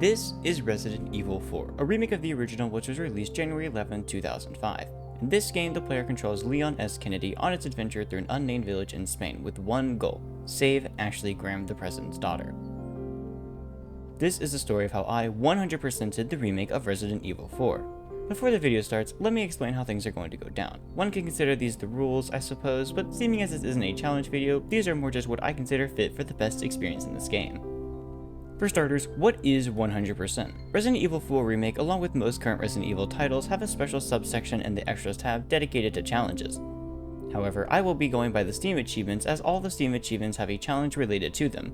This is Resident Evil 4, a remake of the original which was released January 11, 2005. In this game, the player controls Leon S. Kennedy on its adventure through an unnamed village in Spain with one goal: save Ashley Graham, the president's daughter. This is the story of how I 100%ed the remake of Resident Evil 4. Before the video starts, let me explain how things are going to go down. One can consider these the rules, I suppose, but seeming as this isn't a challenge video, these are more just what I consider fit for the best experience in this game. For starters, what is 100%? Resident Evil 4 Remake, along with most current Resident Evil titles, have a special subsection in the Extras tab dedicated to challenges. However, I will be going by the Steam achievements as all the Steam achievements have a challenge related to them.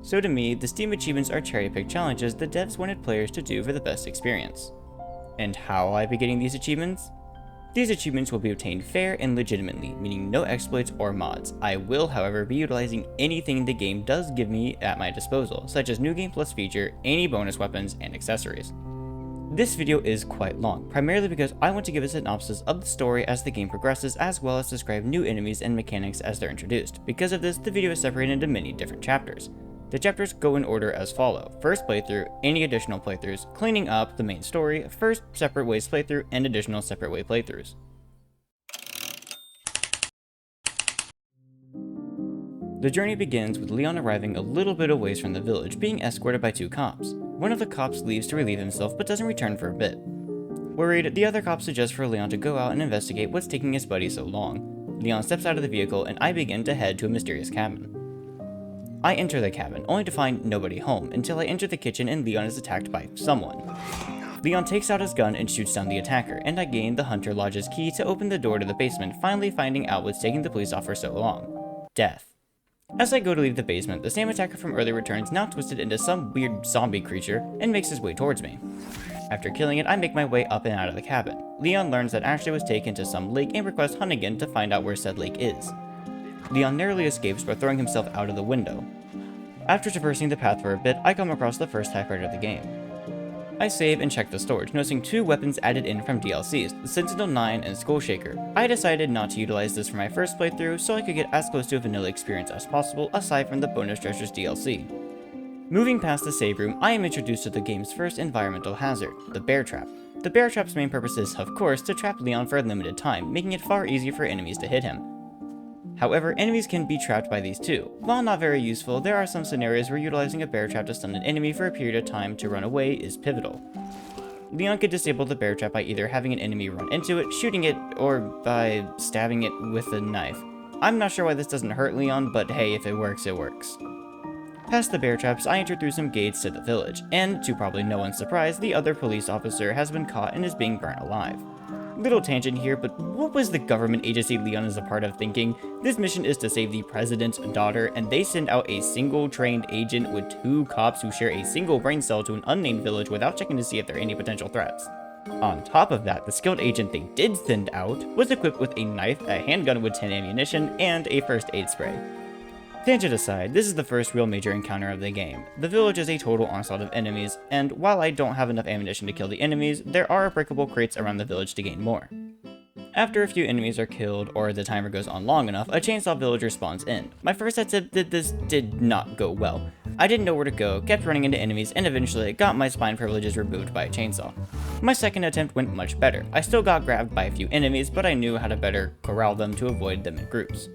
So to me, the Steam achievements are cherry-picked challenges the devs wanted players to do for the best experience. And how will I be getting these achievements? These achievements will be obtained fair and legitimately, meaning no exploits or mods. I will, however, be utilizing anything the game does give me at my disposal, such as New Game Plus feature, any bonus weapons, and accessories. This video is quite long, primarily because I want to give a synopsis of the story as the game progresses, as well as describe new enemies and mechanics as they're introduced. Because of this, the video is separated into many different chapters. The chapters go in order as follow: first playthrough, any additional playthroughs, cleaning up the main story, first separate ways playthrough, and additional separate way playthroughs. The journey begins with Leon arriving a little bit away from the village, being escorted by two cops. One of the cops leaves to relieve himself but doesn't return for a bit. Worried, the other cop suggests for Leon to go out and investigate what's taking his buddy so long. Leon steps out of the vehicle and I begin to head to a mysterious cabin. I enter the cabin, only to find nobody home, until I enter the kitchen and Leon is attacked by someone. Leon takes out his gun and shoots down the attacker, and I gain the Hunter Lodge's key to open the door to the basement, finally finding out what's taking the police off for so long: death. As I go to leave the basement, the same attacker from earlier returns, now twisted into some weird zombie creature, and makes his way towards me. After killing it, I make my way up and out of the cabin. Leon learns that Ashley was taken to some lake and requests Hunnigan to find out where said lake is. Leon narrowly escapes by throwing himself out of the window. After traversing the path for a bit, I come across the first typewriter of the game. I save and check the storage, noticing two weapons added in from DLCs, the Sentinel-9 and Skullshaker. I decided not to utilize this for my first playthrough so I could get as close to a vanilla experience as possible aside from the bonus treasures DLC. Moving past the save room, I am introduced to the game's first environmental hazard, the bear trap. The bear trap's main purpose is, of course, to trap Leon for a limited time, making it far easier for enemies to hit him. However, enemies can be trapped by these too. While not very useful, there are some scenarios where utilizing a bear trap to stun an enemy for a period of time to run away is pivotal. Leon could disable the bear trap by either having an enemy run into it, shooting it, or by stabbing it with a knife. I'm not sure why this doesn't hurt Leon, but hey, if it works, it works. Past the bear traps, I enter through some gates to the village, and to probably no one's surprise, the other police officer has been caught and is being burnt alive. Little tangent here, but what was the government agency Leon is a part of thinking? This mission is to save the president's daughter, and they send out a single trained agent with two cops who share a single brain cell to an unnamed village without checking to see if there are any potential threats. On top of that, the skilled agent they did send out was equipped with a knife, a handgun with 10 ammunition, and a first aid spray. Tangent aside, this is the first real major encounter of the game. The village is a total onslaught of enemies, and while I don't have enough ammunition to kill the enemies, there are breakable crates around the village to gain more. After a few enemies are killed, or the timer goes on long enough, a chainsaw villager spawns in. My first attempt at this did not go well. I didn't know where to go, kept running into enemies, and eventually got my spine privileges removed by a chainsaw. My second attempt went much better. I still got grabbed by a few enemies, but I knew how to better corral them to avoid them in groups.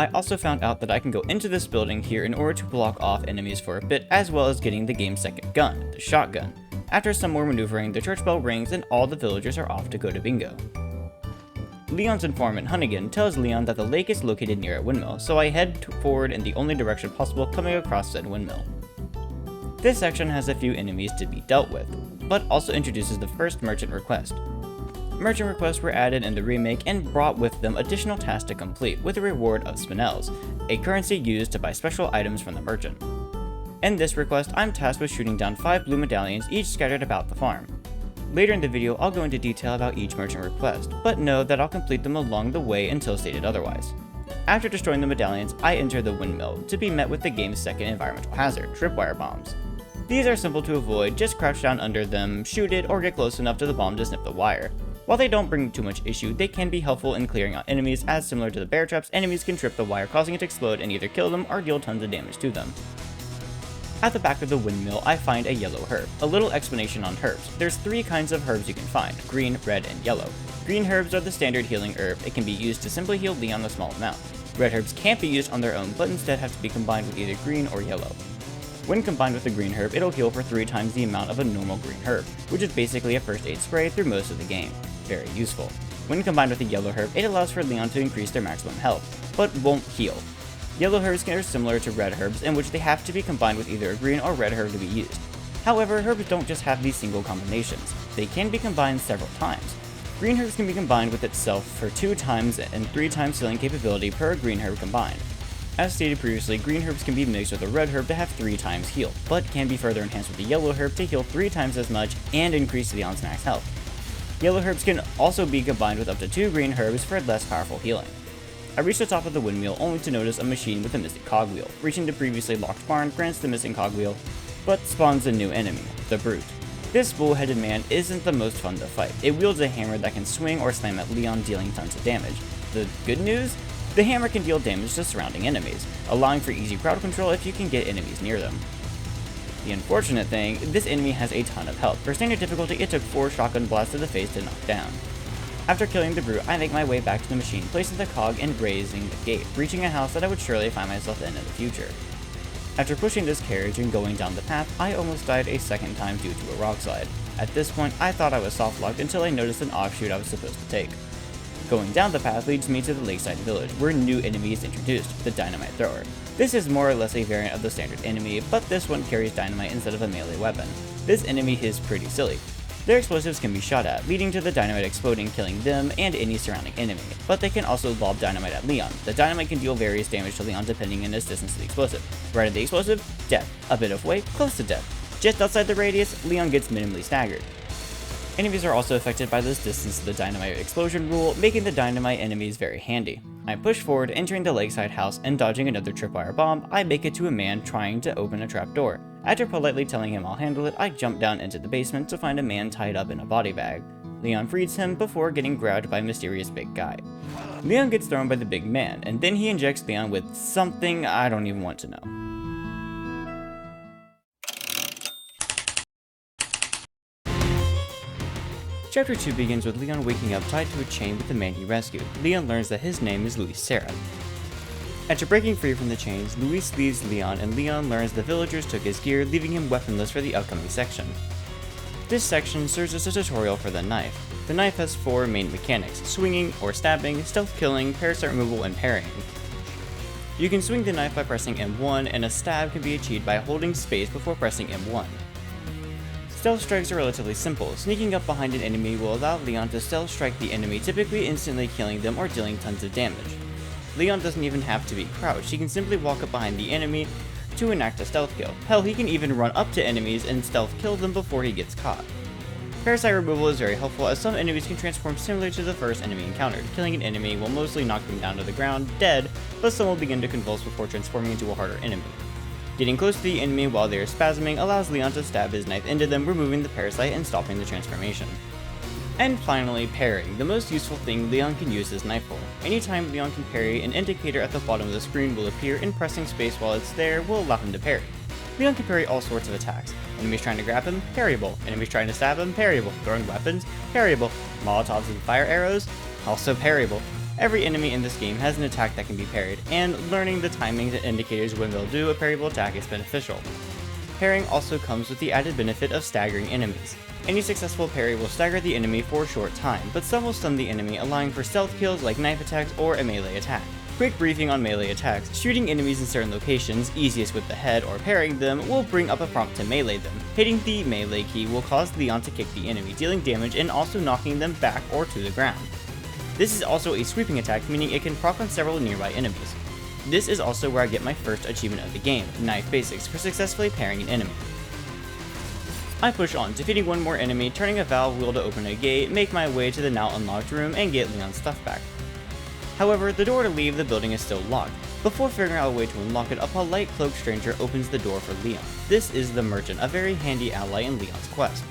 I also found out that I can go into this building here in order to block off enemies for a bit, as well as getting the game's second gun, the shotgun. After some more maneuvering, the church bell rings and all the villagers are off to go to bingo. Leon's informant, Hunnigan, tells Leon that the lake is located near a windmill, so I head forward in the only direction possible, coming across said windmill. This section has a few enemies to be dealt with, but also introduces the first merchant request. Merchant requests were added in the remake and brought with them additional tasks to complete, with a reward of spinels, a currency used to buy special items from the merchant. In this request, I'm tasked with shooting down 5 blue medallions, each scattered about the farm. Later in the video, I'll go into detail about each merchant request, but know that I'll complete them along the way until stated otherwise. After destroying the medallions, I enter the windmill, to be met with the game's second environmental hazard, tripwire bombs. These are simple to avoid, just crouch down under them, shoot it, or get close enough to the bomb to snip the wire. While they don't bring too much issue, they can be helpful in clearing out enemies, as similar to the bear traps, enemies can trip the wire causing it to explode and either kill them or deal tons of damage to them. At the back of the windmill, I find a yellow herb. A little explanation on herbs. There's 3 kinds of herbs you can find: green, red, and yellow. Green herbs are the standard healing herb. It can be used to simply heal Leon a small amount. Red herbs can't be used on their own, but instead have to be combined with either green or yellow. When combined with a green herb, it'll heal for 3 times the amount of a normal green herb, which is basically a first aid spray through most of the game. Very useful. When combined with a yellow herb, it allows for Leon to increase their maximum health, but won't heal. Yellow herbs are similar to red herbs, in which they have to be combined with either a green or red herb to be used. However, herbs don't just have these single combinations. They can be combined several times. Green herbs can be combined with itself for 2 times and 3 times healing capability per green herb combined. As stated previously, green herbs can be mixed with a red herb to have 3 times heal, but can be further enhanced with a yellow herb to heal 3 times as much and increase Leon's max health. Yellow herbs can also be combined with up to 2 green herbs for less powerful healing. I reach the top of the windmill only to notice a machine with a missing cogwheel. Reaching the previously locked barn grants the missing cogwheel, but spawns a new enemy, the Brute. This bull-headed man isn't the most fun to fight. It wields a hammer that can swing or slam at Leon, dealing tons of damage. The good news? The hammer can deal damage to surrounding enemies, allowing for easy crowd control if you can get enemies near them. The unfortunate thing, this enemy has a ton of health. For standard difficulty, it took 4 shotgun blasts to the face to knock down. After killing the Brute, I make my way back to the machine, placing the cog and raising the gate, reaching a house that I would surely find myself in the future. After pushing this carriage and going down the path, I almost died a second time due to a rock slide. At this point, I thought I was soft-locked until I noticed an offshoot I was supposed to take. Going down the path leads me to the lakeside village, where a new enemy is introduced, the dynamite thrower. This is more or less a variant of the standard enemy, but this one carries dynamite instead of a melee weapon. This enemy is pretty silly. Their explosives can be shot at, leading to the dynamite exploding, killing them and any surrounding enemy, but they can also lob dynamite at Leon. The dynamite can deal various damage to Leon depending on its distance to the explosive. Right at the explosive, death. A bit of weight, close to death. Just outside the radius, Leon gets minimally staggered. Enemies are also affected by this distance to the dynamite explosion rule, making the dynamite enemies very handy. I push forward, entering the lakeside house, and dodging another tripwire bomb, I make it to a man trying to open a trapdoor. After politely telling him I'll handle it, I jump down into the basement to find a man tied up in a body bag. Leon frees him before getting grabbed by a mysterious big guy. Leon gets thrown by the big man, and then he injects Leon with something I don't even want to know. Chapter 2 begins with Leon waking up tied to a chain with the man he rescued. Leon learns that his name is Luis Serra. After breaking free from the chains, Luis leaves Leon, and Leon learns the villagers took his gear, leaving him weaponless for the upcoming section. This section serves as a tutorial for the knife. The knife has 4 main mechanics: swinging or stabbing, stealth killing, parasite removal, and parrying. You can swing the knife by pressing M1, and a stab can be achieved by holding space before pressing M1. Stealth strikes are relatively simple. Sneaking up behind an enemy will allow Leon to stealth strike the enemy, typically instantly killing them or dealing tons of damage. Leon doesn't even have to be crouched, he can simply walk up behind the enemy to enact a stealth kill. Hell, he can even run up to enemies and stealth kill them before he gets caught. Parasite removal is very helpful, as some enemies can transform similar to the first enemy encountered. Killing an enemy will mostly knock them down to the ground, dead, but some will begin to convulse before transforming into a harder enemy. Getting close to the enemy while they are spasming allows Leon to stab his knife into them, removing the parasite and stopping the transformation. And finally, parrying, the most useful thing Leon can use his knife for. Anytime Leon can parry, an indicator at the bottom of the screen will appear, and pressing space while it's there will allow him to parry. Leon can parry all sorts of attacks. Enemies trying to grab him, parryable. Enemies trying to stab him, parryable. Throwing weapons, parryable. Molotovs and fire arrows, also parryable. Every enemy in this game has an attack that can be parried, and learning the timings and indicators when they'll do a parryable attack is beneficial. Parrying also comes with the added benefit of staggering enemies. Any successful parry will stagger the enemy for a short time, but some will stun the enemy, allowing for stealth kills like knife attacks or a melee attack. Quick briefing on melee attacks: shooting enemies in certain locations, easiest with the head, or parrying them, will bring up a prompt to melee them. Hitting the melee key will cause Leon to kick the enemy, dealing damage and also knocking them back or to the ground. This is also a sweeping attack, meaning it can proc on several nearby enemies. This is also where I get my first achievement of the game, Knife Basics, for successfully parrying an enemy. I push on, defeating one more enemy, turning a valve wheel to open a gate, make my way to the now unlocked room, and get Leon's stuff back. However, the door to leave the building is still locked. Before figuring out a way to unlock it, a polite cloaked stranger opens the door for Leon. This is the merchant, a very handy ally in Leon's quest.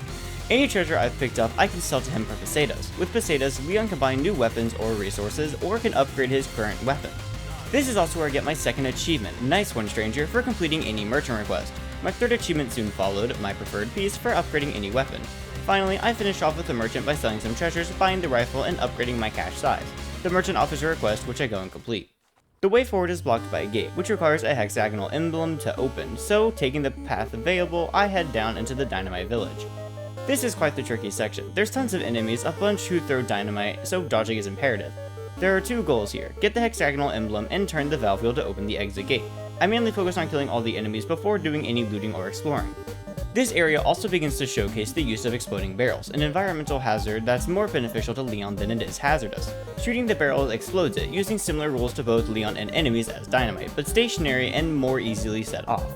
Any treasure I've picked up, I can sell to him for pesetas. With pesetas, Leon can buy new weapons or resources, or can upgrade his current weapon. This is also where I get my second achievement, Nice One Stranger, for completing any merchant request. My third achievement soon followed, my preferred piece, for upgrading any weapon. Finally, I finished off with the merchant by selling some treasures, buying the rifle, and upgrading my cache size. The merchant offers a request, which I go and complete. The way forward is blocked by a gate, which requires a hexagonal emblem to open, so taking the path available, I head down into the dynamite village. This is quite the tricky section. There's tons of enemies, a bunch who throw dynamite, so dodging is imperative. There are two goals here: get the hexagonal emblem and turn the valve wheel to open the exit gate. I mainly focus on killing all the enemies before doing any looting or exploring. This area also begins to showcase the use of exploding barrels, an environmental hazard that's more beneficial to Leon than it is hazardous. Shooting the barrel explodes it, using similar rules to both Leon and enemies as dynamite, but stationary and more easily set off.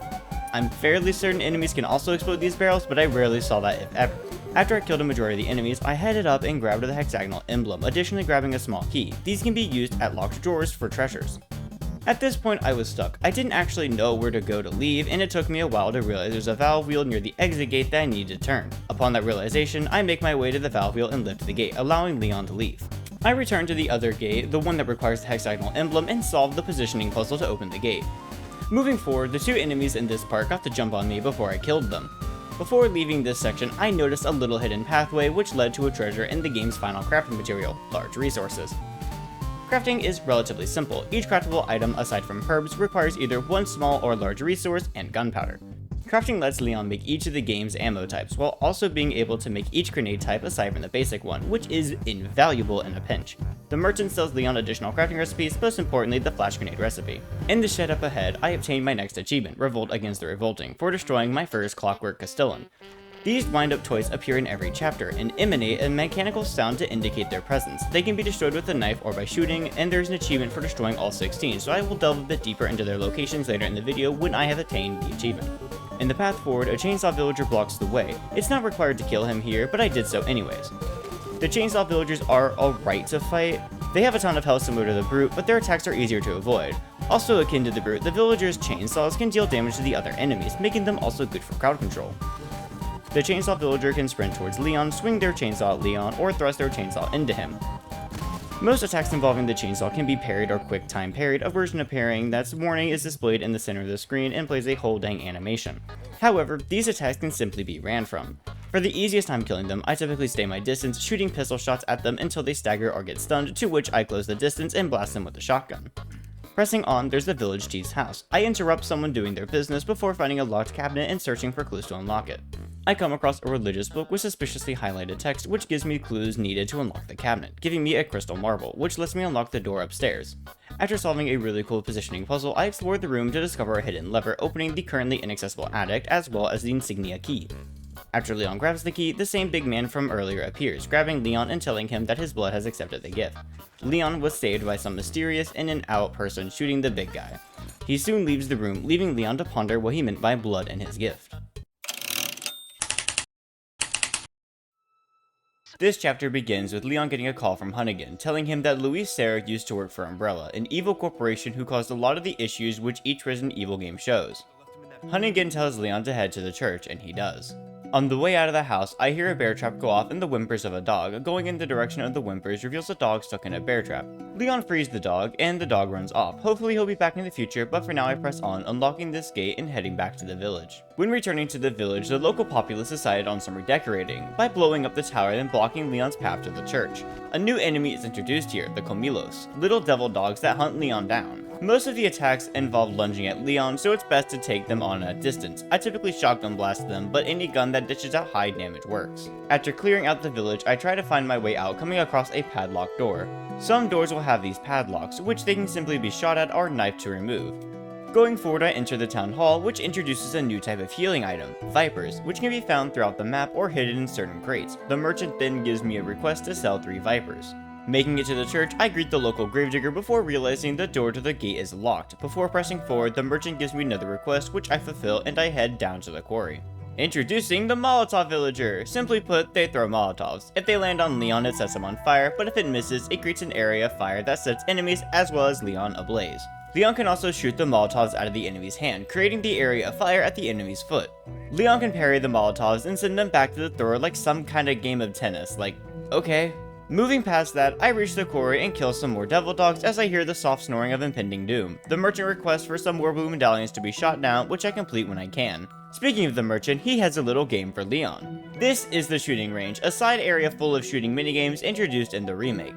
I'm fairly certain enemies can also explode these barrels, but I rarely saw that if ever. After I killed a majority of the enemies, I headed up and grabbed the hexagonal emblem, additionally grabbing a small key. These can be used at locked drawers for treasures. At this point, I was stuck. I didn't actually know where to go to leave, and it took me a while to realize there's a valve wheel near the exit gate that I need to turn. Upon that realization, I make my way to the valve wheel and lift the gate, allowing Leon to leave. I return to the other gate, the one that requires the hexagonal emblem, and solve the positioning puzzle to open the gate. Moving forward, the two enemies in this part got the jump on me before I killed them. Before leaving this section, I noticed a little hidden pathway which led to a treasure in the game's final crafting material, large resources. Crafting is relatively simple. Each craftable item, aside from herbs, requires either one small or large resource and gunpowder. Crafting lets Leon make each of the game's ammo types, while also being able to make each grenade type aside from the basic one, which is invaluable in a pinch. The merchant sells Leon additional crafting recipes, most importantly the flash grenade recipe. In the shed up ahead, I obtained my next achievement, Revolt Against the Revolting, for destroying my first clockwork Castellan. These wind-up toys appear in every chapter and emanate a mechanical sound to indicate their presence. They can be destroyed with a knife or by shooting, and there's an achievement for destroying all 16, so I will delve a bit deeper into their locations later in the video when I have attained the achievement. In the path forward, a chainsaw villager blocks the way. It's not required to kill him here, but I did so anyways. The chainsaw villagers are alright to fight. They have a ton of health similar to the brute, but their attacks are easier to avoid. Also akin to the brute, the villagers' chainsaws can deal damage to the other enemies, making them also good for crowd control. The chainsaw villager can sprint towards Leon, swing their chainsaw at Leon, or thrust their chainsaw into him. Most attacks involving the chainsaw can be parried or quick time parried, a version of parrying that's warning is displayed in the center of the screen and plays a whole dang animation. However, these attacks can simply be ran from. For the easiest time killing them, I typically stay my distance, shooting pistol shots at them until they stagger or get stunned, to which I close the distance and blast them with a shotgun. Pressing on, there's the village chief's house. I interrupt someone doing their business before finding a locked cabinet and searching for clues to unlock it. I come across a religious book with suspiciously highlighted text which gives me clues needed to unlock the cabinet, giving me a crystal marble, which lets me unlock the door upstairs. After solving a really cool positioning puzzle, I explore the room to discover a hidden lever opening the currently inaccessible attic as well as the insignia key. After Leon grabs the key, the same big man from earlier appears, grabbing Leon and telling him that his blood has accepted the gift. Leon was saved by some mysterious in-and-out person shooting the big guy. He soon leaves the room, leaving Leon to ponder what he meant by blood in his gift. This chapter begins with Leon getting a call from Hunnigan, telling him that Louise Sarah used to work for Umbrella, an evil corporation who caused a lot of the issues which each Resident Evil game shows. Hunnigan tells Leon to head to the church, and he does. On the way out of the house, I hear a bear trap go off and the whimpers of a dog. Going in the direction of the whimpers reveals a dog stuck in a bear trap. Leon frees the dog, and the dog runs off. Hopefully he'll be back in the future, but for now I press on, unlocking this gate and heading back to the village. When returning to the village, the local populace decided on some redecorating, by blowing up the tower and blocking Leon's path to the church. A new enemy is introduced here, the Comilos, little devil dogs that hunt Leon down. Most of the attacks involve lunging at Leon, so it's best to take them on at distance. I typically shotgun blast them, but any gun that dishes out high damage works. After clearing out the village, I try to find my way out, coming across a padlocked door. Some doors will have these padlocks, which they can simply be shot at or knifed to remove. Going forward, I enter the town hall, which introduces a new type of healing item, Vipers, which can be found throughout the map or hidden in certain crates. The merchant then gives me a request to sell 3 Vipers. Making it to the church, I greet the local gravedigger before realizing the door to the gate is locked. Before pressing forward, the merchant gives me another request, which I fulfill, and I head down to the quarry. Introducing the Molotov Villager! Simply put, they throw Molotovs. If they land on Leon, it sets him on fire, but if it misses, it creates an area of fire that sets enemies as well as Leon ablaze. Leon can also shoot the Molotovs out of the enemy's hand, creating the area of fire at the enemy's foot. Leon can parry the Molotovs and send them back to the thrower like some kind of game of tennis, like, okay. Moving past that, I reach the quarry and kill some more devil dogs as I hear the soft snoring of impending doom. The merchant requests for some more blue medallions to be shot down, which I complete when I can. Speaking of the merchant, he has a little game for Leon. This is the shooting range, a side area full of shooting minigames introduced in the remake.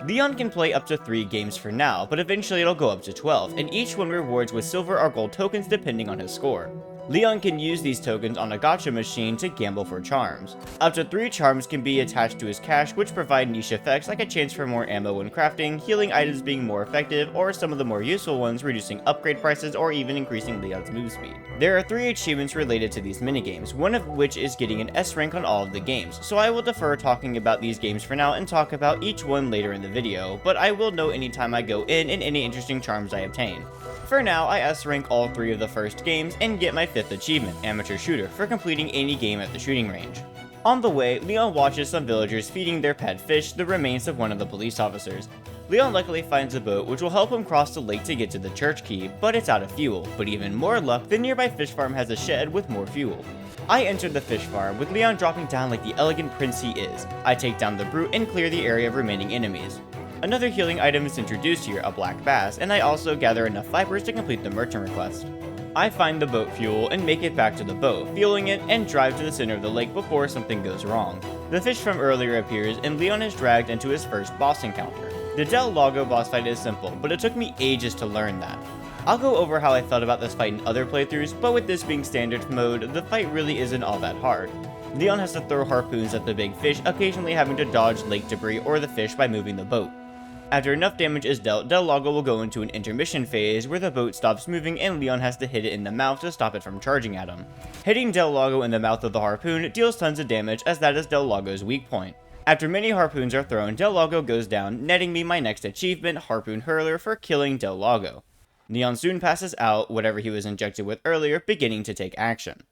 Leon can play up to 3 games for now, but eventually it'll go up to 12, and each one rewards with silver or gold tokens depending on his score. Leon can use these tokens on a gacha machine to gamble for charms. Up to 3 charms can be attached to his cash, which provide niche effects like a chance for more ammo when crafting, healing items being more effective, or some of the more useful ones reducing upgrade prices or even increasing Leon's move speed. There are 3 achievements related to these minigames, one of which is getting an S rank on all of the games, so I will defer talking about these games for now and talk about each one later in the video, but I will note anytime I go in and any interesting charms I obtain. For now, I S rank all 3 of the first games and get my 5th achievement, Amateur Shooter, for completing any game at the shooting range. On the way, Leon watches some villagers feeding their pet fish the remains of one of the police officers. Leon luckily finds a boat which will help him cross the lake to get to the church key, but it's out of fuel. But even more luck, the nearby fish farm has a shed with more fuel. I enter the fish farm, with Leon dropping down like the elegant prince he is. I take down the brute and clear the area of remaining enemies. Another healing item is introduced here, a black bass, and I also gather enough vipers to complete the merchant request. I find the boat fuel and make it back to the boat, fueling it, and drive to the center of the lake before something goes wrong. The fish from earlier appears, and Leon is dragged into his first boss encounter. The Del Lago boss fight is simple, but it took me ages to learn that. I'll go over how I felt about this fight in other playthroughs, but with this being standard mode, the fight really isn't all that hard. Leon has to throw harpoons at the big fish, occasionally having to dodge lake debris or the fish by moving the boat. After enough damage is dealt, Del Lago will go into an intermission phase where the boat stops moving and Leon has to hit it in the mouth to stop it from charging at him. Hitting Del Lago in the mouth of the harpoon deals tons of damage, as that is Del Lago's weak point. After many harpoons are thrown, Del Lago goes down, netting me my next achievement, Harpoon Hurler, for killing Del Lago. Leon soon passes out, whatever he was injected with earlier beginning to take action.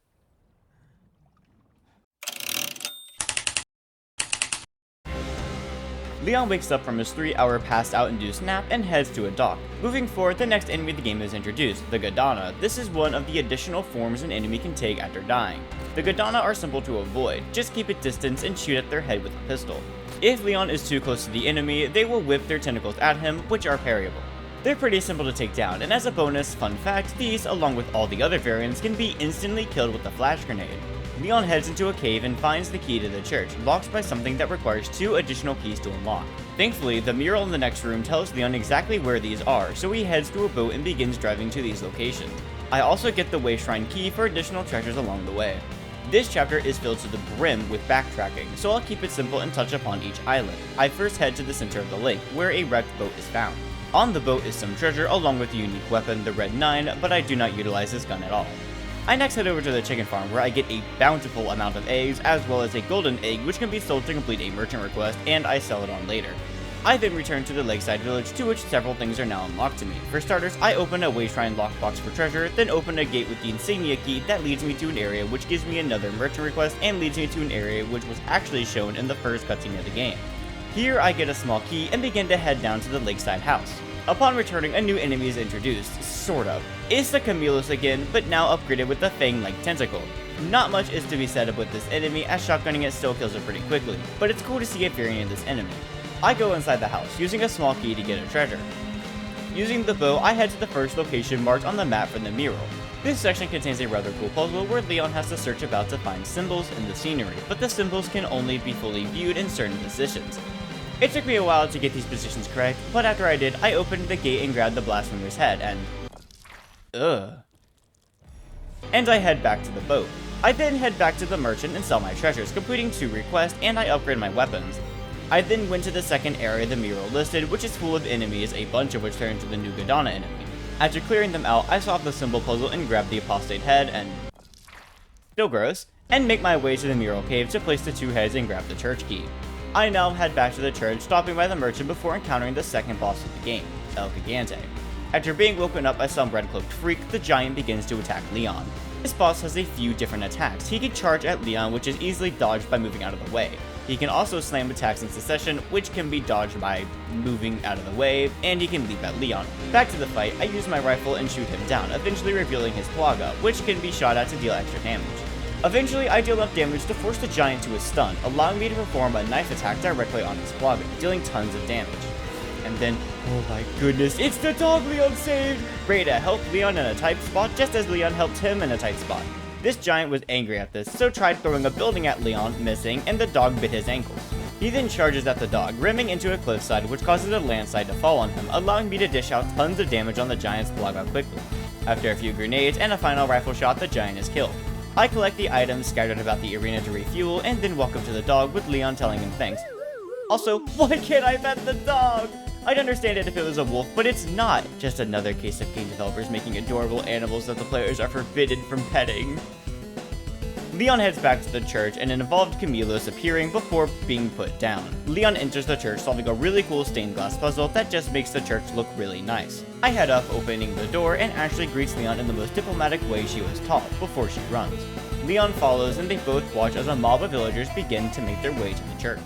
Leon wakes up from his 3-hour passed out induced nap and heads to a dock. Moving forward, the next enemy of the game is introduced, the Gadana. This is one of the additional forms an enemy can take after dying. The Gadana are simple to avoid, just keep at distance and shoot at their head with a pistol. If Leon is too close to the enemy, they will whip their tentacles at him, which are parryable. They're pretty simple to take down, and as a bonus, fun fact, these, along with all the other variants, can be instantly killed with a flash grenade. Leon heads into a cave and finds the key to the church, locked by something that requires 2 additional keys to unlock. Thankfully, the mural in the next room tells Leon exactly where these are, so he heads to a boat and begins driving to these locations. I also get the Way Shrine key for additional treasures along the way. This chapter is filled to the brim with backtracking, so I'll keep it simple and touch upon each island. I first head to the center of the lake, where a wrecked boat is found. On the boat is some treasure along with the unique weapon, the Red 9, but I do not utilize this gun at all. I next head over to the chicken farm, where I get a bountiful amount of eggs, as well as a golden egg which can be sold to complete a merchant request, and I sell it on later. I then return to the lakeside village, to which several things are now unlocked to me. For starters, I open a Way Shrine lockbox for treasure, then open a gate with the insignia key that leads me to an area which gives me another merchant request and leads me to an area which was actually shown in the first cutscene of the game. Here I get a small key and begin to head down to the lakeside house. Upon returning, a new enemy is introduced, sort of. It's the Camillus again, but now upgraded with a fang-like tentacle. Not much is to be said with this enemy, as shotgunning it still kills it pretty quickly, but it's cool to see a variant of this enemy. I go inside the house, using a small key to get a treasure. Using the bow, I head to the first location marked on the map for the mural. This section contains a rather cool puzzle where Leon has to search about to find symbols in the scenery, but the symbols can only be fully viewed in certain positions. It took me a while to get these positions correct, but after I did, I opened the gate and grabbed the blasphemer's head, and I head back to the boat. I then head back to the merchant and sell my treasures, completing 2 requests, and I upgrade my weapons. I then went to the second area the mural listed, which is full of enemies, a bunch of which turn into the new Gadana enemy. After clearing them out, I solve the symbol puzzle and grab the apostate head, and still gross, and make my way to the mural cave to place the 2 heads and grab the church key. I now head back to the church, stopping by the merchant before encountering the second boss of the game, El Gigante. After being woken up by some red-cloaked freak, the giant begins to attack Leon. This boss has a few different attacks. He can charge at Leon, which is easily dodged by moving out of the way. He can also slam attacks in succession, which can be dodged by moving out of the way, and he can leap at Leon. Back to the fight, I use my rifle and shoot him down, eventually revealing his Plaga, which can be shot at to deal extra damage. Eventually, I deal enough damage to force the giant to a stun, allowing me to perform a knife attack directly on his Plaga, dealing tons of damage. And then, oh my goodness, it's the dog Leon saved! Ready to help Leon in a tight spot just as Leon helped him in a tight spot. This giant was angry at this, so tried throwing a building at Leon, missing, and the dog bit his ankles. He then charges at the dog, rimming into a cliffside which causes a landslide to fall on him, allowing me to dish out tons of damage on the giant's Plaga quickly. After a few grenades and a final rifle shot, the giant is killed. I collect the items scattered about the arena to refuel, and then walk up to the dog with Leon telling him thanks. Also, why can't I pet the dog? I'd understand it if it was a wolf, but it's not. Just another case of game developers making adorable animals that the players are forbidden from petting. Leon heads back to the church and an involved Camilo's appearing before being put down. Leon enters the church solving a really cool stained glass puzzle that just makes the church look really nice. I head up, opening the door, and Ashley greets Leon in the most diplomatic way she was taught before she runs. Leon follows and they both watch as a mob of villagers begin to make their way to the church.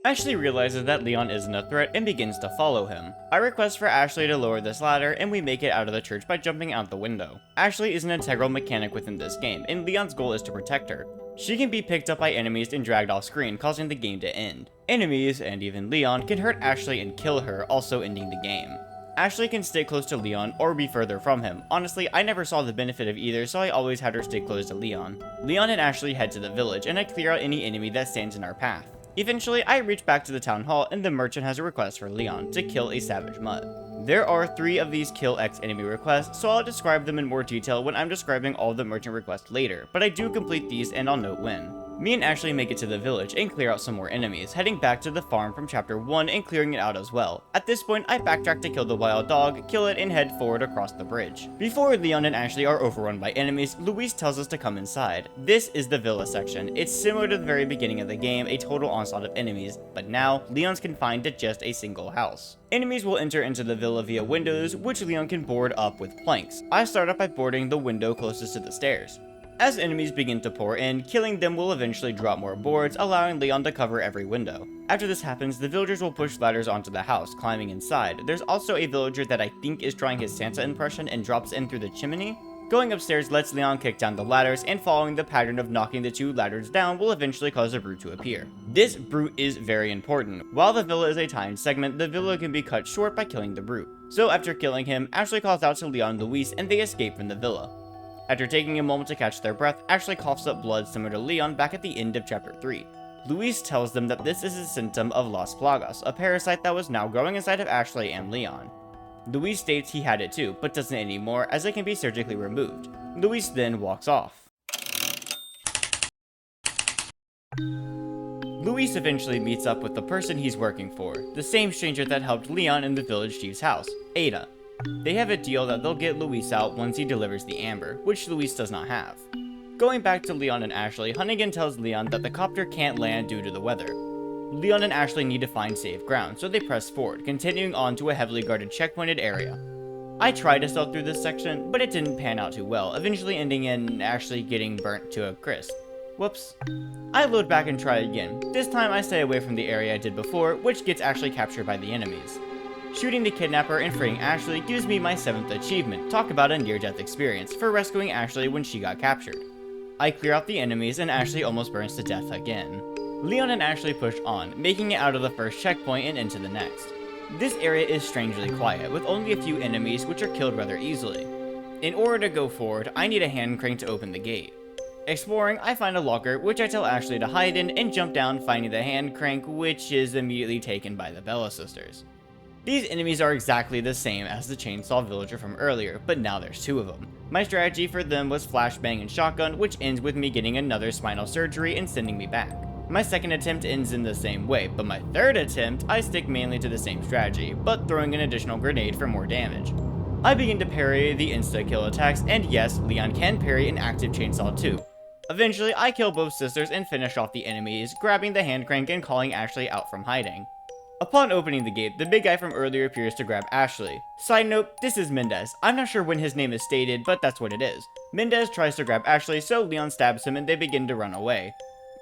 Ashley realizes that Leon isn't a threat and begins to follow him. I request for Ashley to lower this ladder and we make it out of the church by jumping out the window. Ashley is an integral mechanic within this game and Leon's goal is to protect her. She can be picked up by enemies and dragged off screen, causing the game to end. Enemies, and even Leon, can hurt Ashley and kill her, also ending the game. Ashley can stay close to Leon or be further from him. Honestly, I never saw the benefit of either, so I always had her stay close to Leon. Leon and Ashley head to the village and I clear out any enemy that stands in our path. Eventually, I reach back to the town hall and the merchant has a request for Leon to kill a savage mutt. There are 3 of these kill X enemy requests, so I'll describe them in more detail when I'm describing all the merchant requests later, but I do complete these and I'll note when. Me and Ashley make it to the village and clear out some more enemies, heading back to the farm from chapter 1 and clearing it out as well. At this point, I backtrack to kill the wild dog, kill it, and head forward across the bridge. Before Leon and Ashley are overrun by enemies, Luis tells us to come inside. This is the villa section. It's similar to the very beginning of the game, a total onslaught of enemies, but now, Leon's confined to just a single house. Enemies will enter into the villa via windows, which Leon can board up with planks. I start up by boarding the window closest to the stairs. As enemies begin to pour in, killing them will eventually drop more boards, allowing Leon to cover every window. After this happens, the villagers will push ladders onto the house, climbing inside. There's also a villager that I think is trying his Santa impression and drops in through the chimney. Going upstairs lets Leon kick down the ladders, and following the pattern of knocking the 2 ladders down will eventually cause a brute to appear. This brute is very important. While the villa is a timed segment, the villa can be cut short by killing the brute. So after killing him, Ashley calls out to Leon and Luis and they escape from the villa. After taking a moment to catch their breath, Ashley coughs up blood similar to Leon back at the end of chapter 3. Luis tells them that this is a symptom of Las Plagas, a parasite that was now growing inside of Ashley and Leon. Luis states he had it too, but doesn't anymore as it can be surgically removed. Luis then walks off. Luis eventually meets up with the person he's working for, the same stranger that helped Leon in the village chief's house, Ada. They have a deal that they'll get Luis out once he delivers the amber, which Luis does not have. Going back to Leon and Ashley, Hunnigan tells Leon that the copter can't land due to the weather. Leon and Ashley need to find safe ground, so they press forward, continuing on to a heavily guarded checkpointed area. I tried to stealth through this section, but it didn't pan out too well, eventually ending in Ashley getting burnt to a crisp. Whoops. I load back and try again. This time I stay away from the area I did before, which gets Ashley captured by the enemies. Shooting the kidnapper and freeing Ashley gives me my 7th achievement, talk about a near-death experience, for rescuing Ashley when she got captured. I clear out the enemies and Ashley almost burns to death again. Leon and Ashley push on, making it out of the first checkpoint and into the next. This area is strangely quiet, with only a few enemies which are killed rather easily. In order to go forward, I need a hand crank to open the gate. Exploring, I find a locker, which I tell Ashley to hide in, and jump down finding the hand crank, which is immediately taken by the Bella sisters. These enemies are exactly the same as the chainsaw villager from earlier, but now there's 2 of them. My strategy for them was flashbang and shotgun, which ends with me getting another spinal surgery and sending me back. My second attempt ends in the same way, but my third attempt, I stick mainly to the same strategy, but throwing an additional grenade for more damage. I begin to parry the insta-kill attacks, and yes, Leon can parry an active chainsaw too. Eventually, I kill both sisters and finish off the enemies, grabbing the hand crank and calling Ashley out from hiding. Upon opening the gate, the big guy from earlier appears to grab Ashley. Side note, this is Mendez. I'm not sure when his name is stated, but that's what it is. Mendez tries to grab Ashley, so Leon stabs him and they begin to run away.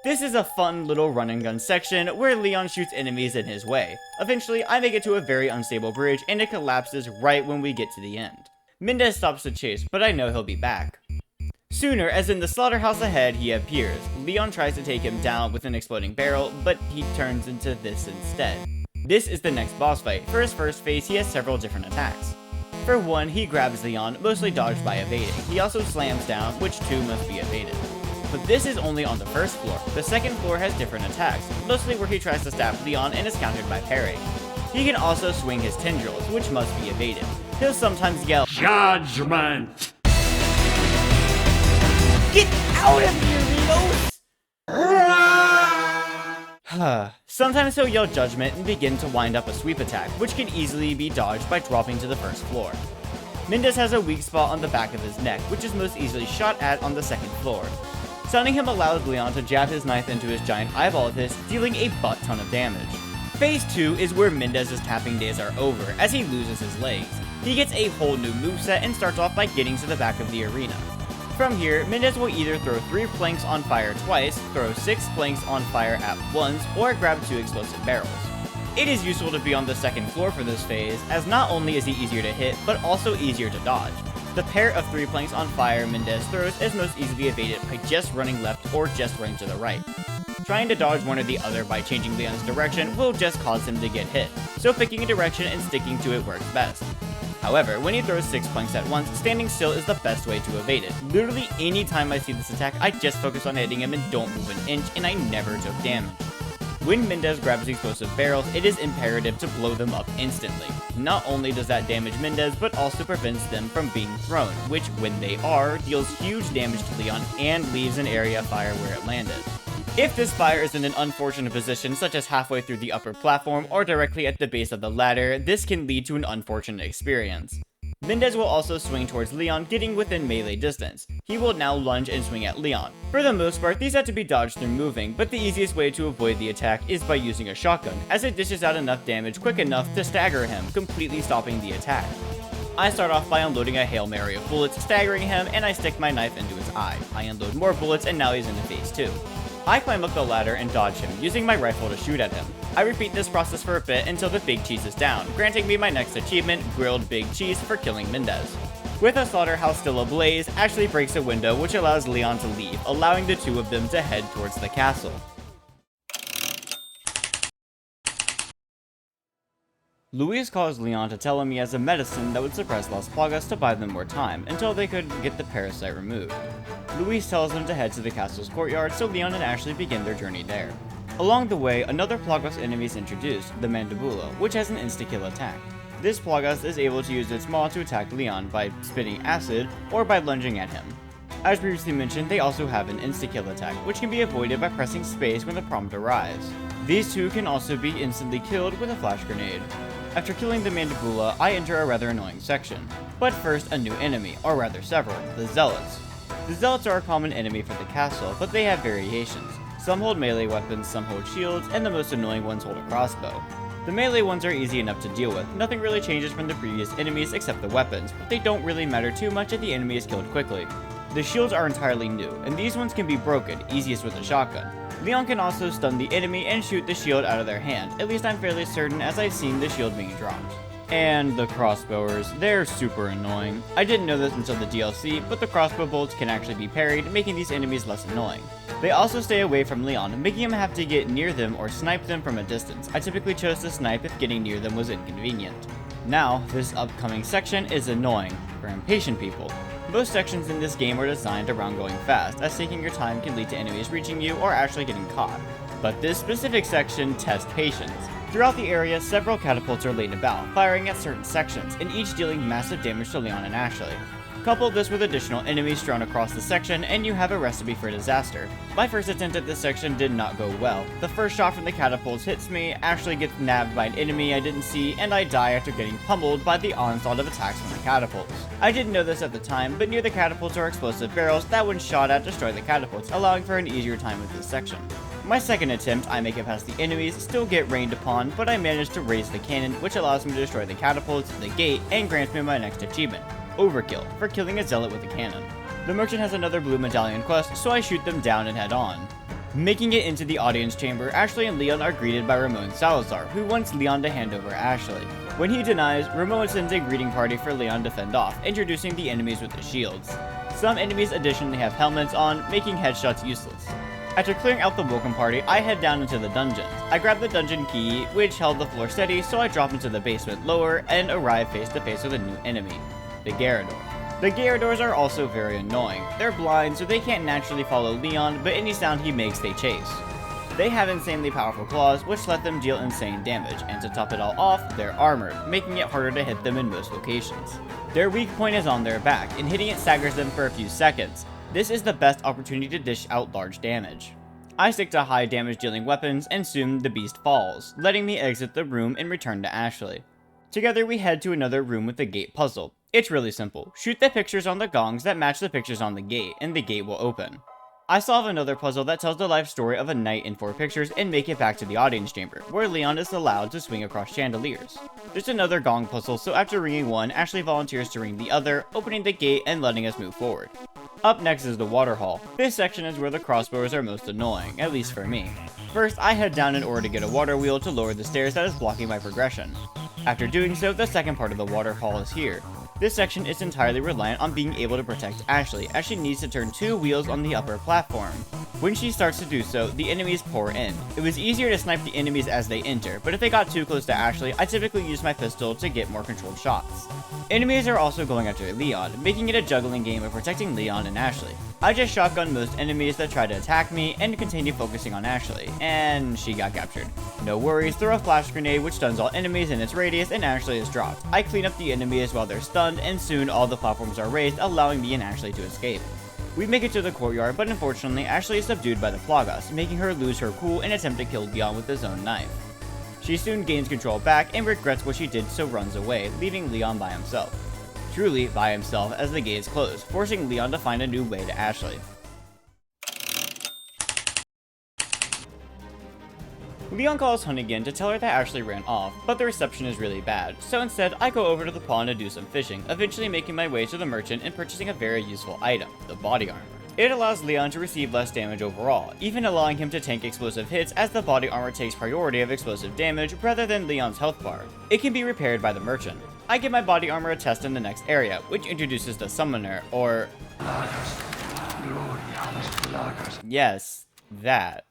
This is a fun little run and gun section where Leon shoots enemies in his way. Eventually, I make it to a very unstable bridge and it collapses right when we get to the end. Mendez stops the chase, but I know he'll be back. Sooner, as in the slaughterhouse ahead, he appears. Leon tries to take him down with an exploding barrel, but he turns into this instead. This is the next boss fight. For his first phase, he has several different attacks. For one, he grabs Leon, mostly dodged by evading. He also slams down, which too must be evaded. But this is only on the first floor. The second floor has different attacks, mostly where he tries to stab Leon and is countered by parrying. He can also swing his tendrils, which must be evaded. He'll sometimes yell, "Judgment!" Get out of here, Leos! Sometimes he'll yell judgment and begin to wind up a sweep attack, which can easily be dodged by dropping to the first floor. Mendez has a weak spot on the back of his neck, which is most easily shot at on the second floor. Stunning him allows Leon to jab his knife into his giant eyeball of his, dealing a butt ton of damage. Phase 2 is where Mendez's tapping days are over, as he loses his legs. He gets a whole new moveset and starts off by getting to the back of the arena. From here, Mendez will either throw 3 planks on fire twice, throw 6 planks on fire at once, or grab 2 explosive barrels. It is useful to be on the second floor for this phase, as not only is he easier to hit, but also easier to dodge. The pair of 3 planks on fire Mendez throws is most easily evaded by just running left or just running to the right. Trying to dodge one or the other by changing Leon's direction will just cause him to get hit, so picking a direction and sticking to it works best. However, when he throws 6 planks at once, standing still is the best way to evade it. Literally any time I see this attack, I just focus on hitting him and don't move an inch, and I never took damage. When Mendez grabs explosive barrels, it is imperative to blow them up instantly. Not only does that damage Mendez, but also prevents them from being thrown, which, when they are, deals huge damage to Leon and leaves an area of fire where it landed. If this fire is in an unfortunate position, such as halfway through the upper platform or directly at the base of the ladder, this can lead to an unfortunate experience. Mendez will also swing towards Leon, getting within melee distance. He will now lunge and swing at Leon. For the most part, these have to be dodged through moving, but the easiest way to avoid the attack is by using a shotgun, as it dishes out enough damage quick enough to stagger him, completely stopping the attack. I start off by unloading a Hail Mary of bullets, staggering him, and I stick my knife into his eye. I unload more bullets, and now he's in the phase 2. I climb up the ladder and dodge him, using my rifle to shoot at him. I repeat this process for a bit until the Big Cheese is down, granting me my next achievement, Grilled Big Cheese, for killing Mendez. With a slaughterhouse still ablaze, Ashley breaks a window which allows Leon to leave, allowing the two of them to head towards the castle. Luis calls Leon to tell him he has a medicine that would suppress Las Plagas to buy them more time, until they could get the parasite removed. Luis tells them to head to the castle's courtyard, so Leon and Ashley begin their journey there. Along the way, another Plagas enemy is introduced, the Mandibula, which has an insta-kill attack. This Plagas is able to use its maw to attack Leon by spitting acid, or by lunging at him. As previously mentioned, they also have an insta-kill attack, which can be avoided by pressing space when the prompt arrives. These two can also be instantly killed with a flash grenade. After killing the Mandibula, I enter a rather annoying section. But first, a new enemy, or rather several, the Zealots. The Zealots are a common enemy for the castle, but they have variations. Some hold melee weapons, some hold shields, and the most annoying ones hold a crossbow. The melee ones are easy enough to deal with, nothing really changes from the previous enemies except the weapons, but they don't really matter too much if the enemy is killed quickly. The shields are entirely new, and these ones can be broken, easiest with a shotgun. Leon can also stun the enemy and shoot the shield out of their hand, at least I'm fairly certain as I've seen the shield being dropped. And the crossbowers, they're super annoying. I didn't know this until the DLC, but the crossbow bolts can actually be parried, making these enemies less annoying. They also stay away from Leon, making him have to get near them or snipe them from a distance. I typically chose to snipe if getting near them was inconvenient. Now, this upcoming section is annoying for impatient people. Most sections in this game are designed around going fast, as taking your time can lead to enemies reaching you or actually getting caught. But this specific section tests patience. Throughout the area, several catapults are laid about, firing at certain sections, and each dealing massive damage to Leon and Ashley. Couple this with additional enemies strewn across the section, and you have a recipe for disaster. My first attempt at this section did not go well. The first shot from the catapults hits me, Ashley gets nabbed by an enemy I didn't see, and I die after getting pummeled by the onslaught of attacks from the catapults. I didn't know this at the time, but near the catapults are explosive barrels that when shot at destroy the catapults, allowing for an easier time with this section. My second attempt, I make it past the enemies, still get rained upon, but I manage to raise the cannon, which allows me to destroy the catapults, the gate, and grants me my next achievement, Overkill, for killing a zealot with a cannon. The merchant has another blue medallion quest, so I shoot them down and head on. Making it into the audience chamber, Ashley and Leon are greeted by Ramon Salazar, who wants Leon to hand over Ashley. When he denies, Ramon sends a greeting party for Leon to fend off, introducing the enemies with the shields. Some enemies additionally have helmets on, making headshots useless. After clearing out the welcome party, I head down into the dungeons. I grab the dungeon key, which held the floor steady, so I drop into the basement lower and arrive face to face with a new enemy, the Garrador. The Garradors are also very annoying. They're blind, so they can't naturally follow Leon, but any sound he makes they chase. They have insanely powerful claws, which let them deal insane damage, and to top it all off, they're armored, making it harder to hit them in most locations. Their weak point is on their back, and hitting it staggers them for a few seconds. This is the best opportunity to dish out large damage. I stick to high damage dealing weapons, and soon the beast falls, letting me exit the room and return to Ashley. Together we head to another room with the gate puzzle. It's really simple. Shoot the pictures on the gongs that match the pictures on the gate, and the gate will open. I solve another puzzle that tells the life story of a knight in 4 pictures and make it back to the audience chamber, where Leon is allowed to swing across chandeliers. There's another gong puzzle, so after ringing one, Ashley volunteers to ring the other, opening the gate and letting us move forward. Up next is the water hall. This section is where the crossbows are most annoying, at least for me. First, I head down in order to get a water wheel to lower the stairs that is blocking my progression. After doing so, the second part of the water hall is here. This section is entirely reliant on being able to protect Ashley, as she needs to turn 2 wheels on the upper platform. When she starts to do so, the enemies pour in. It was easier to snipe the enemies as they enter, but if they got too close to Ashley, I typically use my pistol to get more controlled shots. Enemies are also going after Leon, making it a juggling game of protecting Leon and Ashley. I just shotgun most enemies that try to attack me and continue focusing on Ashley, and she got captured. No worries, throw a flash grenade which stuns all enemies in its radius and Ashley is dropped. I clean up the enemies while they're stunned, and soon all the platforms are raised, allowing me and Ashley to escape. We make it to the courtyard, but unfortunately Ashley is subdued by the Plagas, making her lose her cool and attempt to kill Leon with his own knife. She soon gains control back and regrets what she did, so runs away, leaving Leon by himself. Truly by himself, as the gates close, forcing Leon to find a new way to Ashley. Leon calls Hunnigan to tell her that Ashley ran off, but the reception is really bad, so instead I go over to the pond to do some fishing, eventually making my way to the merchant and purchasing a very useful item, the body armor. It allows Leon to receive less damage overall, even allowing him to tank explosive hits, as the body armor takes priority of explosive damage rather than Leon's health bar. It can be repaired by the merchant. I give my body armor a test in the next area, which introduces the summoner, or... yes, that.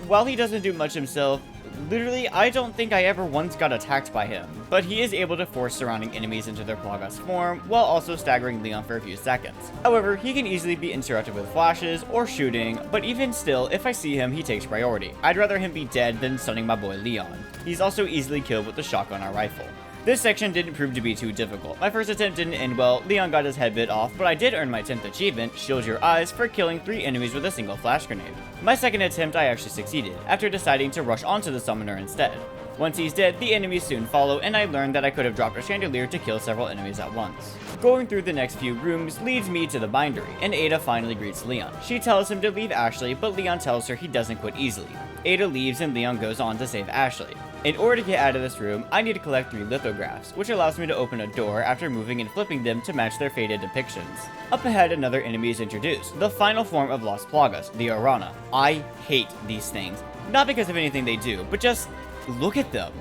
While he doesn't do much himself, literally I don't think I ever once got attacked by him, but he is able to force surrounding enemies into their Plagas form, while also staggering Leon for a few seconds. However, he can easily be interrupted with flashes or shooting, but even still, if I see him, he takes priority. I'd rather him be dead than stunning my boy Leon. He's also easily killed with the shotgun or rifle. This section didn't prove to be too difficult. My first attempt didn't end well, Leon got his head bit off, but I did earn my 10th achievement, Shield Your Eyes, for killing 3 enemies with a single flash grenade. My second attempt I actually succeeded, after deciding to rush onto the summoner instead. Once he's dead, the enemies soon follow, and I learned that I could have dropped a chandelier to kill several enemies at once. Going through the next few rooms leads me to the bindery, and Ada finally greets Leon. She tells him to leave Ashley, but Leon tells her he doesn't quit easily. Ada leaves and Leon goes on to save Ashley. In order to get out of this room, I need to collect 3 lithographs, which allows me to open a door after moving and flipping them to match their faded depictions. Up ahead, another enemy is introduced, the final form of Las Plagas, the Arana. I hate these things. Not because of anything they do, but just look at them.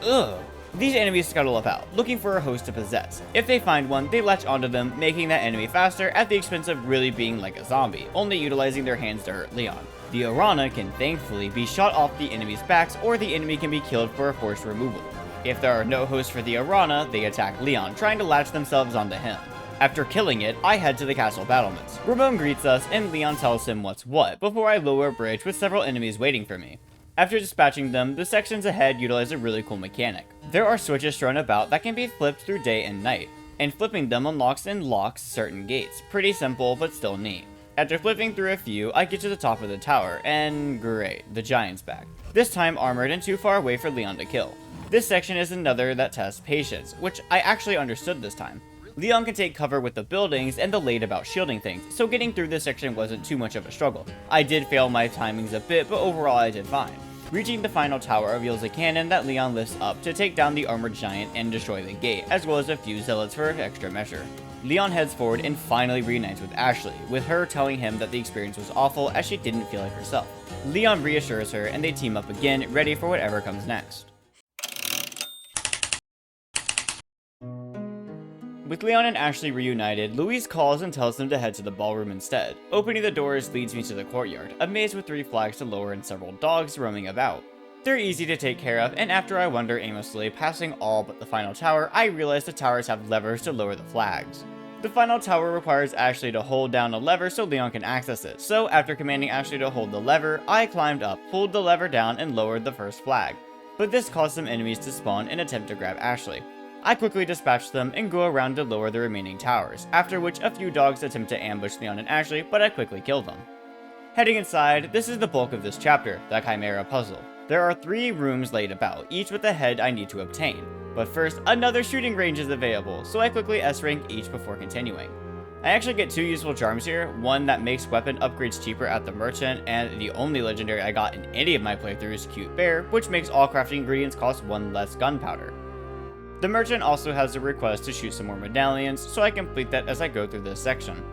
Ugh. These enemies scuttle about, looking for a host to possess. If they find one, they latch onto them, making that enemy faster at the expense of really being like a zombie, only utilizing their hands to hurt Leon. The Arana can thankfully be shot off the enemy's backs, or the enemy can be killed for a forced removal. If there are no hosts for the Arana, they attack Leon, trying to latch themselves onto him. After killing it, I head to the castle battlements. Ramon greets us, and Leon tells him what's what, before I lower a bridge with several enemies waiting for me. After dispatching them, the sections ahead utilize a really cool mechanic. There are switches thrown about that can be flipped through day and night, and flipping them unlocks and locks certain gates. Pretty simple, but still neat. After flipping through a few, I get to the top of the tower, and great, the giant's back. This time armored and too far away for Leon to kill. This section is another that tests patience, which I actually understood this time. Leon can take cover with the buildings and the late about shielding things, so getting through this section wasn't too much of a struggle. I did fail my timings a bit, but overall I did fine. Reaching the final tower reveals a cannon that Leon lifts up to take down the armored giant and destroy the gate, as well as a few zealots for extra measure. Leon heads forward and finally reunites with Ashley, with her telling him that the experience was awful as she didn't feel like herself. Leon reassures her and they team up again, ready for whatever comes next. With Leon and Ashley reunited, Louise calls and tells them to head to the ballroom instead. Opening the doors leads me to the courtyard, a maze with 3 flags to lower and several dogs roaming about. They're easy to take care of, and after I wander aimlessly, passing all but the final tower, I realize the towers have levers to lower the flags. The final tower requires Ashley to hold down a lever so Leon can access it, so after commanding Ashley to hold the lever, I climbed up, pulled the lever down, and lowered the first flag. But this caused some enemies to spawn and attempt to grab Ashley. I quickly dispatch them and go around to lower the remaining towers, after which a few dogs attempt to ambush Leon and Ashley, but I quickly kill them. Heading inside, this is the bulk of this chapter, the Chimera puzzle. There are 3 rooms laid about, each with a head I need to obtain. But first, another shooting range is available, so I quickly S-rank each before continuing. I actually get 2 useful charms here, one that makes weapon upgrades cheaper at the merchant, and the only legendary I got in any of my playthroughs, Cute Bear, which makes all crafting ingredients cost 1 less gunpowder. The merchant also has a request to shoot some more medallions, so I complete that as I go through this section.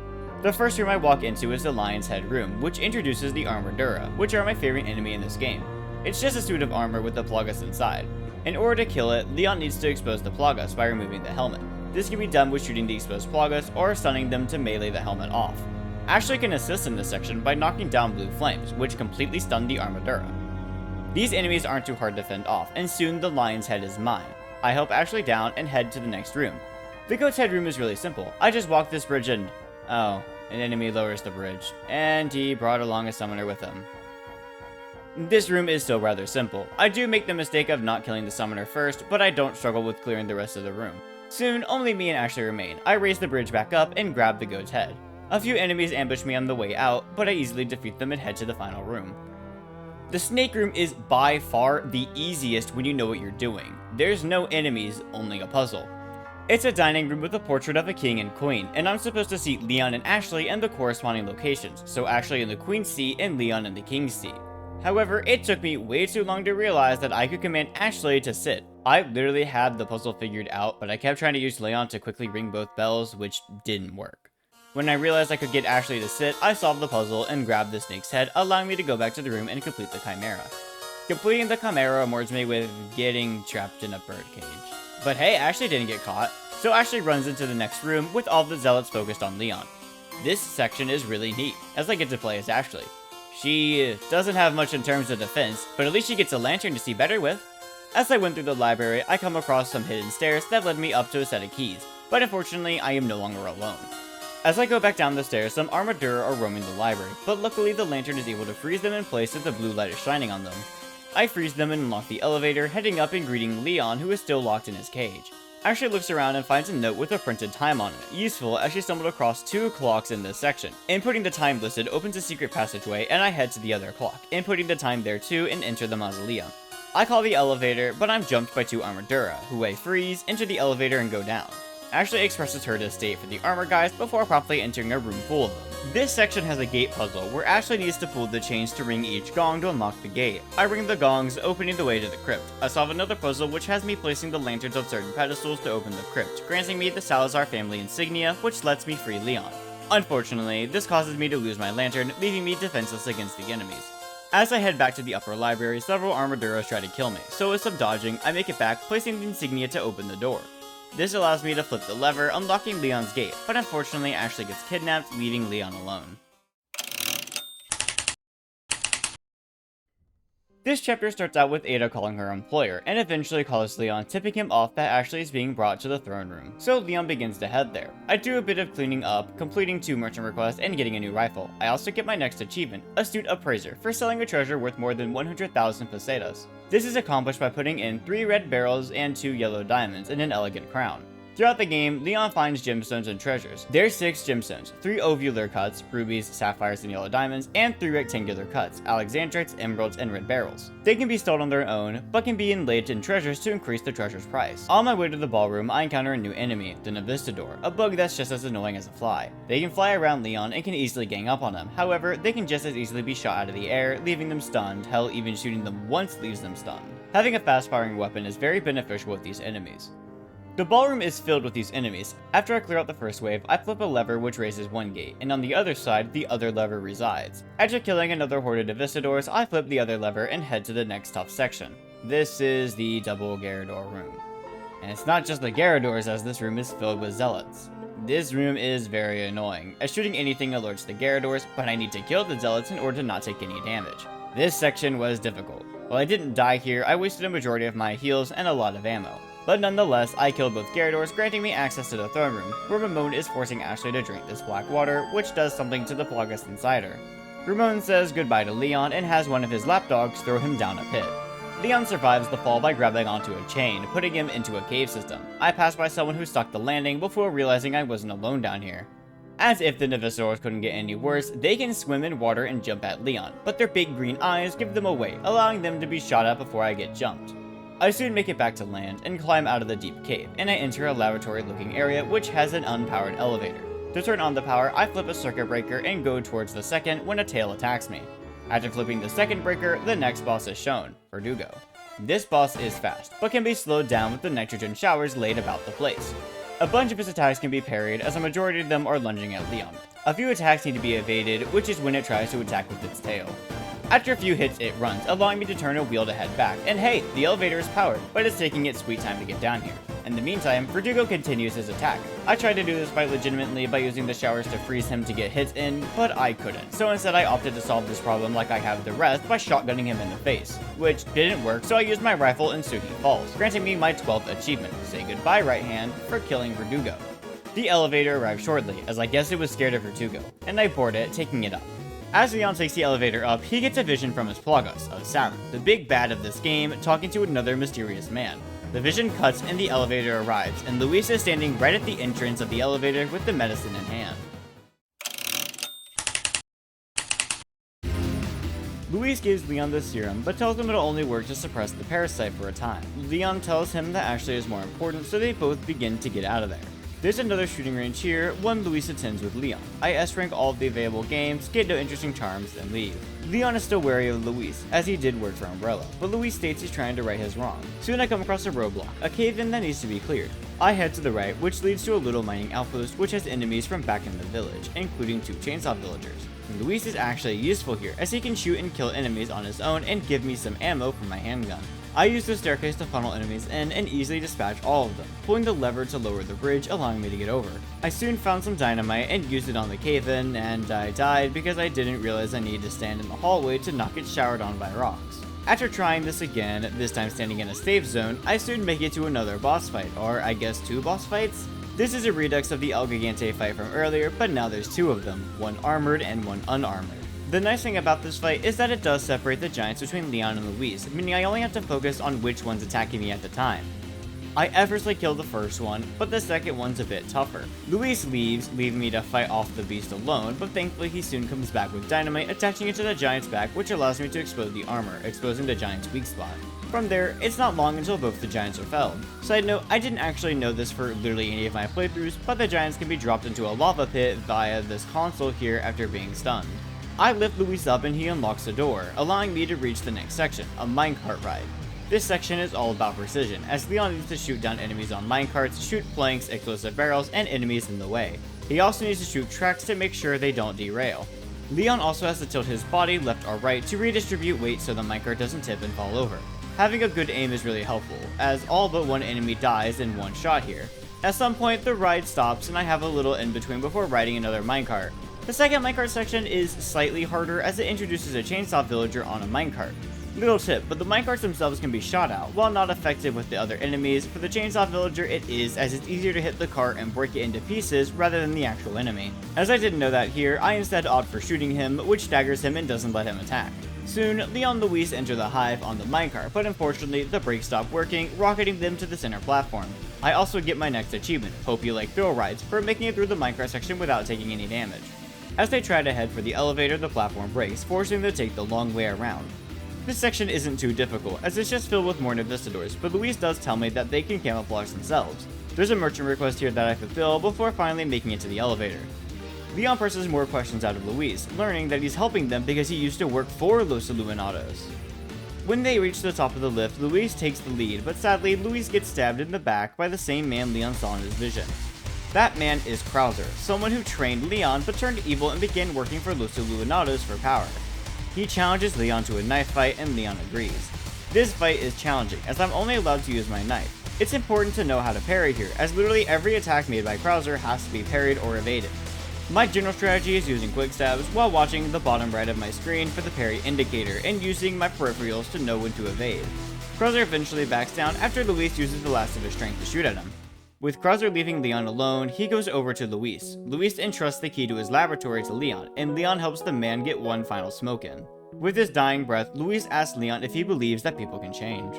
The first room I walk into is the Lion's Head room, which introduces the Armadura, which are my favorite enemy in this game. It's just a suit of armor with the Plagas inside. In order to kill it, Leon needs to expose the Plagas by removing the helmet. This can be done with shooting the exposed Plagas or stunning them to melee the helmet off. Ashley can assist in this section by knocking down blue flames, which completely stun the Armadura. These enemies aren't too hard to fend off, and soon the Lion's Head is mine. I help Ashley down and head to the next room. The Goat's Head room is really simple. I just walk this bridge and... oh, an enemy lowers the bridge, and he brought along a summoner with him. This room is still rather simple. I do make the mistake of not killing the summoner first, but I don't struggle with clearing the rest of the room. Soon, only me and Ashley remain. I raise the bridge back up and grab the Goat's Head. A few enemies ambush me on the way out, but I easily defeat them and head to the final room. The snake room is by far the easiest when you know what you're doing. There's no enemies, only a puzzle. It's a dining room with a portrait of a king and queen, and I'm supposed to seat Leon and Ashley in the corresponding locations, so Ashley in the queen's seat and Leon in the king's seat. However, it took me way too long to realize that I could command Ashley to sit. I literally had the puzzle figured out, but I kept trying to use Leon to quickly ring both bells, which didn't work. When I realized I could get Ashley to sit, I solved the puzzle and grabbed the snake's head, allowing me to go back to the room and complete the Chimera. Completing the Chimera rewards me with getting trapped in a birdcage. But hey, Ashley didn't get caught, so Ashley runs into the next room with all the zealots focused on Leon. This section is really neat, as I get to play as Ashley. She doesn't have much in terms of defense, but at least she gets a lantern to see better with. As I went through the library, I come across some hidden stairs that led me up to a set of keys, but unfortunately, I am no longer alone. As I go back down the stairs, some Armadura are roaming the library, but luckily the lantern is able to freeze them in place if the blue light is shining on them. I freeze them and unlock the elevator, heading up and greeting Leon, who is still locked in his cage. Ashley looks around and finds a note with a printed time on it, useful as she stumbled across 2 clocks in this section. Inputting the time listed opens a secret passageway, and I head to the other clock, inputting the time there too and enter the mausoleum. I call the elevator, but I'm jumped by 2 Armadura, who I freeze, enter the elevator, and go down. Ashley expresses her disdain for the armor guys before promptly entering a room full of them. This section has a gate puzzle, where Ashley needs to pull the chains to ring each gong to unlock the gate. I ring the gongs, opening the way to the crypt. I solve another puzzle which has me placing the lanterns on certain pedestals to open the crypt, granting me the Salazar family insignia, which lets me free Leon. Unfortunately, this causes me to lose my lantern, leaving me defenseless against the enemies. As I head back to the upper library, several Armaduras try to kill me, so with some dodging, I make it back, placing the insignia to open the door. This allows me to flip the lever, unlocking Leon's gate, but unfortunately Ashley gets kidnapped, leaving Leon alone. This chapter starts out with Ada calling her employer, and eventually calls Leon, tipping him off that Ashley is being brought to the throne room, so Leon begins to head there. I do a bit of cleaning up, completing 2 merchant requests, and getting a new rifle. I also get my next achievement, Astute Appraiser, for selling a treasure worth more than 100,000 pesetas. This is accomplished by putting in 3 red barrels and 2 yellow diamonds in an elegant crown. Throughout the game, Leon finds gemstones and treasures. There's 6 gemstones, 3 ovular cuts, rubies, sapphires, and yellow diamonds, and 3 rectangular cuts, alexandrites, emeralds, and red beryls. They can be stolen on their own, but can be inlaid in treasures to increase the treasure's price. On my way to the ballroom, I encounter a new enemy, the Navistador, a bug that's just as annoying as a fly. They can fly around Leon and can easily gang up on him. However, they can just as easily be shot out of the air, leaving them stunned. Hell, even shooting them once leaves them stunned. Having a fast-firing weapon is very beneficial with these enemies. The ballroom is filled with these enemies. After I clear out the first wave, I flip a lever which raises one gate, and on the other side, the other lever resides. After killing another horde of Navistadors, I flip the other lever and head to the next tough section. This is the double Garrador room. And it's not just the Gyarados, as this room is filled with zealots. This room is very annoying, as shooting anything alerts the Gyarados, but I need to kill the zealots in order to not take any damage. This section was difficult. While I didn't die here, I wasted a majority of my heals and a lot of ammo. But nonetheless, I killed both Gyarados, granting me access to the throne room, where Ramon is forcing Ashley to drink this black water, which does something to the Plagas inside her. Ramon says goodbye to Leon and has one of his lapdogs throw him down a pit. Leon survives the fall by grabbing onto a chain, putting him into a cave system. I pass by someone who stuck the landing before realizing I wasn't alone down here. As if the Nivisors couldn't get any worse, they can swim in water and jump at Leon, but their big green eyes give them away, allowing them to be shot at before I get jumped. I soon make it back to land and climb out of the deep cave, and I enter a laboratory-looking area which has an unpowered elevator. To turn on the power, I flip a circuit breaker and go towards the second when a tail attacks me. After flipping the second breaker, the next boss is shown, Verdugo. This boss is fast, but can be slowed down with the nitrogen showers laid about the place. A bunch of his attacks can be parried, as a majority of them are lunging at Leon. A few attacks need to be evaded, which is when it tries to attack with its tail. After a few hits, it runs, allowing me to turn a wheel to head back, and hey, the elevator is powered, but it's taking its sweet time to get down here. In the meantime, Verdugo continues his attack. I tried to do this fight legitimately by using the showers to freeze him to get hits in, but I couldn't, so instead I opted to solve this problem like I have the rest by shotgunning him in the face, which didn't work, so I used my rifle and soon he falls, granting me my 12th achievement, say goodbye right hand, for killing Verdugo. The elevator arrived shortly, as I guess it was scared of Verdugo, and I board it, taking it up. As Leon takes the elevator up, he gets a vision from his Plagas, of Saturn, the big bad of this game, talking to another mysterious man. The vision cuts and the elevator arrives, and Luis is standing right at the entrance of the elevator with the medicine in hand. Luis gives Leon the serum, but tells him it'll only work to suppress the parasite for a time. Leon tells him that Ashley is more important, so they both begin to get out of there. There's another shooting range here, one Luis attends with Leon. I S-rank all of the available games, get no interesting charms, and leave. Leon is still wary of Luis, as he did work for Umbrella, but Luis states he's trying to right his wrong. Soon I come across a roadblock, a cave-in that needs to be cleared. I head to the right, which leads to a little mining outpost which has enemies from back in the village, including 2 chainsaw villagers. Luis is actually useful here, as he can shoot and kill enemies on his own and give me some ammo for my handgun. I use the staircase to funnel enemies in and easily dispatch all of them, pulling the lever to lower the bridge, allowing me to get over. I soon found some dynamite and used it on the cave-in, and I died because I didn't realize I needed to stand in the hallway to not get showered on by rocks. After trying this again, this time standing in a safe zone, I soon make it to another boss fight, or I guess 2 boss fights? This is a redux of the El Gigante fight from earlier, but now there's 2 of them, one armored and one unarmored. The nice thing about this fight is that it does separate the giants between Leon and Luis, meaning I only have to focus on which one's attacking me at the time. I effortlessly kill the first one, but the second one's a bit tougher. Luis leaves, leaving me to fight off the beast alone, but thankfully he soon comes back with dynamite, attaching it to the giant's back, which allows me to explode the armor, exposing the giant's weak spot. From there, it's not long until both the giants are felled. Side note, I didn't actually know this for literally any of my playthroughs, but the giants can be dropped into a lava pit via this console here after being stunned. I lift Luis up and he unlocks a door, allowing me to reach the next section, a minecart ride. This section is all about precision, as Leon needs to shoot down enemies on minecarts, shoot planks, explosive barrels, and enemies in the way. He also needs to shoot tracks to make sure they don't derail. Leon also has to tilt his body left or right to redistribute weight so the minecart doesn't tip and fall over. Having a good aim is really helpful, as all but one enemy dies in one shot here. At some point, the ride stops and I have a little in between before riding another minecart. The second minecart section is slightly harder as it introduces a chainsaw villager on a minecart. Little tip, but the minecarts themselves can be shot out. While not effective with the other enemies, for the chainsaw villager it is, as it's easier to hit the cart and break it into pieces rather than the actual enemy. As I didn't know that here, I instead opt for shooting him, which staggers him and doesn't let him attack. Soon, Leon and Luis enter the hive on the minecart, but unfortunately the brakes stop working, rocketing them to the center platform. I also get my next achievement, Hope You Like Thrill Rides, for making it through the minecart section without taking any damage. As they try to head for the elevator, the platform breaks, forcing them to take the long way around. This section isn't too difficult, as it's just filled with more Nivisitors, but Luis does tell me that they can camouflage themselves. There's a merchant request here that I fulfill before finally making it to the elevator. Leon presses more questions out of Luis, learning that he's helping them because he used to work for Los Illuminados. When they reach the top of the lift, Luis takes the lead, but sadly, Luis gets stabbed in the back by the same man Leon saw in his vision. That man is Krauser, someone who trained Leon but turned evil and began working for Los Illuminados for power. He challenges Leon to a knife fight and Leon agrees. This fight is challenging, as I'm only allowed to use my knife. It's important to know how to parry here, as literally every attack made by Krauser has to be parried or evaded. My general strategy is using quick stabs while watching the bottom right of my screen for the parry indicator and using my peripherals to know when to evade. Krauser eventually backs down after Luis uses the last of his strength to shoot at him. With Krauser leaving Leon alone, he goes over to Luis. Luis entrusts the key to his laboratory to Leon, and Leon helps the man get one final smoke in. With his dying breath, Luis asks Leon if he believes that people can change.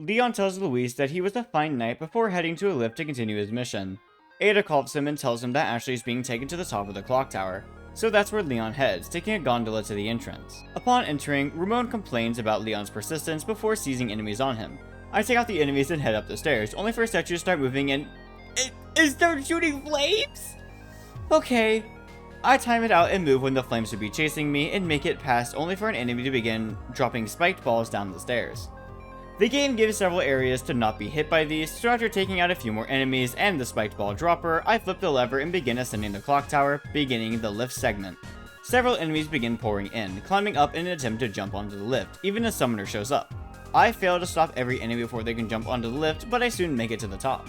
Leon tells Luis that he was a fine knight before heading to a lift to continue his mission. Ada calls him and tells him that Ashley is being taken to the top of the clock tower, so that's where Leon heads, taking a gondola to the entrance. Upon entering, Ramon complains about Leon's persistence before seizing enemies on him. I take out the enemies and head up the stairs, only for a statue to start moving and start shooting flames? Okay. I time it out and move when the flames would be chasing me and make it past only for an enemy to begin dropping spiked balls down the stairs. The game gives several areas to not be hit by these, so after taking out a few more enemies and the spiked ball dropper, I flip the lever and begin ascending the clock tower, beginning the lift segment. Several enemies begin pouring in, climbing up in an attempt to jump onto the lift, even a summoner shows up. I fail to stop every enemy before they can jump onto the lift, but I soon make it to the top.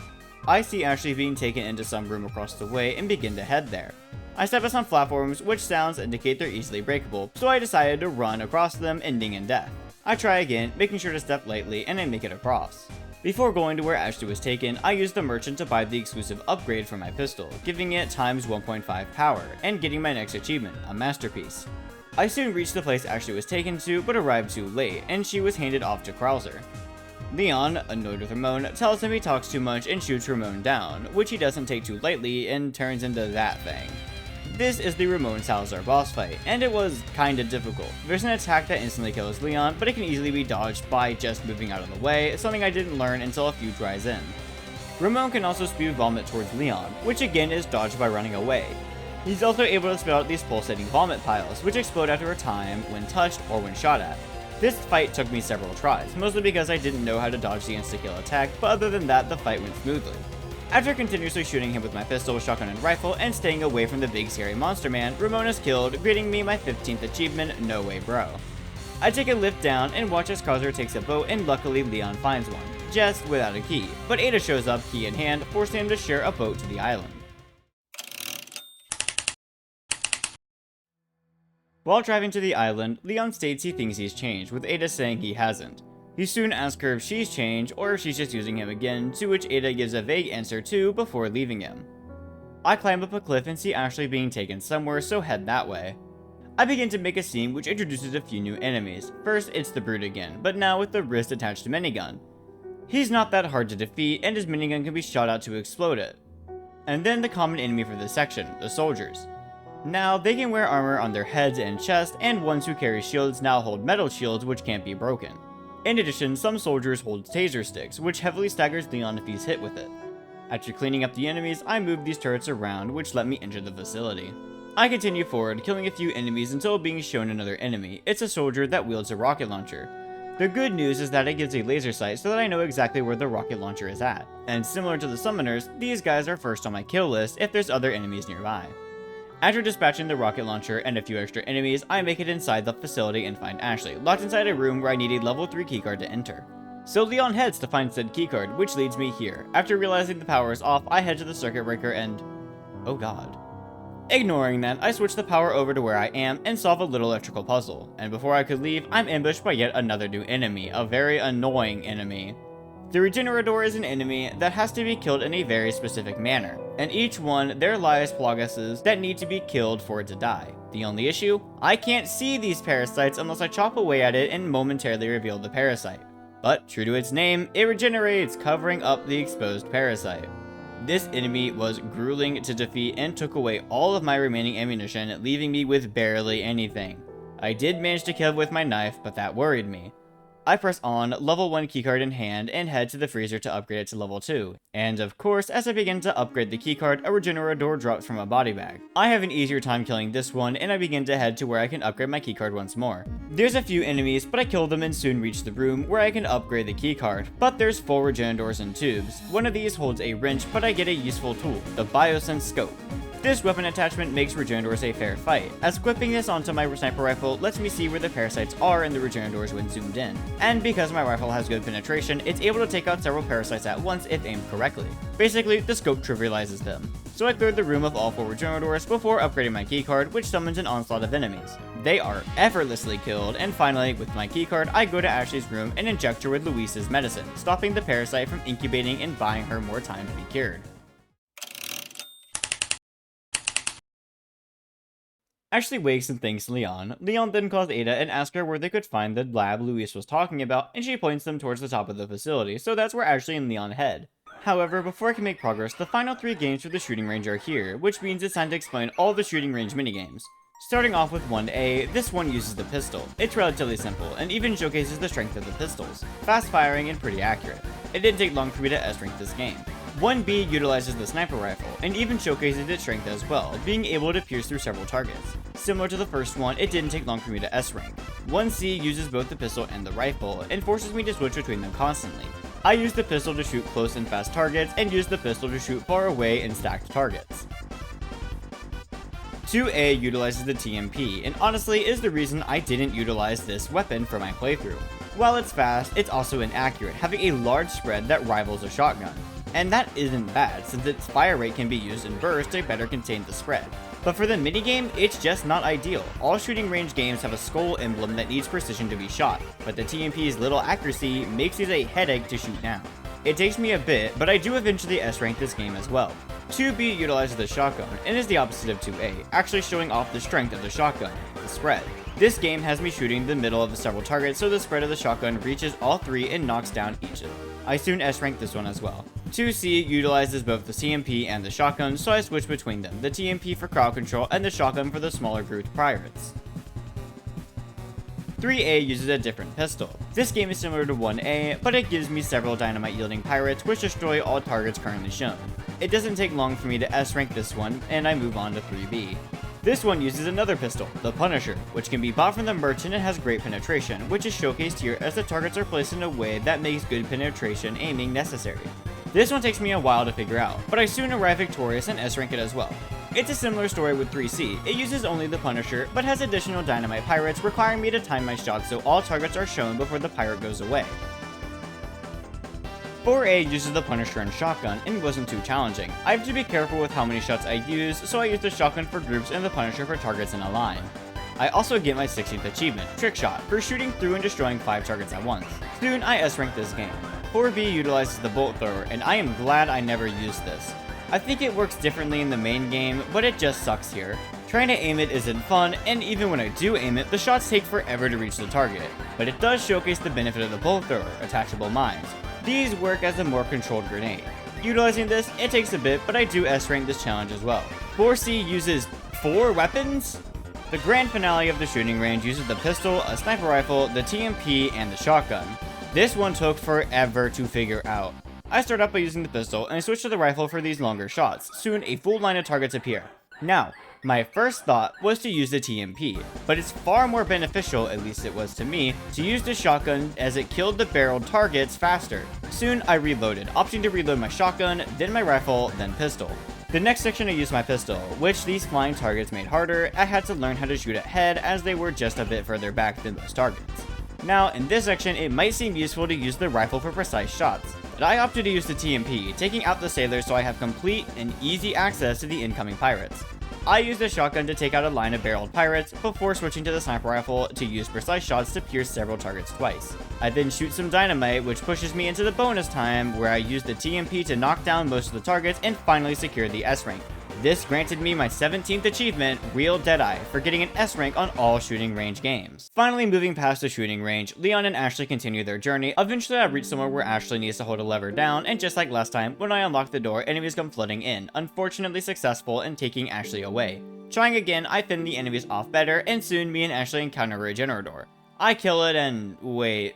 I see Ashley being taken into some room across the way and begin to head there. I step on some platforms, which sounds indicate they're easily breakable, so I decided to run across them, ending in death. I try again, making sure to step lightly, and I make it across. Before going to where Ashley was taken, I used the merchant to buy the exclusive upgrade for my pistol, giving it times 1.5 power, and getting my next achievement, a masterpiece. I soon reached the place Ashley was taken to, but arrived too late, and she was handed off to Krauser. Leon, annoyed with Ramon, tells him he talks too much and shoots Ramon down, which he doesn't take too lightly and turns into that thing. This is the Ramon Salazar boss fight, and it was kinda difficult. There's an attack that instantly kills Leon, but it can easily be dodged by just moving out of the way, something I didn't learn until a few tries in. Ramon can also spew vomit towards Leon, which again is dodged by running away. He's also able to spit out these pulsating vomit piles, which explode after a time when touched or when shot at. This fight took me several tries, mostly because I didn't know how to dodge the insta-kill attack, but other than that, the fight went smoothly. After continuously shooting him with my pistol, shotgun, and rifle, and staying away from the big scary monster man, Ramon is killed, grading me my 15th achievement, No Way Bro. I take a lift down and watch as Krauser takes a boat, and luckily Leon finds one, just without a key, but Ada shows up, key in hand, forcing him to share a boat to the island. While driving to the island, Leon states he thinks he's changed, with Ada saying he hasn't. He soon asks her if she's changed or if she's just using him again, to which Ada gives a vague answer to before leaving him. I climb up a cliff and see Ashley being taken somewhere, so head that way. I begin to make a scene which introduces a few new enemies. First, it's the Brute again, but now with the wrist attached to minigun. He's not that hard to defeat, and his minigun can be shot out to explode it. And then the common enemy for this section, the soldiers. Now, they can wear armor on their heads and chest, and ones who carry shields now hold metal shields which can't be broken. In addition, some soldiers hold taser sticks, which heavily staggers Leon if he's hit with it. After cleaning up the enemies, I move these turrets around, which let me enter the facility. I continue forward, killing a few enemies until being shown another enemy. It's a soldier that wields a rocket launcher. The good news is that it gives a laser sight so that I know exactly where the rocket launcher is at. And similar to the summoners, these guys are first on my kill list if there's other enemies nearby. After dispatching the rocket launcher and a few extra enemies, I make it inside the facility and find Ashley, locked inside a room where I need a level 3 keycard to enter. So Leon heads to find said keycard, which leads me here. After realizing the power is off, I head to the circuit breaker and... oh god. Ignoring that, I switch the power over to where I am and solve a little electrical puzzle, and before I could leave, I'm ambushed by yet another new enemy, a very annoying enemy. The Regenerador is an enemy that has to be killed in a very specific manner, and each one, their lives plaguses that need to be killed for it to die. The only issue? I can't see these parasites unless I chop away at it and momentarily reveal the parasite. But, true to its name, it regenerates, covering up the exposed parasite. This enemy was grueling to defeat and took away all of my remaining ammunition, leaving me with barely anything. I did manage to kill him with my knife, but that worried me. I press on, level 1 keycard in hand, and head to the freezer to upgrade it to level 2. And of course, as I begin to upgrade the keycard, a regenerator drops from a body bag. I have an easier time killing this one, and I begin to head to where I can upgrade my keycard once more. There's a few enemies, but I kill them and soon reach the room where I can upgrade the keycard. But there's 4 regenerators and tubes. One of these holds a wrench, but I get a useful tool, the Biosense scope. This weapon attachment makes regenerators a fair fight, as equipping this onto my sniper rifle lets me see where the parasites are in the regenerators when zoomed in. And because my rifle has good penetration, it's able to take out several parasites at once if aimed correctly. Basically, the scope trivializes them. So I cleared the room of all 4 regenerators before upgrading my keycard, which summons an onslaught of enemies. They are effortlessly killed, and finally, with my keycard, I go to Ashley's room and inject her with Luis's medicine, stopping the parasite from incubating and buying her more time to be cured. Ashley wakes and thanks Leon. Leon then calls Ada and asks her where they could find the lab Luis was talking about, and she points them towards the top of the facility, so that's where Ashley and Leon head. However, before I can make progress, the final 3 games for the shooting range are here, which means it's time to explain all the shooting range minigames. Starting off with 1A, this one uses the pistol. It's relatively simple, and even showcases the strength of the pistols. Fast firing and pretty accurate. It didn't take long for me to S-rank this game. 1B utilizes the sniper rifle, and even showcases its strength as well, being able to pierce through several targets. Similar to the first one, it didn't take long for me to S-rank. 1C uses both the pistol and the rifle, and forces me to switch between them constantly. I use the pistol to shoot close and fast targets, and use the pistol to shoot far away and stacked targets. 2A utilizes the TMP, and honestly is the reason I didn't utilize this weapon for my playthrough. While it's fast, it's also inaccurate, having a large spread that rivals a shotgun. And that isn't bad, since its fire rate can be used in bursts to better contain the spread. But for the minigame, it's just not ideal. All shooting range games have a skull emblem that needs precision to be shot, but the TMP's little accuracy makes it a headache to shoot down. It takes me a bit, but I do eventually S-rank this game as well. 2B utilizes the shotgun, and is the opposite of 2A, actually showing off the strength of the shotgun, the spread. This game has me shooting the middle of several targets, so the spread of the shotgun reaches all 3 and knocks down each of them. I soon S-rank this one as well. 2C utilizes both the TMP and the shotgun, so I switch between them, the TMP for crowd control and the shotgun for the smaller grouped pirates. 3A uses a different pistol. This game is similar to 1A, but it gives me several dynamite yielding pirates which destroy all targets currently shown. It doesn't take long for me to S-rank this one, and I move on to 3B. This one uses another pistol, the Punisher, which can be bought from the merchant and has great penetration, which is showcased here as the targets are placed in a way that makes good penetration aiming necessary. This one takes me a while to figure out, but I soon arrive victorious and S-rank it as well. It's a similar story with 3C, it uses only the Punisher, but has additional dynamite pirates requiring me to time my shots so all targets are shown before the pirate goes away. 4A uses the Punisher and shotgun and wasn't too challenging. I have to be careful with how many shots I use, so I use the shotgun for groups and the Punisher for targets in a line. I also get my 16th achievement, Trick Shot, for shooting through and destroying 5 targets at once. Soon I S-rank this game. 4B utilizes the Bolt Thrower, and I am glad I never used this. I think it works differently in the main game, but it just sucks here. Trying to aim it isn't fun, and even when I do aim it, the shots take forever to reach the target. But it does showcase the benefit of the Bolt Thrower, attachable mines. These work as a more controlled grenade. Utilizing this, it takes a bit, but I do S-rank this challenge as well. 4C uses 4 weapons? The grand finale of the shooting range uses the pistol, a sniper rifle, the TMP, and the shotgun. This one took forever to figure out. I start out by using the pistol, and I switch to the rifle for these longer shots. Soon, a full line of targets appear. Now, my first thought was to use the TMP, but it's far more beneficial, at least it was to me, to use the shotgun as it killed the barreled targets faster. Soon I reloaded, opting to reload my shotgun, then my rifle, then pistol. The next section I used my pistol, which these flying targets made harder. I had to learn how to shoot ahead as they were just a bit further back than most targets. Now, in this section, it might seem useful to use the rifle for precise shots, but I opted to use the TMP, taking out the sailors so I have complete and easy access to the incoming pirates. I used the shotgun to take out a line of barreled pirates, before switching to the sniper rifle to use precise shots to pierce several targets twice. I then shoot some dynamite, which pushes me into the bonus time, where I use the TMP to knock down most of the targets and finally secure the S rank. This granted me my 17th achievement, Real Deadeye, for getting an S rank on all shooting range games. Finally moving past the shooting range, Leon and Ashley continue their journey. Eventually I reach somewhere where Ashley needs to hold a lever down, and just like last time, when I unlock the door, enemies come flooding in, unfortunately successful in taking Ashley away. Trying again, I fend the enemies off better, and soon me and Ashley encounter a regenerator. I kill it and wait.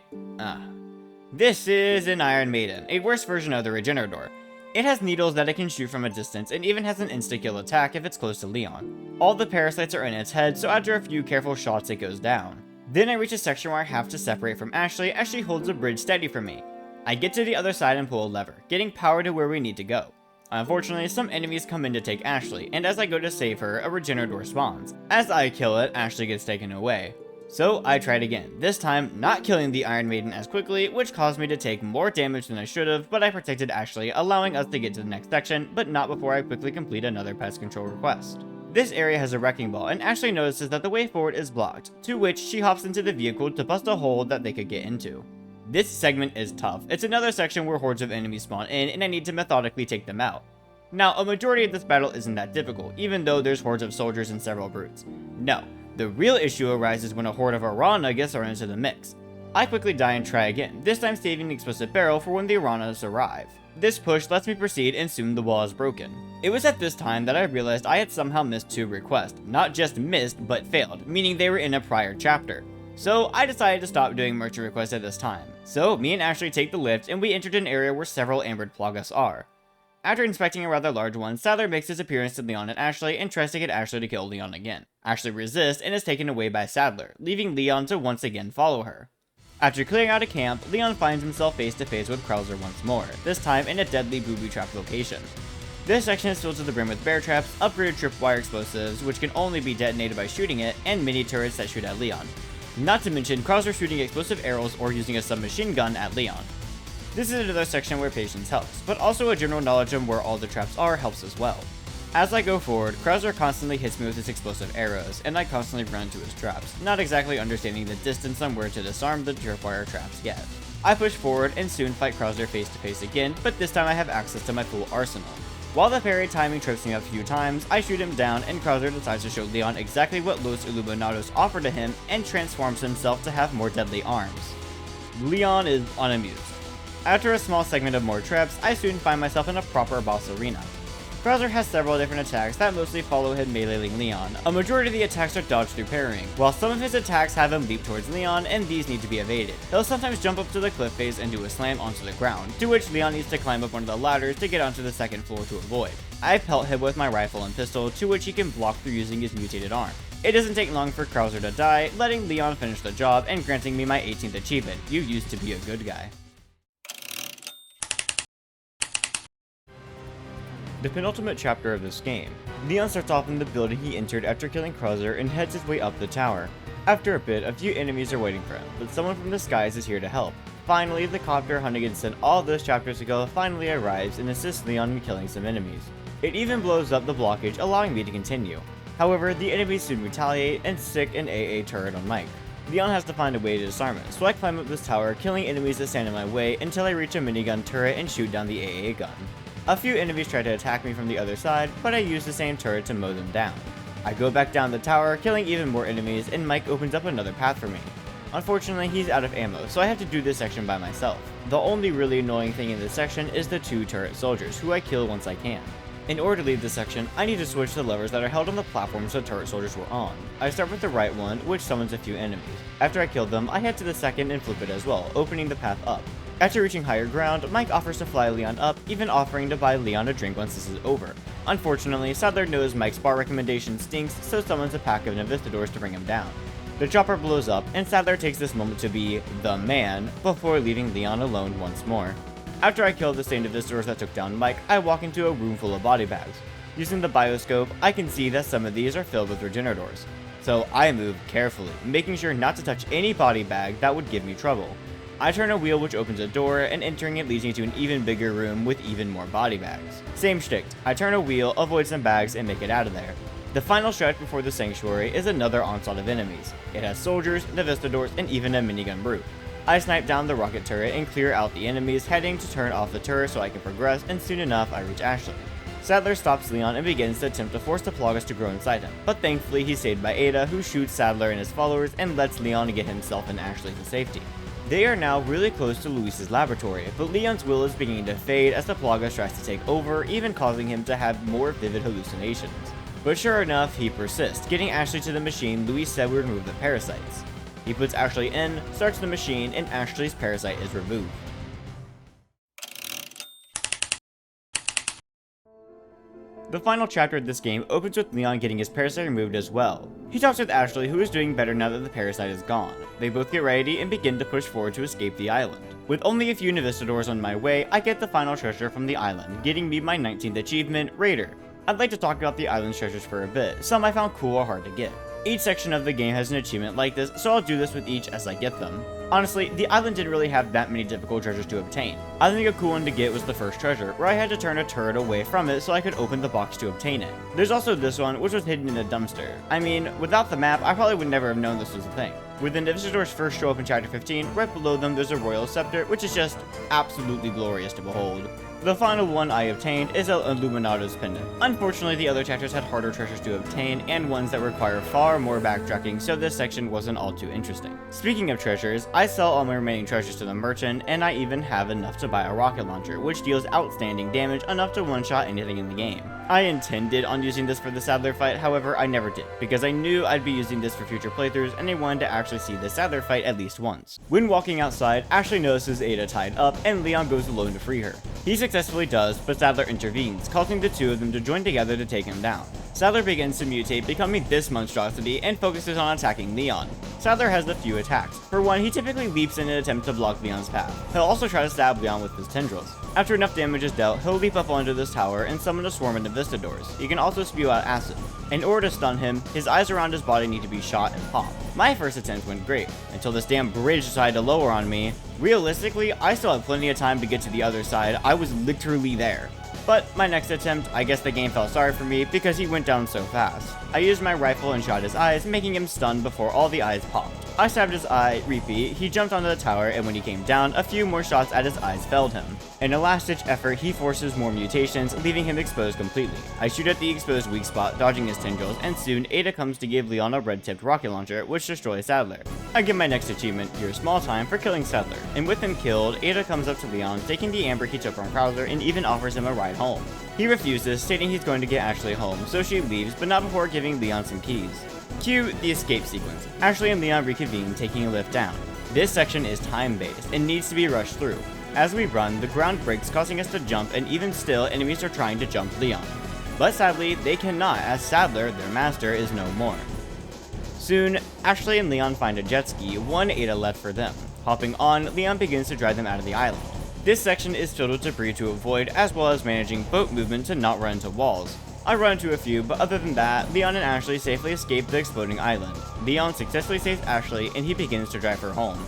This is an Iron Maiden, a worse version of the Regenerator. It has needles that it can shoot from a distance and even has an insta-kill attack if it's close to Leon. All the parasites are in its head, so after a few careful shots it goes down. Then I reach a section where I have to separate from Ashley as she holds a bridge steady for me. I get to the other side and pull a lever, getting power to where we need to go. Unfortunately, some enemies come in to take Ashley, and as I go to save her, a Regenerator spawns. As I kill it, Ashley gets taken away. So I tried again, this time not killing the Iron Maiden as quickly, which caused me to take more damage than I should have, but I protected Ashley, allowing us to get to the next section, but not before I quickly complete another pest control request. This area has a wrecking ball, and Ashley notices that the way forward is blocked, to which she hops into the vehicle to bust a hole that they could get into. This segment is tough. It's another section where hordes of enemies spawn in, and I need to methodically take them out. Now, a majority of this battle isn't that difficult, even though there's hordes of soldiers and several brutes. No. The real issue arises when a horde of Arana gets thrown into the mix. I quickly die and try again, this time saving the explosive barrel for when the Aranas arrive. This push lets me proceed and soon the wall is broken. It was at this time that I realized I had somehow missed 2 requests. Not just missed, but failed, meaning they were in a prior chapter. So I decided to stop doing merchant requests at this time. So me and Ashley take the lift and we entered an area where several ambered plagas are. After inspecting a rather large one, Sadler makes his appearance to Leon and Ashley and tries to get Ashley to kill Leon again. Ashley resists and is taken away by Sadler, leaving Leon to once again follow her. After clearing out a camp, Leon finds himself face to face with Krauser once more, this time in a deadly booby trap location. This section is filled to the brim with bear traps, upgraded tripwire explosives, which can only be detonated by shooting it, and mini turrets that shoot at Leon. Not to mention Krauser shooting explosive arrows or using a submachine gun at Leon. This is another section where patience helps, but also a general knowledge of where all the traps are helps as well. As I go forward, Krauser constantly hits me with his explosive arrows, and I constantly run into his traps, not exactly understanding the distance on where to disarm the tripwire traps yet. I push forward and soon fight Krauser face to face again, but this time I have access to my full arsenal. While the parry timing trips me up a few times, I shoot him down and Krauser decides to show Leon exactly what Los Illuminados offer to him and transforms himself to have more deadly arms. Leon is unamused. After a small segment of more traps, I soon find myself in a proper boss arena. Krauser has several different attacks that mostly follow him meleeing Leon. A majority of the attacks are dodged through parrying, while some of his attacks have him leap towards Leon and these need to be evaded. He'll sometimes jump up to the cliff face and do a slam onto the ground, to which Leon needs to climb up one of the ladders to get onto the second floor to avoid. I pelt him with my rifle and pistol, to which he can block through using his mutated arm. It doesn't take long for Krauser to die, letting Leon finish the job and granting me my 18th achievement. You used to be a good guy. The penultimate chapter of this game. Leon starts off in the building he entered after killing Krauser and heads his way up the tower. After a bit, a few enemies are waiting for him, but someone from the skies is here to help. Finally, the copter Hunnigan sent all those chapters ago finally arrives and assists Leon in killing some enemies. It even blows up the blockage, allowing me to continue. However, the enemies soon retaliate and stick an AA turret on Mike. Leon has to find a way to disarm it, so I climb up this tower, killing enemies that stand in my way until I reach a minigun turret and shoot down the AA gun. A few enemies try to attack me from the other side, but I use the same turret to mow them down. I go back down the tower, killing even more enemies, and Mike opens up another path for me. Unfortunately, he's out of ammo, so I have to do this section by myself. The only really annoying thing in this section is the 2 turret soldiers, who I kill once I can. In order to leave this section, I need to switch the levers that are held on the platforms the turret soldiers were on. I start with the right one, which summons a few enemies. After I kill them, I head to the second and flip it as well, opening the path up. After reaching higher ground, Mike offers to fly Leon up, even offering to buy Leon a drink once this is over. Unfortunately, Sadler knows Mike's bar recommendation stinks, so summons a pack of Navistadors to bring him down. The chopper blows up, and Sadler takes this moment to be the man, before leaving Leon alone once more. After I kill the same Navistadors that took down Mike, I walk into a room full of body bags. Using the bioscope, I can see that some of these are filled with Regenerators. So I move carefully, making sure not to touch any body bag that would give me trouble. I turn a wheel which opens a door, and entering it leads me to an even bigger room with even more body bags. Same shtick, I turn a wheel, avoid some bags, and make it out of there. The final stretch before the sanctuary is another onslaught of enemies. It has soldiers, Navistadors, and even a minigun brute. I snipe down the rocket turret and clear out the enemies, heading to turn off the turret so I can progress, and soon enough I reach Ashley. Sadler stops Leon and begins to attempt to force the Plagas to grow inside him, but thankfully he's saved by Ada, who shoots Sadler and his followers and lets Leon get himself and Ashley to safety. They are now really close to Luis's laboratory, but Leon's will is beginning to fade as the Plagas tries to take over, even causing him to have more vivid hallucinations. But sure enough, he persists, getting Ashley to the machine Luis said would remove the parasites. He puts Ashley in, starts the machine, and Ashley's parasite is removed. The final chapter of this game opens with Leon getting his parasite removed as well. He talks with Ashley, who is doing better now that the parasite is gone. They both get ready and begin to push forward to escape the island. With only a few Navistadors on my way, I get the final treasure from the island, getting me my 19th achievement, Raider. I'd like to talk about the island's treasures for a bit. Some I found cool or hard to get. Each section of the game has an achievement like this, so I'll do this with each as I get them. Honestly, the island didn't really have that many difficult treasures to obtain. I think a cool one to get was the first treasure, where I had to turn a turret away from it so I could open the box to obtain it. There's also this one, which was hidden in a dumpster. I mean, without the map, I probably would never have known this was a thing. When the Navistadors first show up in Chapter 15, right below them there's a royal scepter, which is just absolutely glorious to behold. The final one I obtained is El Illuminato's pendant. Unfortunately, the other chapters had harder treasures to obtain, and ones that require far more backtracking, so this section wasn't all too interesting. Speaking of treasures, I sell all my remaining treasures to the merchant, and I even have enough to buy a rocket launcher, which deals outstanding damage enough to one-shot anything in the game. I intended on using this for the Saddler fight, however I never did, because I knew I'd be using this for future playthroughs, and I wanted to actually see the Saddler fight at least once. When walking outside, Ashley notices Ada tied up, and Leon goes alone to free her. He successfully does, but Saddler intervenes, causing the two of them to join together to take him down. Saddler begins to mutate, becoming this monstrosity, and focuses on attacking Leon. Saddler has a few attacks. For one, he typically leaps in an attempt to block Leon's path. He'll also try to stab Leon with his tendrils. After enough damage is dealt, he'll leap up onto this tower and summon a swarm of Navistadors. He can also spew out acid. In order to stun him, his eyes around his body need to be shot and popped. My first attempt went great, until this damn bridge decided to lower on me. Realistically, I still had plenty of time to get to the other side. I was literally there. But my next attempt, I guess the game felt sorry for me because he went down so fast. I used my rifle and shot his eyes, making him stunned before all the eyes popped. I stabbed his eye, repeat, he jumped onto the tower, and when he came down, a few more shots at his eyes felled him. In a last-ditch effort, he forces more mutations, leaving him exposed completely. I shoot at the exposed weak spot, dodging his tendrils, and soon Ada comes to give Leon a red-tipped rocket launcher, which destroys Saddler. I get my next achievement, Your Small Time, for killing Saddler, and with him killed, Ada comes up to Leon, taking the amber he took from Krauser, and even offers him a ride home. He refuses, stating he's going to get Ashley home, so she leaves, but not before giving Leon some keys. Cue the escape sequence. Ashley and Leon reconvene, taking a lift down. This section is time-based and needs to be rushed through. As we run, the ground breaks, causing us to jump, and even still, enemies are trying to jump Leon. But sadly, they cannot, as Saddler, their master, is no more. Soon, Ashley and Leon find a jet ski, one Ada left for them. Hopping on, Leon begins to drive them out of the island. This section is filled with debris to avoid, as well as managing boat movement to not run into walls. I run into a few, but other than that, Leon and Ashley safely escape the exploding island. Leon successfully saves Ashley, and he begins to drive her home.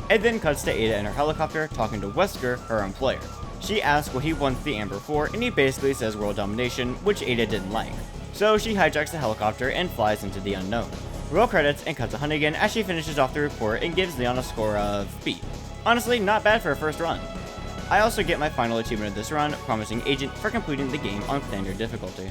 It then cuts to Ada in her helicopter, talking to Wesker, her employer. She asks what he wants the amber for, and he basically says world domination, which Ada didn't like. So she hijacks the helicopter and flies into the unknown. Roll credits and cut to Hunnigan as she finishes off the report and gives Leon a score of B. Honestly, not bad for a first run. I also get my final achievement of this run, Promising Agent, for completing the game on standard difficulty.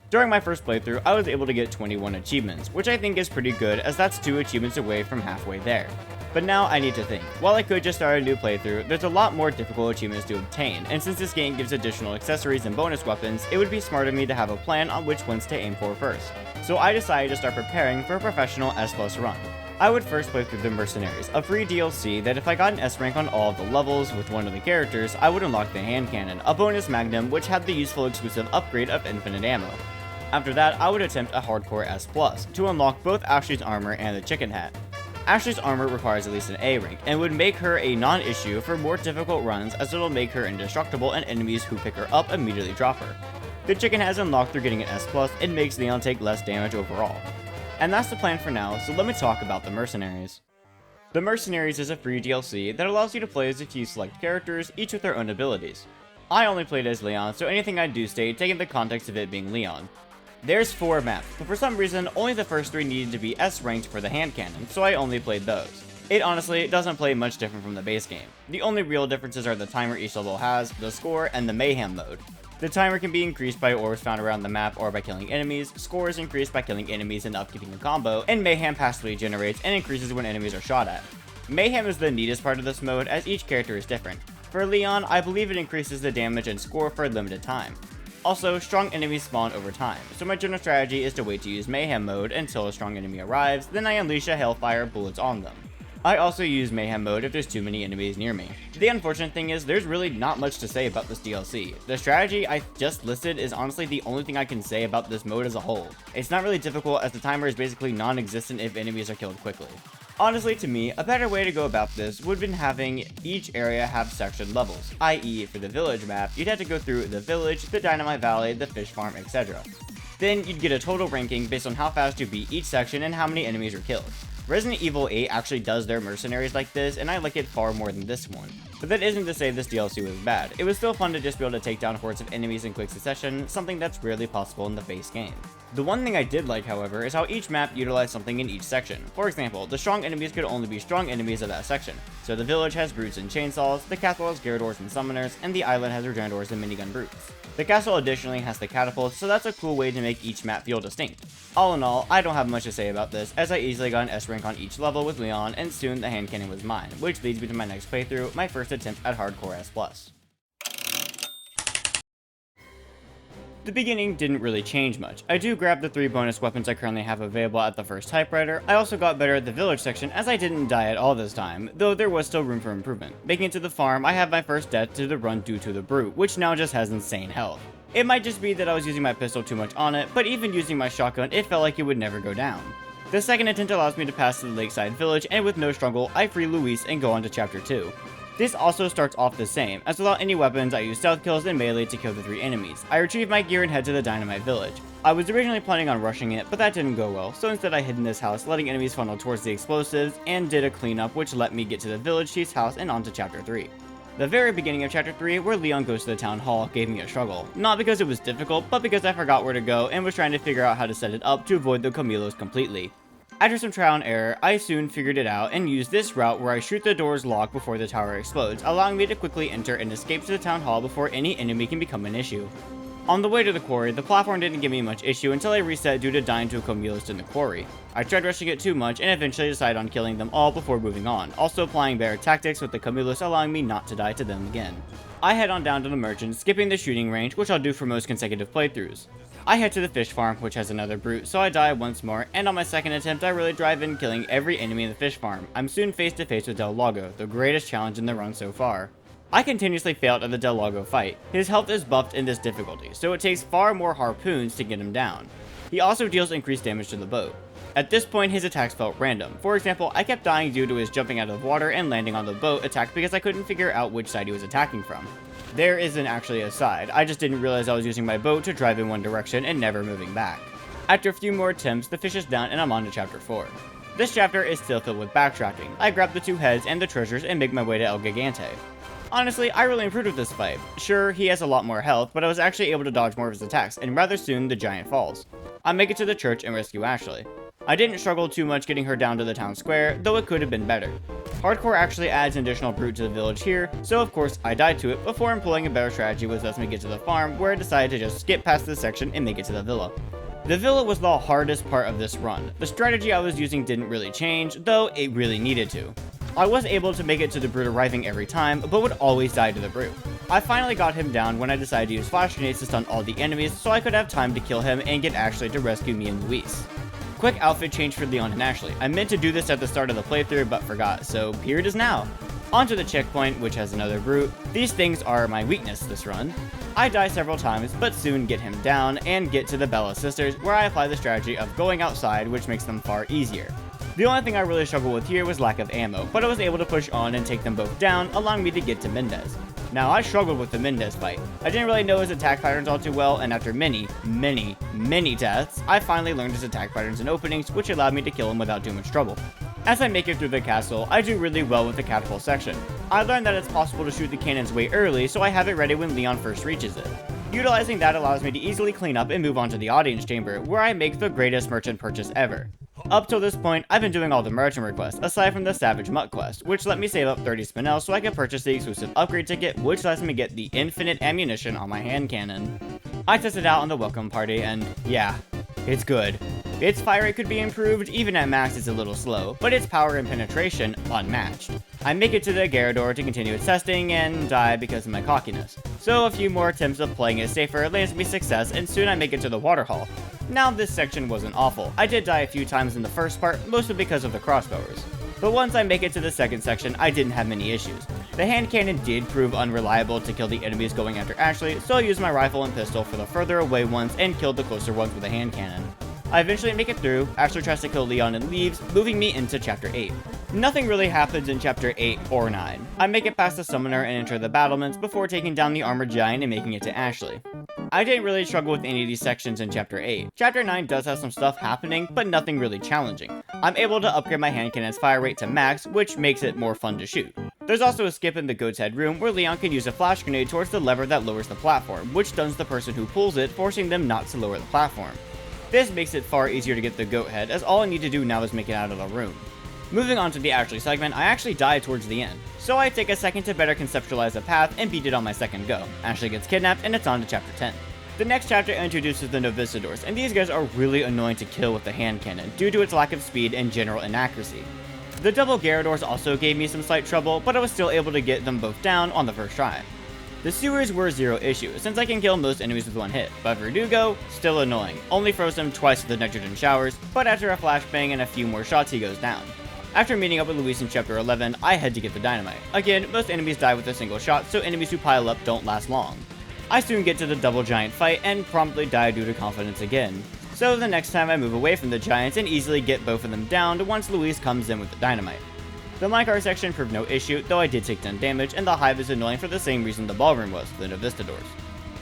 During my first playthrough, I was able to get 21 achievements, which I think is pretty good as that's 2 achievements away from halfway there. But now I need to think. While I could just start a new playthrough, there's a lot more difficult achievements to obtain, and since this game gives additional accessories and bonus weapons, it would be smart of me to have a plan on which ones to aim for first. So I decided to start preparing for a professional S+ run. I would first play through the Mercenaries, a free DLC that if I got an S rank on all of the levels with one of the characters, I would unlock the hand cannon, a bonus magnum which had the useful exclusive upgrade of infinite ammo. After that, I would attempt a hardcore S+, to unlock both Ashley's armor and the chicken hat. Ashley's armor requires at least an A rank, and would make her a non-issue for more difficult runs as it'll make her indestructible and enemies who pick her up immediately drop her. The chicken hat is unlocked through getting an S+, and makes Leon take less damage overall. And that's the plan for now, so let me talk about the Mercenaries. The Mercenaries is a free DLC that allows you to play as a few select characters, each with their own abilities. I only played as Leon, so anything I do stay taking the context of it being Leon. There's 4 maps, but for some reason, only the first 3 needed to be S ranked for the hand cannon, so I only played those. It honestly doesn't play much different from the base game. The only real differences are the timer each level has, the score, and the mayhem mode. The timer can be increased by orbs found around the map or by killing enemies, score is increased by killing enemies and upkeeping a combo, and mayhem passively generates and increases when enemies are shot at. Mayhem is the neatest part of this mode as each character is different. For Leon, I believe it increases the damage and score for a limited time. Also, strong enemies spawn over time, so my general strategy is to wait to use Mayhem mode until a strong enemy arrives, then I unleash a Hellfire of bullets on them. I also use Mayhem mode if there's too many enemies near me. The unfortunate thing is, there's really not much to say about this DLC. The strategy I just listed is honestly the only thing I can say about this mode as a whole. It's not really difficult as the timer is basically non-existent if enemies are killed quickly. Honestly, to me, a better way to go about this would have been having each area have section levels, i.e. for the village map, you'd have to go through the village, the Dynamite Valley, the fish farm, etc. Then you'd get a total ranking based on how fast you beat each section and how many enemies are killed. Resident Evil 8 actually does their Mercenaries like this, and I like it far more than this one. But that isn't to say this DLC was bad. It was still fun to just be able to take down hordes of enemies in quick succession, something that's rarely possible in the base game. The one thing I did like, however, is how each map utilized something in each section. For example, the strong enemies could only be strong enemies of that section. So the village has brutes and chainsaws, the castle has Gyarados and summoners, and the island has regenerators and minigun brutes. The castle additionally has the catapults, so that's a cool way to make each map feel distinct. All in all, I don't have much to say about this, as I easily got an S rank on each level with Leon, and soon the hand cannon was mine, which leads me to my next playthrough, my first attempt at Hardcore S+. The beginning didn't really change much. I do grab the 3 bonus weapons I currently have available at the first typewriter. I also got better at the village section as I didn't die at all this time, though there was still room for improvement. Making it to the farm, I have my first death to the run due to the brute, which now just has insane health. It might just be that I was using my pistol too much on it, but even using my shotgun, it felt like it would never go down. The second attempt allows me to pass to the lakeside village, and with no struggle, I free Luis and go on to chapter 2. This also starts off the same, as without any weapons I use stealth kills and melee to kill the 3 enemies. I retrieve my gear and head to the Dynamite Village. I was originally planning on rushing it, but that didn't go well, so instead I hid in this house, letting enemies funnel towards the explosives, and did a cleanup which let me get to the village chief's house and on to chapter 3. The very beginning of chapter 3, where Leon goes to the town hall, gave me a struggle. Not because it was difficult, but because I forgot where to go and was trying to figure out how to set it up to avoid the Camilos completely. After some trial and error, I soon figured it out and used this route where I shoot the doors locked before the tower explodes, allowing me to quickly enter and escape to the town hall before any enemy can become an issue. On the way to the quarry, the platform didn't give me much issue until I reset due to dying to a Comulos in the quarry. I tried rushing it too much and eventually decided on killing them all before moving on, also applying better tactics with the Comulos allowing me not to die to them again. I head on down to the merchant, skipping the shooting range, which I'll do for most consecutive playthroughs. I head to the fish farm, which has another brute, so I die once more, and on my second attempt I really drive in, killing every enemy in the fish farm. I'm soon face to face with Del Lago, the greatest challenge in the run so far. I continuously failed at the Del Lago fight. His health is buffed in this difficulty, so it takes far more harpoons to get him down. He also deals increased damage to the boat. At this point, his attacks felt random. For example, I kept dying due to his jumping out of the water and landing on the boat attack because I couldn't figure out which side he was attacking from. There isn't actually a side, I just didn't realize I was using my boat to drive in one direction and never moving back. After a few more attempts, the fish is down and I'm on to chapter 4. This chapter is still filled with backtracking. I grab the 2 heads and the treasures and make my way to El Gigante. Honestly, I really improved with this fight. Sure, he has a lot more health, but I was actually able to dodge more of his attacks, and rather soon the giant falls. I make it to the church and rescue Ashley. I didn't struggle too much getting her down to the town square, though it could have been better. Hardcore actually adds an additional brute to the village here, so of course I died to it before employing a better strategy which lets me get to the farm, where I decided to just skip past this section and make it to the villa. The villa was the hardest part of this run. The strategy I was using didn't really change, though it really needed to. I was able to make it to the brute arriving every time, but would always die to the brute. I finally got him down when I decided to use flash grenades to stun all the enemies so I could have time to kill him and get Ashley to rescue me and Luis. Quick outfit change for Leon and Ashley. I meant to do this at the start of the playthrough but forgot, so here it is now. Onto the checkpoint, which has another brute. These things are my weakness this run. I die several times, but soon get him down and get to the Bella sisters, where I apply the strategy of going outside, which makes them far easier. The only thing I really struggled with here was lack of ammo, but I was able to push on and take them both down, allowing me to get to Mendez. Now, I struggled with the Mendez fight. I didn't really know his attack patterns all too well, and after many deaths, I finally learned his attack patterns and openings, which allowed me to kill him without too much trouble. As I make it through the castle, I do really well with the catapult section. I learned that it's possible to shoot the cannons way early, so I have it ready when Leon first reaches it. Utilizing that allows me to easily clean up and move on to the audience chamber, where I make the greatest merchant purchase ever. Up till this point, I've been doing all the merchant requests, aside from the Savage Mutt quest, which let me save up 30 spinels so I can purchase the exclusive upgrade ticket, which lets me get the infinite ammunition on my hand cannon. I tested out on the welcome party, and yeah, it's good. Its fire rate could be improved, even at max it's a little slow, but its power and penetration, unmatched. I make it to the Gyarados to continue its testing, and die because of my cockiness. So a few more attempts of playing it safer lands me success, and soon I make it to the water hall. Now this section wasn't awful. I did die a few times in the first part, mostly because of the crossbowers. But once I make it to the second section, I didn't have many issues. The hand cannon did prove unreliable to kill the enemies going after Ashley, so I used my rifle and pistol for the further away ones and killed the closer ones with a hand cannon. I eventually make it through. Ashley tries to kill Leon and leaves, moving me into Chapter 8. Nothing really happens in Chapter 8 or 9. I make it past the summoner and enter the battlements before taking down the armored giant and making it to Ashley. I didn't really struggle with any of these sections in Chapter 8. Chapter 9 does have some stuff happening, but nothing really challenging. I'm able to upgrade my hand cannon's fire rate to max, which makes it more fun to shoot. There's also a skip in the Goat's Head room where Leon can use a flash grenade towards the lever that lowers the platform, which stuns the person who pulls it, forcing them not to lower the platform. This makes it far easier to get the Goat Head, as all I need to do now is make it out of the room. Moving on to the Ashley segment, I actually die towards the end, so I take a second to better conceptualize the path and beat it on my second go. Ashley gets kidnapped and it's on to Chapter 10. The next chapter introduces the Novistadors, and these guys are really annoying to kill with the hand cannon due to its lack of speed and general inaccuracy. The double Gyarados also gave me some slight trouble, but I was still able to get them both down on the first try. The sewers were zero issue, since I can kill most enemies with one hit, but Verdugo, still annoying. Only froze him twice with the nitrogen showers, but after a flashbang and a few more shots he goes down. After meeting up with Luis in Chapter 11, I head to get the dynamite. Again, most enemies die with a single shot, so enemies who pile up don't last long. I soon get to the double giant fight and promptly die due to confidence again. So the next time I move away from the giants and easily get both of them down once Luis comes in with the dynamite. The minecart section proved no issue, though I did take 10 damage, and the hive is annoying for the same reason the ballroom was, the Novistadors.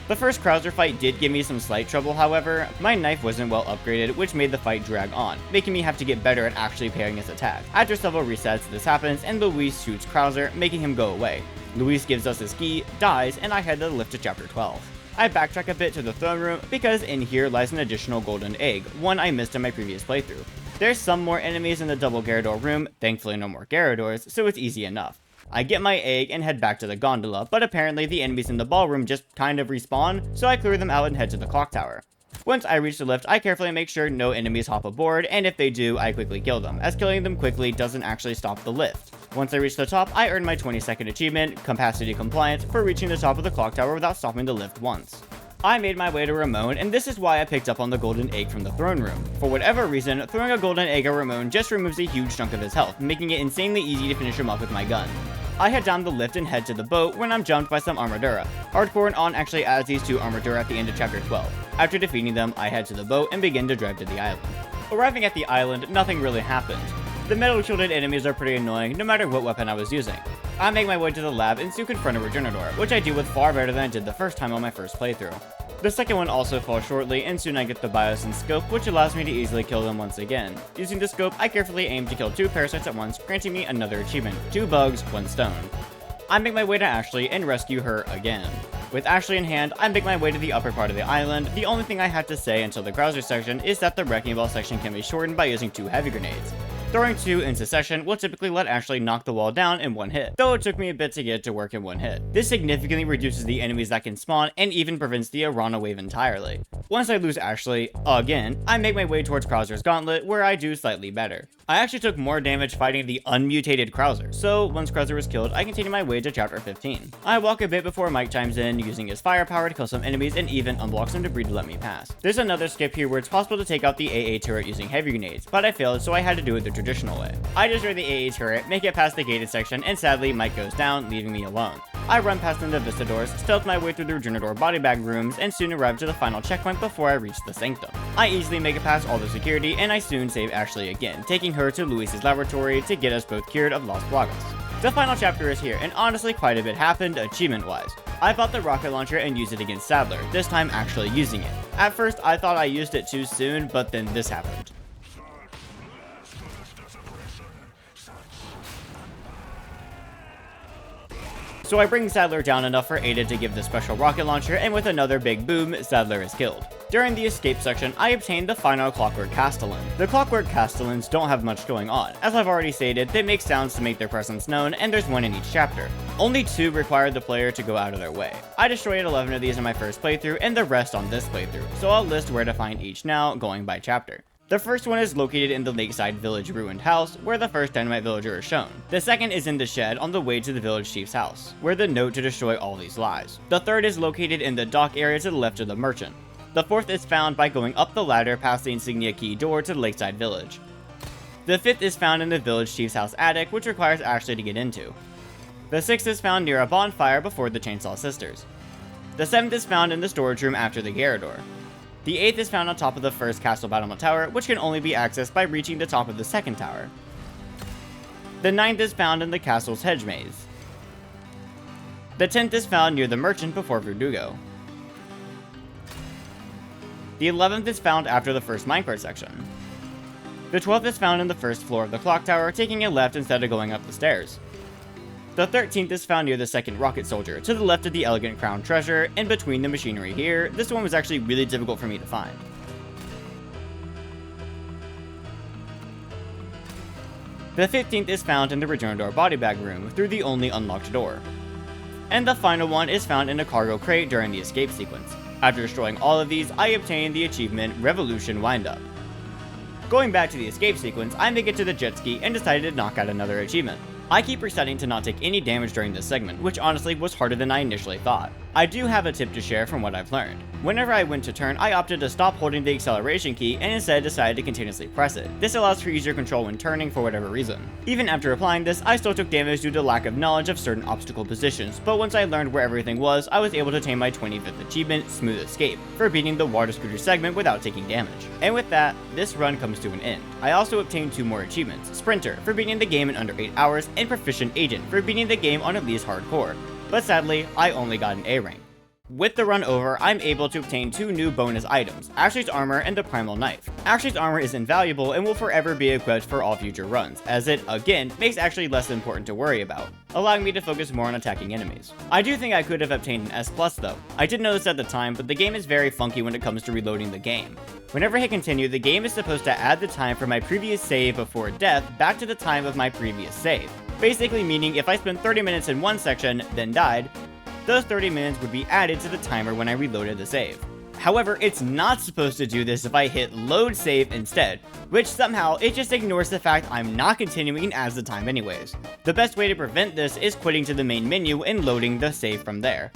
The first Krauser fight did give me some slight trouble, however. My knife wasn't well upgraded, which made the fight drag on, making me have to get better at actually parrying his attack. After several resets, this happens, and Luis shoots Krauser, making him go away. Luis gives us his key, dies, and I head to the lift to Chapter 12. I backtrack a bit to the throne room, because in here lies an additional golden egg, one I missed in my previous playthrough. There's some more enemies in the double Gyarados room, thankfully no more Gyarados, so it's easy enough. I get my egg and head back to the gondola, but apparently the enemies in the ballroom just kind of respawn, so I clear them out and head to the clock tower. Once I reach the lift, I carefully make sure no enemies hop aboard, and if they do, I quickly kill them, as killing them quickly doesn't actually stop the lift. Once I reach the top, I earn my 20-second achievement, Capacity Compliance, for reaching the top of the clock tower without stopping the lift once. I made my way to Ramon, and this is why I picked up on the golden egg from the throne room. For whatever reason, throwing a golden egg at Ramon just removes a huge chunk of his health, making it insanely easy to finish him off with my gun. I head down the lift and head to the boat when I'm jumped by some Armadura. Hardcore and On actually adds these two Armadura at the end of Chapter 12. After defeating them, I head to the boat and begin to drive to the island. Arriving at the island, nothing really happened. The metal shielded enemies are pretty annoying no matter what weapon I was using. I make my way to the lab and soon confront a Regenerator, which I deal with far better than I did the first time on my first playthrough. The second one also falls shortly, and soon I get the Bios and Scope, which allows me to easily kill them once again. Using the Scope, I carefully aim to kill 2 parasites at once, granting me another achievement, 2 bugs, 1 stone. I make my way to Ashley and rescue her again. With Ashley in hand, I make my way to the upper part of the island. The only thing I have to say until the Krauser section is that the Wrecking Ball section can be shortened by using 2 heavy grenades. Throwing 2 in succession will typically let Ashley knock the wall down in 1 hit, though it took me a bit to get it to work in 1 hit. This significantly reduces the enemies that can spawn and even prevents the Arana wave entirely. Once I lose Ashley, again, I make my way towards Krauser's Gauntlet, where I do slightly better. I actually took more damage fighting the unmutated Krauser, so once Krauser was killed, I continue my way to Chapter 15. I walk a bit before Mike chimes in, using his firepower to kill some enemies and even unblock some debris to let me pass. There's another skip here where it's possible to take out the AA turret using heavy grenades, but I failed, so I had to do it the traditional way. I destroy the AA turret, make it past the gated section, and sadly Mike goes down, leaving me alone. I run past the Novistadors, stealth my way through the Regenerator body bag rooms, and soon arrive to the final checkpoint before I reach the Sanctum. I easily make it past all the security, and I soon save Ashley again, taking her to Luis's laboratory to get us both cured of Las Plagas. The final chapter is here, and honestly quite a bit happened achievement-wise. I bought the rocket launcher and used it against Sadler, this time actually using it. At first I thought I used it too soon, but then this happened. So I bring Sadler down enough for Ada to give the special rocket launcher, and with another big boom, Sadler is killed. During the escape section, I obtained the final Clockwork Castellan. The Clockwork Castellans don't have much going on. As I've already stated, they make sounds to make their presence known, and there's 1 in each chapter. Only 2 require the player to go out of their way. I destroyed 11 of these in my first playthrough, and the rest on this playthrough, so I'll list where to find each now, going by chapter. The first one is located in the Lakeside Village ruined house, where the first dynamite villager is shown. The second is in the shed on the way to the village chief's house, where the note to destroy all these lies. The third is located in the dock area to the left of the merchant. The fourth is found by going up the ladder past the insignia key door to the Lakeside Village. The fifth is found in the village chief's house attic, which requires Ashley to get into. The sixth is found near a bonfire before the Chainsaw Sisters. The seventh is found in the storage room after the Garrador. The eighth is found on top of the first castle battlement tower, which can only be accessed by reaching the top of the second tower. The ninth is found in the castle's hedge maze. The 10th is found near the merchant before Verdugo. The 11th is found after the first minecart section. The 12th is found in the first floor of the clock tower, taking a left instead of going up the stairs. The 13th is found near the second rocket soldier, to the left of the elegant crown treasure, in between the machinery here. This one was actually really difficult for me to find. The 15th is found in the return door body bag room, through the only unlocked door. And the final one is found in a cargo crate during the escape sequence. After destroying all of these, I obtained the achievement Revolution Windup. Going back to the escape sequence, I make it to the jet ski and decided to knock out another achievement. I keep resetting to not take any damage during this segment, which honestly was harder than I initially thought. I do have a tip to share from what I've learned. Whenever I went to turn, I opted to stop holding the acceleration key and instead decided to continuously press it. This allows for easier control when turning for whatever reason. Even after applying this, I still took damage due to lack of knowledge of certain obstacle positions, but once I learned where everything was, I was able to attain my 25th achievement, Smooth Escape, for beating the water scooter segment without taking damage. And with that, this run comes to an end. I also obtained 2 more achievements, Sprinter, for beating the game in under 8 hours, and Proficient Agent, for beating the game on at least hardcore. But sadly, I only got an A rank. With the run over, I'm able to obtain 2 new bonus items, Ashley's Armor and the Primal Knife. Ashley's Armor is invaluable and will forever be equipped for all future runs, as it, again, makes Ashley less important to worry about, allowing me to focus more on attacking enemies. I do think I could have obtained an S+ though. I didn't know this at the time, but the game is very funky when it comes to reloading the game. Whenever I hit continue, the game is supposed to add the time from my previous save before death back to the time of my previous save. Basically meaning if I spent 30 minutes in one section, then died, those 30 minutes would be added to the timer when I reloaded the save. However, it's not supposed to do this if I hit load save instead, which somehow it just ignores the fact I'm not continuing and adds the time anyways. The best way to prevent this is quitting to the main menu and loading the save from there.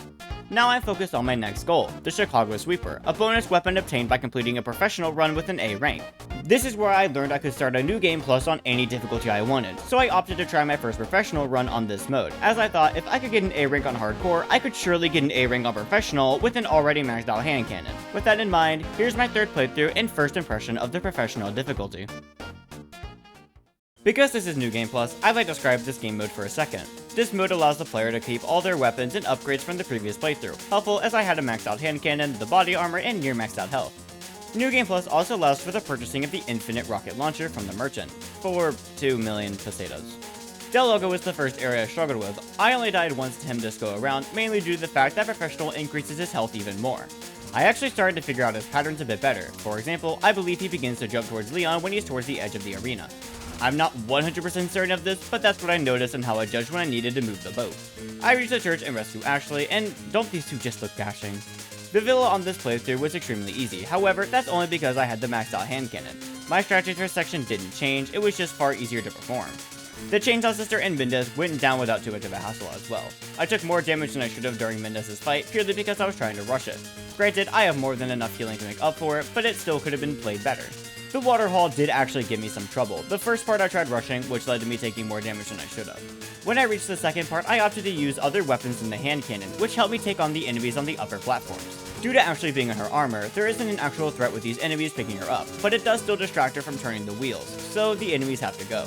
Now I'm focused on my next goal, the Chicago Sweeper, a bonus weapon obtained by completing a professional run with an A rank. This is where I learned I could start a new game plus on any difficulty I wanted, so I opted to try my first professional run on this mode, as I thought if I could get an A rank on hardcore, I could surely get an A rank on professional with an already maxed out hand cannon. With that in mind, here's my third playthrough and first impression of the professional difficulty. Because this is New Game Plus, I'd like to describe this game mode for a second. This mode allows the player to keep all their weapons and upgrades from the previous playthrough, helpful as I had a maxed out hand cannon, the body armor, and near maxed out health. New Game Plus also allows for the purchasing of the infinite rocket launcher from the merchant, for 2 million pesetas. Del Logo was the first area I struggled with. I only died once to him this go around, mainly due to the fact that Professional increases his health even more. I actually started to figure out his patterns a bit better. For example, I believe he begins to jump towards Leon when he's towards the edge of the arena. I'm not 100% certain of this, but that's what I noticed and how I judged when I needed to move the boat. I reach the church and rescue Ashley, and don't these two just look dashing? The villa on this playthrough was extremely easy, however, that's only because I had the maxed out hand cannon. My strategy for section didn't change, it was just far easier to perform. The Chainsaw Sister and Mendez went down without too much of a hassle as well. I took more damage than I should have during Mendez's fight, purely because I was trying to rush it. Granted, I have more than enough healing to make up for it, but it still could have been played better. The water hall did actually give me some trouble. The first part I tried rushing, which led to me taking more damage than I should have. When I reached the second part, I opted to use other weapons than the hand cannon, which helped me take on the enemies on the upper platforms. Due to Ashley being in her armor, there isn't an actual threat with these enemies picking her up, but it does still distract her from turning the wheels, so the enemies have to go.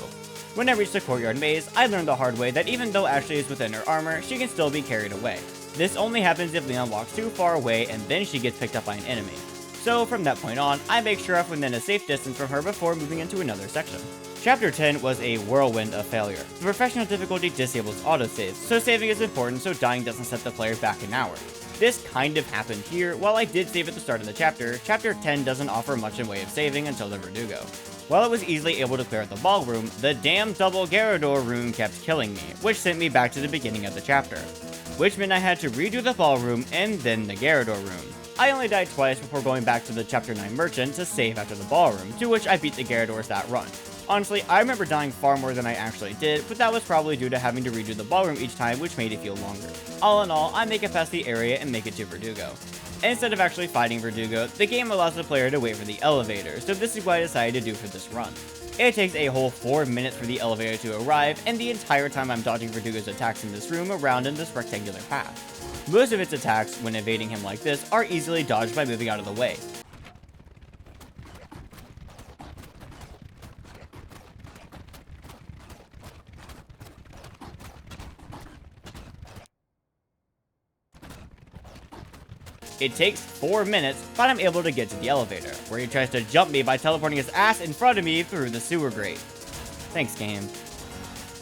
When I reached the courtyard maze, I learned the hard way that even though Ashley is within her armor, she can still be carried away. This only happens if Leon walks too far away and then she gets picked up by an enemy. So from that point on, I make sure I'm within a safe distance from her before moving into another section. Chapter 10 was a whirlwind of failure. The professional difficulty disables autosaves, so saving is important so dying doesn't set the player back an hour. This kind of happened here. While I did save at the start of the chapter, Chapter 10 doesn't offer much in way of saving until the Verdugo. While I was easily able to clear out the ballroom, the damn double Garrador room kept killing me, which sent me back to the beginning of the chapter. Which meant I had to redo the ballroom and then the Garrador room. I only died twice before going back to the Chapter 9 Merchant to save after the ballroom, to which I beat the Garradors that run. Honestly, I remember dying far more than I actually did, but that was probably due to having to redo the ballroom each time, which made it feel longer. All in all, I make it past the area and make it to Verdugo. Instead of actually fighting Verdugo, the game allows the player to wait for the elevator, so this is what I decided to do for this run. It takes a whole 4 minutes for the elevator to arrive, and the entire time I'm dodging Verdugo's attacks in this room around in this rectangular path. Most of its attacks, when evading him like this, are easily dodged by moving out of the way. It takes 4 minutes, but I'm able to get to the elevator, where he tries to jump me by teleporting his ass in front of me through the sewer grate. Thanks, game.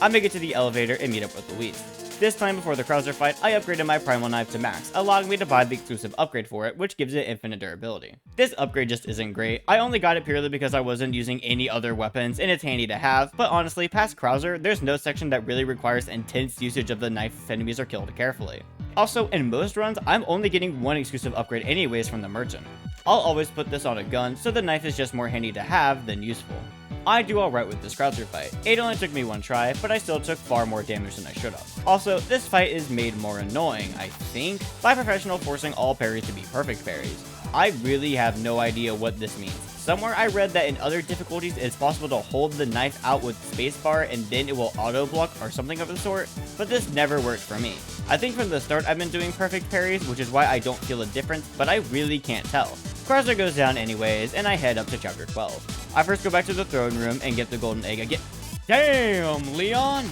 I make it to the elevator and meet up with Louise. This time before the Krauser fight, I upgraded my primal knife to max, allowing me to buy the exclusive upgrade for it, which gives it infinite durability. This upgrade just isn't great. I only got it purely because I wasn't using any other weapons, and it's handy to have, but honestly, past Krauser, there's no section that really requires intense usage of the knife if enemies are killed carefully. Also, in most runs, I'm only getting one exclusive upgrade anyways from the merchant. I'll always put this on a gun, so the knife is just more handy to have than useful. I do alright with this Krauser fight. It only took me one try, but I still took far more damage than I should have. Also, this fight is made more annoying, I think, by Professional forcing all parries to be perfect parries. I really have no idea what this means. Somewhere I read that in other difficulties it's possible to hold the knife out with spacebar and then it will auto block or something of the sort, but this never worked for me. I think from the start I've been doing perfect parries, which is why I don't feel a difference, but I really can't tell. Krauser goes down anyways, and I head up to chapter 12. I first go back to the throne room and get the golden egg again. Damn, Leon!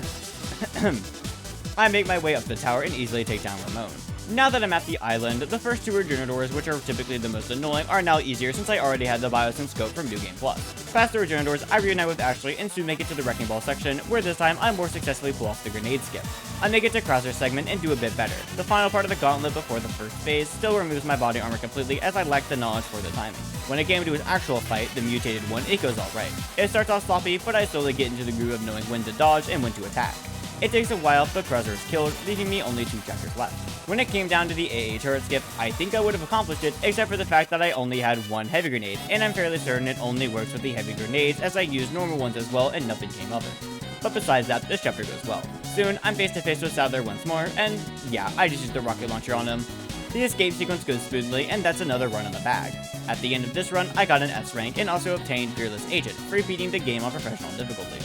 I make my way up the tower and easily take down Ramon. Now that I'm at the island, the first two Regenerators, which are typically the most annoying, are now easier since I already had the Bios and Scope from New Game Plus. Past the Regenerators, I reunite with Ashley and soon make it to the Wrecking Ball section, where this time I more successfully pull off the grenade skip. I make it to Krauser's segment and do a bit better. The final part of the gauntlet before the first phase still removes my body armor completely as I lack the knowledge for the timing. When it came to an actual fight, the mutated one, it goes alright. It starts off sloppy, but I slowly get into the groove of knowing when to dodge and when to attack. It takes a while, but Krauser is killed, leaving me only 2 chapters left. When it came down to the AA turret skip, I think I would have accomplished it, except for the fact that I only had one heavy grenade, and I'm fairly certain it only works with the heavy grenades as I used normal ones as well and nothing came of it. But besides that, this chapter goes well. Soon, I'm face to face with Sadler once more, and yeah, I just used the rocket launcher on him. The escape sequence goes smoothly, and that's another run in the bag. At the end of this run, I got an S rank and also obtained Fearless Agent, for beating the game on professional difficulty.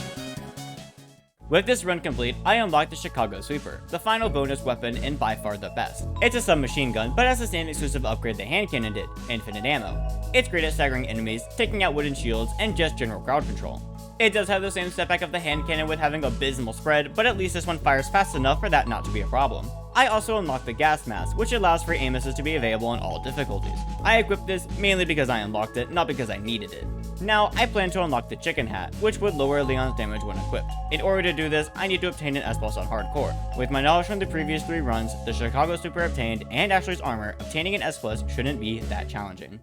With this run complete, I unlocked the Chicago Sweeper, the final bonus weapon and by far the best. It's a submachine gun, but has the same exclusive upgrade the hand cannon did, infinite ammo. It's great at staggering enemies, taking out wooden shields, and just general crowd control. It does have the same setback of the hand cannon with having abysmal spread, but at least this one fires fast enough for that not to be a problem. I also unlocked the gas mask, which allows for aim assist to be available on all difficulties. I equipped this mainly because I unlocked it, not because I needed it. Now, I plan to unlock the chicken hat, which would lower Leon's damage when equipped. In order to do this, I need to obtain an S+ on hardcore. With my knowledge from the previous 3 runs, the Chicago Super obtained, and Ashley's armor, obtaining an S+ shouldn't be that challenging.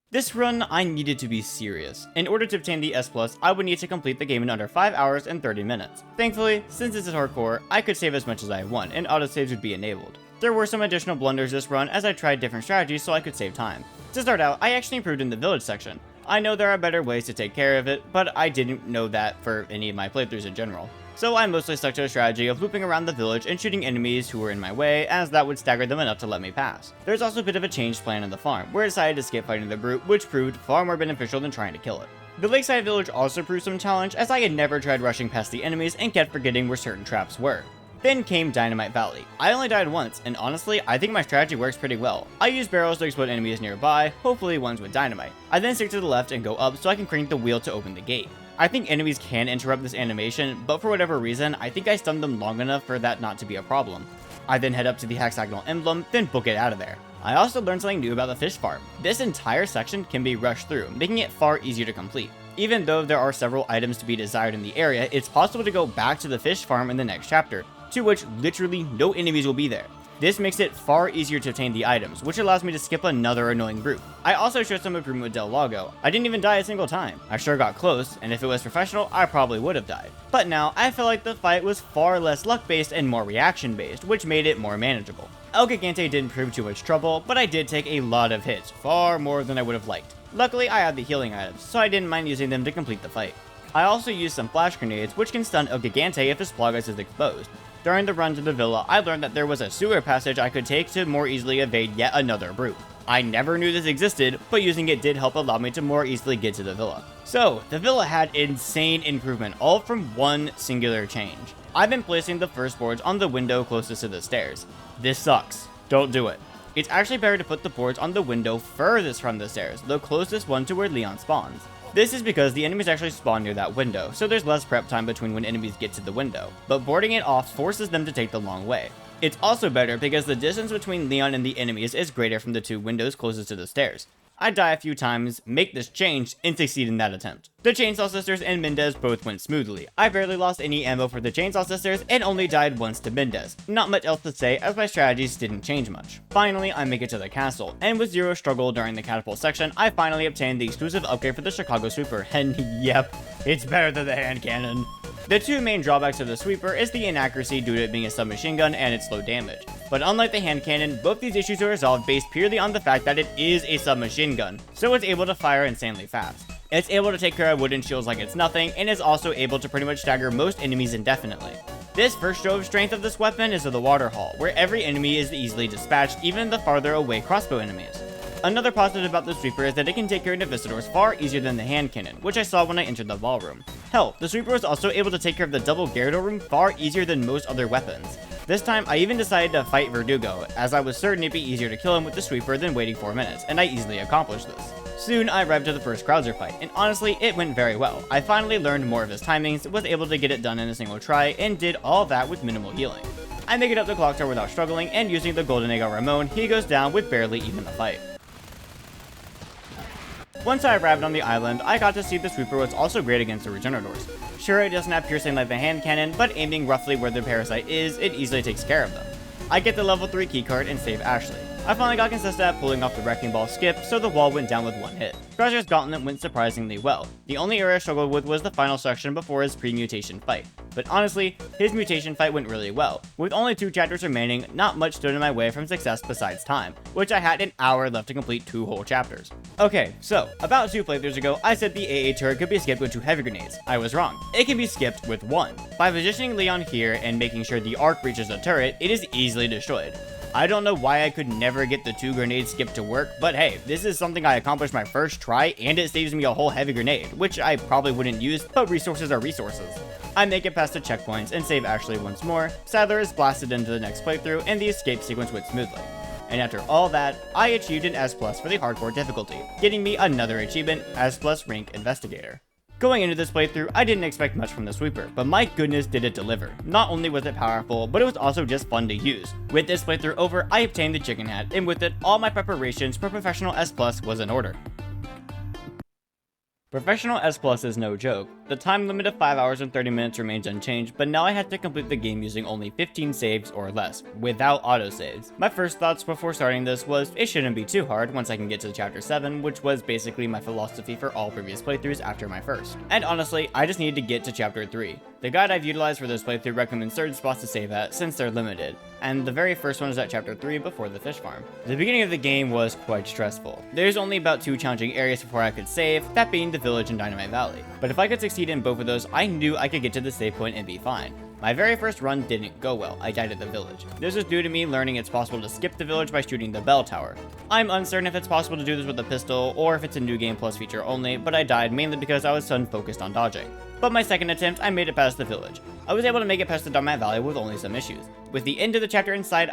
This run, I needed to be serious. In order to obtain the S+, I would need to complete the game in under 5 hours and 30 minutes. Thankfully, since this is hardcore, I could save as much as I want, and autosaves would be enabled. There were some additional blunders this run as I tried different strategies so I could save time. To start out, I actually improved in the village section. I know there are better ways to take care of it, but I didn't know that for any of my playthroughs in general. So I mostly stuck to a strategy of looping around the village and shooting enemies who were in my way, as that would stagger them enough to let me pass. There's also a bit of a changed plan in the farm, where I decided to skip fighting the brute, which proved far more beneficial than trying to kill it. The lakeside village also proved some challenge, as I had never tried rushing past the enemies and kept forgetting where certain traps were. Then came Dynamite Valley. I only died once, and honestly, I think my strategy works pretty well. I use barrels to explode enemies nearby, hopefully ones with dynamite. I then stick to the left and go up so I can crank the wheel to open the gate. I think enemies can interrupt this animation, but for whatever reason, I think I stunned them long enough for that not to be a problem. I then head up to the hexagonal emblem, then book it out of there. I also learned something new about the fish farm. This entire section can be rushed through, making it far easier to complete. Even though there are several items to be desired in the area, it's possible to go back to the fish farm in the next chapter, to which literally no enemies will be there. This makes it far easier to obtain the items, which allows me to skip another annoying brute. I also showed some improvement with Del Lago. I didn't even die a single time. I sure got close, and if it was professional, I probably would have died. But now, I feel like the fight was far less luck-based and more reaction-based, which made it more manageable. El Gigante didn't prove too much trouble, but I did take a lot of hits, far more than I would have liked. Luckily, I had the healing items, so I didn't mind using them to complete the fight. I also used some flash grenades, which can stun El Gigante if his Plagas is exposed. During the run to the villa, I learned that there was a sewer passage I could take to more easily evade yet another brute. I never knew this existed, but using it did help allow me to more easily get to the villa. So, the villa had insane improvement, all from one singular change. I've been placing the first boards on the window closest to the stairs. This sucks. Don't do it. It's actually better to put the boards on the window furthest from the stairs, the closest one to where Leon spawns. This is because the enemies actually spawn near that window, so there's less prep time between when enemies get to the window, but boarding it off forces them to take the long way. It's also better because the distance between Leon and the enemies is greater from the two windows closest to the stairs. I die a few times, make this change, and succeed in that attempt. The Chainsaw Sisters and Mendez both went smoothly. I barely lost any ammo for the Chainsaw Sisters and only died once to Mendez. Not much else to say as my strategies didn't change much. Finally, I make it to the castle, and with zero struggle during the catapult section, I finally obtained the exclusive upgrade for the Chicago Sweeper, and yep, it's better than the hand cannon. The two main drawbacks of the Sweeper is the inaccuracy due to it being a submachine gun and its low damage. But unlike the hand cannon, both these issues are resolved based purely on the fact that it is a submachine gun, so it's able to fire insanely fast. It's able to take care of wooden shields like it's nothing, and is also able to pretty much stagger most enemies indefinitely. This first show of strength of this weapon is of the water hall, where every enemy is easily dispatched, even the farther away crossbow enemies. Another positive about the Sweeper is that it can take care of Visitors far easier than the hand cannon, which I saw when I entered the ballroom. Hell, the Sweeper was also able to take care of the double Gyarados room far easier than most other weapons. This time, I even decided to fight Verdugo, as I was certain it'd be easier to kill him with the Sweeper than waiting 4 minutes, and I easily accomplished this. Soon, I arrived to the first Krauser fight, and honestly, it went very well. I finally learned more of his timings, was able to get it done in a single try, and did all that with minimal healing. I make it up the clock tower without struggling, and using the Golden Egg on Ramon, he goes down with barely even a fight. Once I arrived on the island, I got to see the Sweeper was also great against the Regenerators. Sure, it doesn't have piercing like the hand cannon, but aiming roughly where the parasite is, it easily takes care of them. I get the level 3 keycard and save Ashley. I finally got consistent at pulling off the Wrecking Ball skip, so the wall went down with one hit. Krauser's Gauntlet went surprisingly well. The only area I struggled with was the final section before his pre-mutation fight. But honestly, his mutation fight went really well. With only 2 chapters remaining, not much stood in my way from success besides time, which I had an hour left to complete 2 whole chapters. Okay, so, about 2 playthroughs ago, I said the AA turret could be skipped with 2 heavy grenades. I was wrong. It can be skipped with 1. By positioning Leon here and making sure the arc reaches the turret, it is easily destroyed. I don't know why I could never get the 2 grenades skipped to work, but hey, this is something I accomplished my first try, and it saves me a whole heavy grenade, which I probably wouldn't use, but resources are resources. I make it past the checkpoints and save Ashley once more, Sadler is blasted into the next playthrough, and the escape sequence went smoothly. And after all that, I achieved an S+ for the hardcore difficulty, getting me another achievement, S+ Rank Investigator. Going into this playthrough, I didn't expect much from the Sweeper, but my goodness did it deliver. Not only was it powerful, but it was also just fun to use. With this playthrough over, I obtained the chicken hat, and with it, all my preparations for Professional S+ was in order. Professional S+ is no joke. The time limit of 5 hours and 30 minutes remains unchanged, but now I have to complete the game using only 15 saves or less, without autosaves. My first thoughts before starting this was, it shouldn't be too hard once I can get to chapter 7, which was basically my philosophy for all previous playthroughs after my first. And honestly, I just needed to get to chapter 3. The guide I've utilized for this playthrough recommends certain spots to save at, since they're limited, and the very first one is at chapter 3 before the fish farm. The beginning of the game was quite stressful. There's only about 2 challenging areas before I could save, that being the village and Dynamite Valley. But if I could succeed in both of those, I knew I could get to the save point and be fine. My very first run didn't go well, I died at the village. This was due to me learning it's possible to skip the village by shooting the bell tower. I'm uncertain if it's possible to do this with a pistol, or if it's a new game plus feature only, but I died mainly because I was so focused on dodging. But my second attempt, I made it past the village. I was able to make it past the Dynamite Valley with only some issues. With the end of the chapter inside,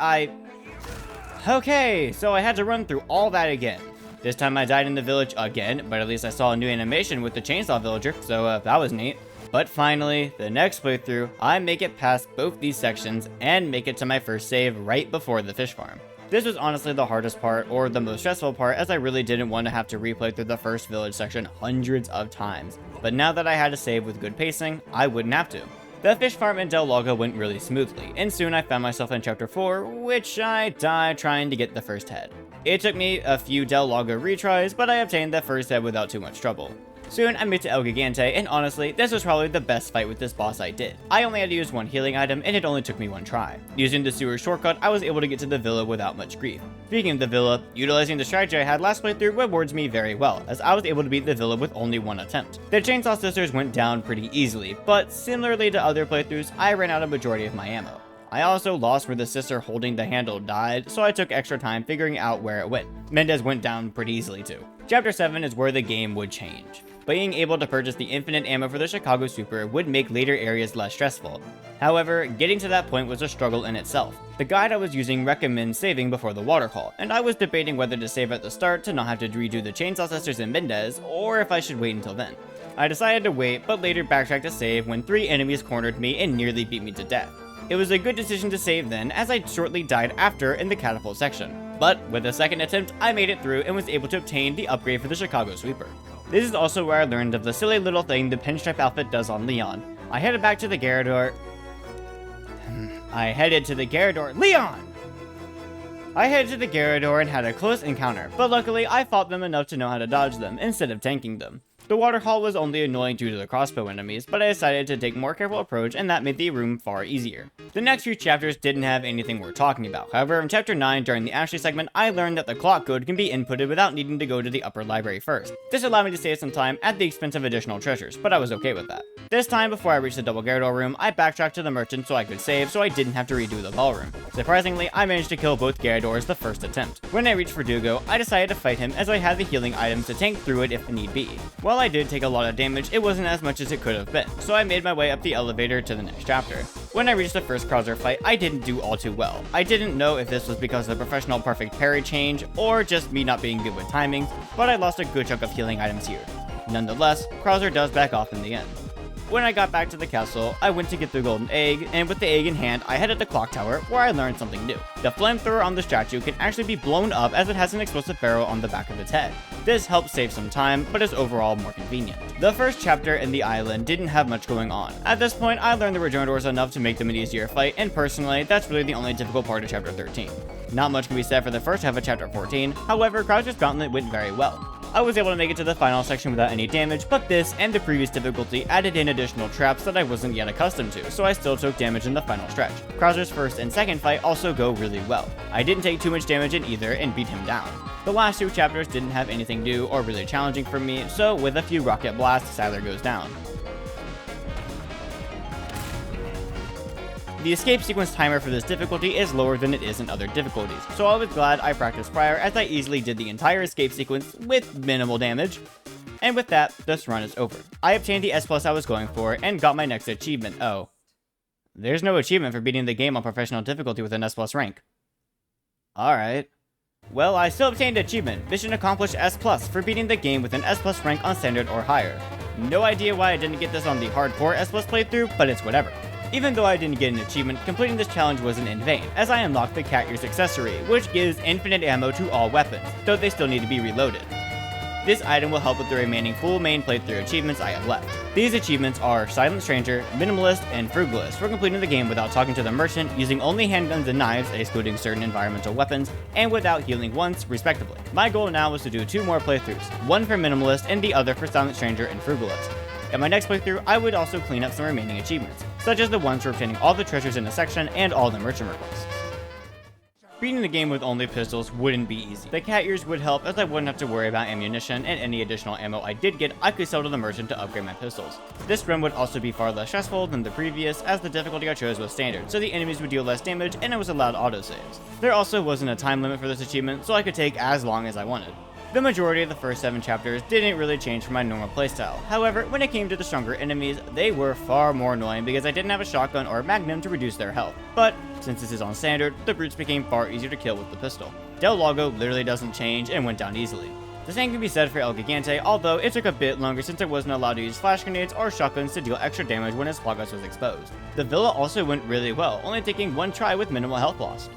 Okay, so I had to run through all that again. This time I died in the village again, but at least I saw a new animation with the chainsaw villager, so that was neat. But finally, the next playthrough, I make it past both these sections and make it to my first save right before the fish farm. This was honestly the hardest part, or the most stressful part, as I really didn't want to have to replay through the first village section hundreds of times. But now that I had a save with good pacing, I wouldn't have to. The fish farm in Del Lago went really smoothly, and soon I found myself in Chapter 4, which I died trying to get the first head. It took me a few Del Lago retries, but I obtained the first head without too much trouble. Soon I made to El Gigante, and honestly, this was probably the best fight with this boss I did. I only had to use one healing item, and it only took me one try. Using the sewer shortcut, I was able to get to the villa without much grief. Speaking of the villa, utilizing the strategy I had last playthrough rewards me very well, as I was able to beat the villa with only one attempt. The Chainsaw Sisters went down pretty easily, but similarly to other playthroughs, I ran out a majority of my ammo. I also lost where the sister holding the handle died, so I took extra time figuring out where it went. Mendez went down pretty easily too. Chapter 7 is where the game would change. Being able to purchase the infinite ammo for the Chicago Super would make later areas less stressful. However, getting to that point was a struggle in itself. The guide I was using recommends saving before the waterfall, and I was debating whether to save at the start to not have to redo the Chainsaw Sisters and Mendez, or if I should wait until then. I decided to wait, but later backtracked to save when 3 enemies cornered me and nearly beat me to death. It was a good decision to save then, as I shortly died after in the catapult section. But with a second attempt, I made it through and was able to obtain the upgrade for the Chicago Sweeper. This is also where I learned of the silly little thing the pinstripe outfit does on Leon. I headed to the Garrador, and had a close encounter, but luckily I fought them enough to know how to dodge them instead of tanking them. The waterfall was only annoying due to the crossbow enemies, but I decided to take a more careful approach, and that made the room far easier. The next few chapters didn't have anything worth talking about. However, in Chapter 9, during the Ashley segment, I learned that the clock code can be inputted without needing to go to the upper library first. This allowed me to save some time at the expense of additional treasures, but I was okay with that. This time, before I reached the double Gyarados room, I backtracked to the merchant so I could save, so I didn't have to redo the ballroom. Surprisingly, I managed to kill both Gyarados the first attempt. When I reached Verdugo, I decided to fight him as I had the healing items to tank through it if need be. While I did take a lot of damage, it wasn't as much as it could have been, so I made my way up the elevator to the next chapter. When I reached the first Krauser fight, I didn't do all too well. I didn't know if this was because of the professional perfect parry change, or just me not being good with timings, but I lost a good chunk of healing items here. Nonetheless, Krauser does back off in the end. When I got back to the castle, I went to get the golden egg, and with the egg in hand, I headed to the clock tower, where I learned something new. The flamethrower on the statue can actually be blown up as it has an explosive barrel on the back of its head. This helps save some time, but is overall more convenient. The first chapter in the island didn't have much going on. At this point, I learned the Regenerators enough to make them an easier fight, and personally, that's really the only difficult part of Chapter 13. Not much can be said for the first half of Chapter 14, however, Krauser's Gauntlet went very well. I was able to make it to the final section without any damage, but this and the previous difficulty added in additional traps that I wasn't yet accustomed to, so I still took damage in the final stretch. Krauser's first and second fight also go really well. I didn't take too much damage in either and beat him down. The last 2 chapters didn't have anything new or really challenging for me, so with a few rocket blasts, Siler goes down. The escape sequence timer for this difficulty is lower than it is in other difficulties, so I was glad I practiced prior as I easily did the entire escape sequence with minimal damage. And with that, this run is over. I obtained the S+ I was going for and got my next achievement. Oh. There's no achievement for beating the game on professional difficulty with an S+ rank. Alright. Well, I still obtained achievement, Mission Accomplished S+, for beating the game with an S+ rank on standard or higher. No idea why I didn't get this on the hardcore S+ playthrough, but it's whatever. Even though I didn't get an achievement, completing this challenge wasn't in vain, as I unlocked the Cat Ears accessory, which gives infinite ammo to all weapons, though they still need to be reloaded. This item will help with the remaining full main playthrough achievements I have left. These achievements are Silent Stranger, Minimalist, and Frugalist for completing the game without talking to the merchant, using only handguns and knives, excluding certain environmental weapons, and without healing once, respectively. My goal now is to do 2 more playthroughs, one for Minimalist and the other for Silent Stranger and Frugalist. In my next playthrough, I would also clean up some remaining achievements, such as the ones for obtaining all the treasures in a section and all the merchant requests. Beating the game with only pistols wouldn't be easy. The Cat Ears would help as I wouldn't have to worry about ammunition, and any additional ammo I did get, I could sell to the merchant to upgrade my pistols. This run would also be far less stressful than the previous, as the difficulty I chose was standard, so the enemies would deal less damage and it was allowed autosaves. There also wasn't a time limit for this achievement, so I could take as long as I wanted. The majority of the first 7 chapters didn't really change from my normal playstyle. However, when it came to the stronger enemies, they were far more annoying because I didn't have a shotgun or a magnum to reduce their health. But since this is on standard, the brutes became far easier to kill with the pistol. Del Lago literally doesn't change and went down easily. The same can be said for El Gigante, although it took a bit longer since I wasn't allowed to use flash grenades or shotguns to deal extra damage when his progress was exposed. The villa also went really well, only taking 1 try with minimal health loss.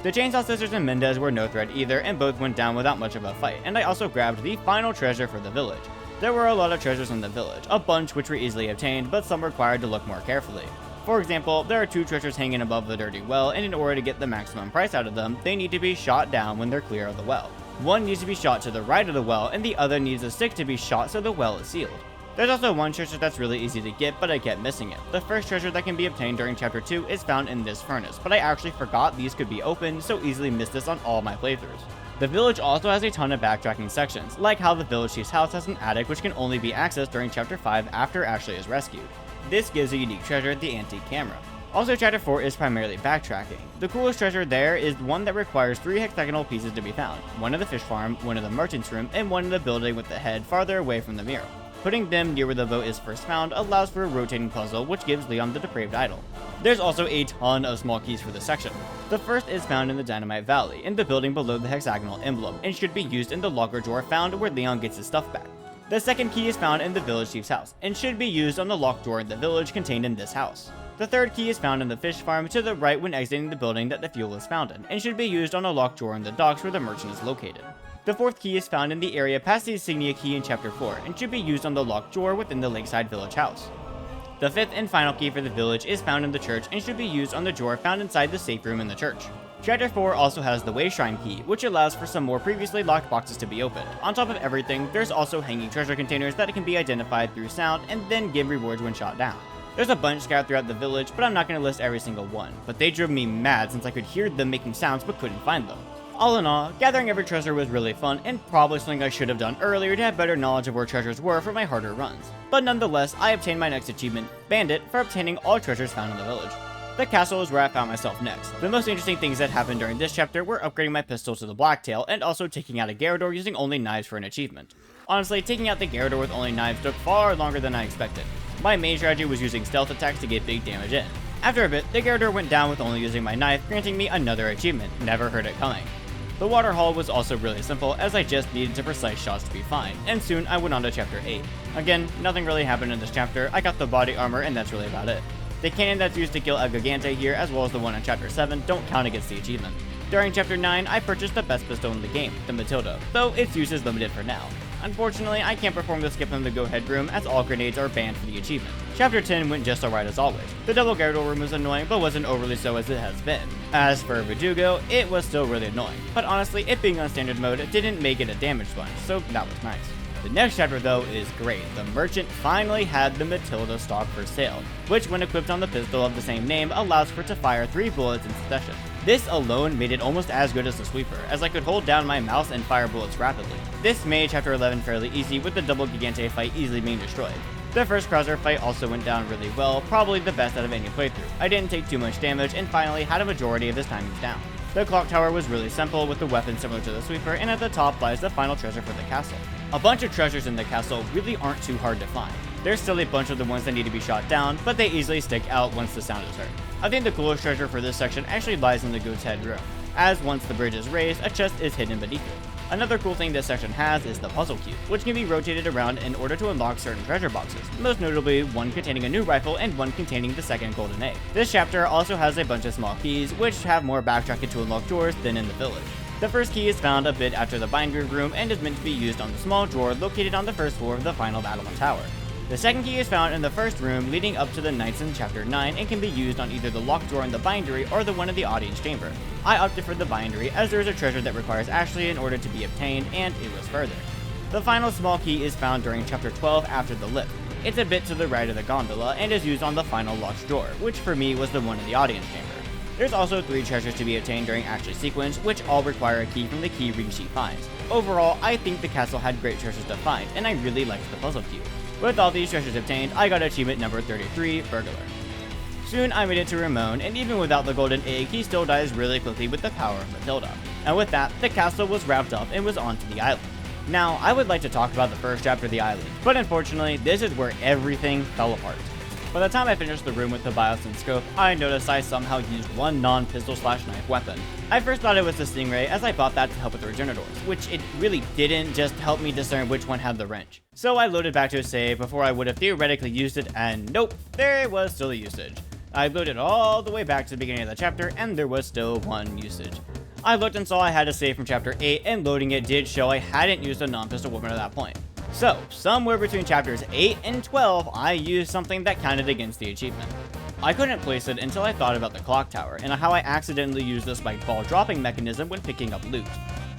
The Chainsaw Sisters and Mendez were no threat either, and both went down without much of a fight, and I also grabbed the final treasure for the village. There were a lot of treasures in the village, a bunch which were easily obtained, but some required to look more carefully. For example, there are 2 treasures hanging above the dirty well, and in order to get the maximum price out of them, they need to be shot down when they're clear of the well. One needs to be shot to the right of the well, and the other needs a stick to be shot so the well is sealed. There's also one treasure that's really easy to get, but I kept missing it. The first treasure that can be obtained during chapter 2 is found in this furnace, but I actually forgot these could be opened, so easily missed this on all my playthroughs. The village also has a ton of backtracking sections, like how the village chief's house has an attic which can only be accessed during chapter 5 after Ashley is rescued. This gives a unique treasure, the antique camera. Also, chapter 4 is primarily backtracking. The coolest treasure there is one that requires 3 hexagonal pieces to be found, one in the fish farm, one in the merchant's room, and one in the building with the head farther away from the mirror. Putting them near where the boat is first found allows for a rotating puzzle which gives Leon the depraved idol. There's also a ton of small keys for this section. The first is found in the Dynamite Valley, in the building below the hexagonal emblem, and should be used in the locker drawer found where Leon gets his stuff back. The second key is found in the village chief's house, and should be used on the locked door in the village contained in this house. The third key is found in the fish farm to the right when exiting the building that the fuel is found in, and should be used on a locked door in the docks where the merchant is located. The fourth key is found in the area past the insignia key in chapter 4, and should be used on the locked door within the lakeside village house. The fifth and final key for the village is found in the church and should be used on the drawer found inside the safe room in the church. Chapter 4 also has the Way Shrine key, which allows for some more previously locked boxes to be opened. On top of everything, there's also hanging treasure containers that can be identified through sound and then give rewards when shot down. There's a bunch scattered throughout the village, but I'm not going to list every single one, but they drove me mad since I could hear them making sounds but couldn't find them. All in all, gathering every treasure was really fun and probably something I should have done earlier to have better knowledge of where treasures were for my harder runs. But nonetheless, I obtained my next achievement, Bandit, for obtaining all treasures found in the village. The castle is where I found myself next. The most interesting things that happened during this chapter were upgrading my pistol to the Blacktail and also taking out a Gyarados using only knives for an achievement. Honestly, taking out the Gyarados with only knives took far longer than I expected. My main strategy was using stealth attacks to get big damage in. After a bit, the Gyarados went down with only using my knife, granting me another achievement. Never heard it coming. The water haul was also really simple, as I just needed to precise shots to be fine, and soon I went on to chapter 8. Again, nothing really happened in this chapter. I got the body armor and that's really about it. The cannon that's used to kill a Gigante here, as well as the one in chapter 7, don't count against the achievement. During chapter 9, I purchased the best pistol in the game, the Matilda, though its use is limited for now. Unfortunately, I can't perform the skip in the go-ahead room, as all grenades are banned for the achievement. Chapter 10 went just alright as always. The double Gyarados room was annoying, but wasn't overly so as it has been. As for Verdugo, it was still really annoying, but honestly, it being on standard mode didn't make it a damaged one, so that was nice. The next chapter though is great. The merchant finally had the Matilda stock for sale, which when equipped on the pistol of the same name allows for it to fire 3 bullets in succession. This alone made it almost as good as the sweeper, as I could hold down my mouse and fire bullets rapidly. This made chapter 11 fairly easy, with the double Gigante fight easily being destroyed. The first Krauser fight also went down really well, probably the best out of any playthrough. I didn't take too much damage and finally had a majority of his timings down. The clock tower was really simple with the weapon similar to the sweeper, and at the top lies the final treasure for the castle. A bunch of treasures in the castle really aren't too hard to find. There's still a bunch of the ones that need to be shot down, but they easily stick out once the sound is heard. I think the coolest treasure for this section actually lies in the Goat's Head room, as once the bridge is raised, a chest is hidden beneath it. Another cool thing this section has is the puzzle cube, which can be rotated around in order to unlock certain treasure boxes, most notably one containing a new rifle and one containing the second golden egg. This chapter also has a bunch of small keys, which have more backtracking to unlock doors than in the village. The first key is found a bit after the bindery room and is meant to be used on the small drawer located on the first floor of the final battlement tower. The second key is found in the first room leading up to the Knights in chapter 9 and can be used on either the locked door in the bindery or the one in the audience chamber. I opted for the bindery as there is a treasure that requires Ashley in order to be obtained, and it was further. The final small key is found during chapter 12 after the lift. It's a bit to the right of the gondola and is used on the final locked door, which for me was the one in the audience chamber. There's also 3 treasures to be obtained during Ashley's sequence, which all require a key from the key ring she finds. Overall, I think the castle had great treasures to find, and I really liked the puzzle cube. With all these treasures obtained, I got achievement number 33, Burglar. Soon I made it to Ramon, and even without the golden egg, he still dies really quickly with the power of Matilda. And with that, the castle was wrapped up and was on to the island. Now, I would like to talk about the first chapter of the island, but unfortunately, this is where everything fell apart. By the time I finished the room with the BIOS and scope, I noticed I somehow used one non-pistol/knife weapon. I first thought it was the Stingray, as I bought that to help with the regenerators, which it really didn't, just help me discern which one had the wrench. So I loaded back to a save before I would have theoretically used it, and nope, there was still a usage. I loaded all the way back to the beginning of the chapter, and there was still one usage. I looked and saw I had a save from chapter 8, and loading it did show I hadn't used a non-pistol weapon at that point. So, somewhere between chapters 8 and 12, I used something that counted against the achievement. I couldn't place it until I thought about the clock tower, and how I accidentally used the spike ball dropping mechanism when picking up loot.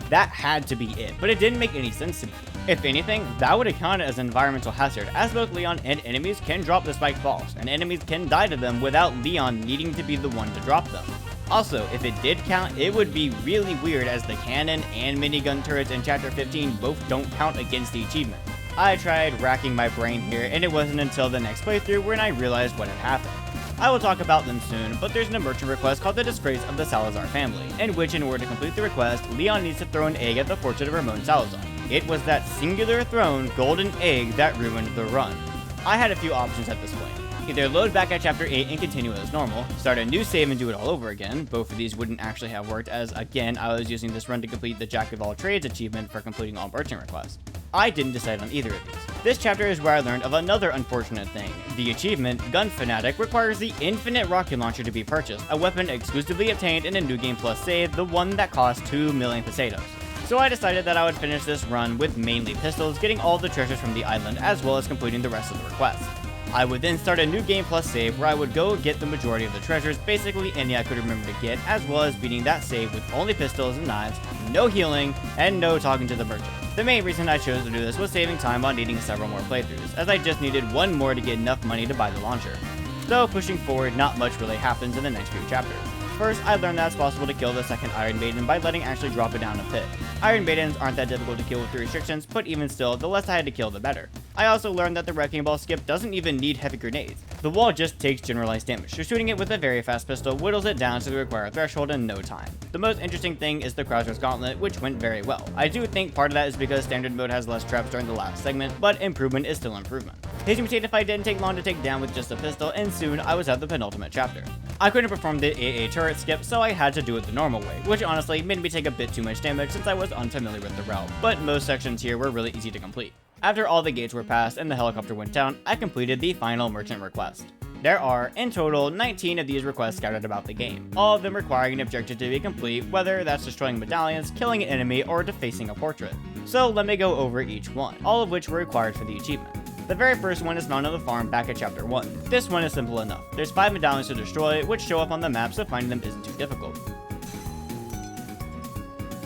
That had to be it, but it didn't make any sense to me. If anything, that would have counted as an environmental hazard, as both Leon and enemies can drop the spiked balls, and enemies can die to them without Leon needing to be the one to drop them. Also, if it did count, it would be really weird as the cannon and minigun turrets in Chapter 15 both don't count against the achievement. I tried racking my brain here, and it wasn't until the next playthrough when I realized what had happened. I will talk about them soon, but there's a merchant request called the Disgrace of the Salazar Family, in which in order to complete the request, Leon needs to throw an egg at the portrait of Ramon Salazar. It was that singular thrown golden egg that ruined the run. I had a few options at this point. Either load back at Chapter 8 and continue as normal, start a new save and do it all over again. Both of these wouldn't actually have worked, as again I was using this run to complete the Jack of all trades achievement for completing all merchant requests. I didn't decide on either of these. This chapter is where I learned of another unfortunate thing. The achievement, Gun Fanatic, requires the infinite rocket launcher to be purchased, a weapon exclusively obtained in a New Game Plus save, the one that costs 2 million pesetos. So I decided that I would finish this run with mainly pistols, getting all the treasures from the island, as well as completing the rest of the requests. I would then start a New Game Plus save where I would go get the majority of the treasures, basically any I could remember to get, as well as beating that save with only pistols and knives, no healing, and no talking to the merchant. The main reason I chose to do this was saving time on needing several more playthroughs, as I just needed one more to get enough money to buy the launcher. So pushing forward, not much really happens in the next few chapters. First, I learned that it's possible to kill the second Iron Maiden by letting Ashley drop it down a pit. Iron Maidens aren't that difficult to kill with the restrictions, but even still, the less I had to kill the better. I also learned that the Wrecking Ball skip doesn't even need heavy grenades. The wall just takes generalized damage, so shooting it with a very fast pistol whittles it down to the required threshold in no time. The most interesting thing is the Croucher's Gauntlet, which went very well. I do think part of that is because standard mode has less traps during the last segment, but improvement is still improvement. His imitate fight didn't take long to take down with just a pistol, and soon I was at the penultimate chapter. I couldn't perform the AA turret skip, so I had to do it the normal way, which honestly made me take a bit too much damage since I was unfamiliar with the route, but most sections here were really easy to complete. After all the gates were passed and the helicopter went down, I completed the final merchant request. There are, in total, 19 of these requests scattered about the game, all of them requiring an objective to be complete, whether that's destroying medallions, killing an enemy, or defacing a portrait. So let me go over each one, all of which were required for the achievement. The very first one is found on the farm back at Chapter 1. This one is simple enough. There's 5 medallions to destroy, which show up on the map, so finding them isn't too difficult.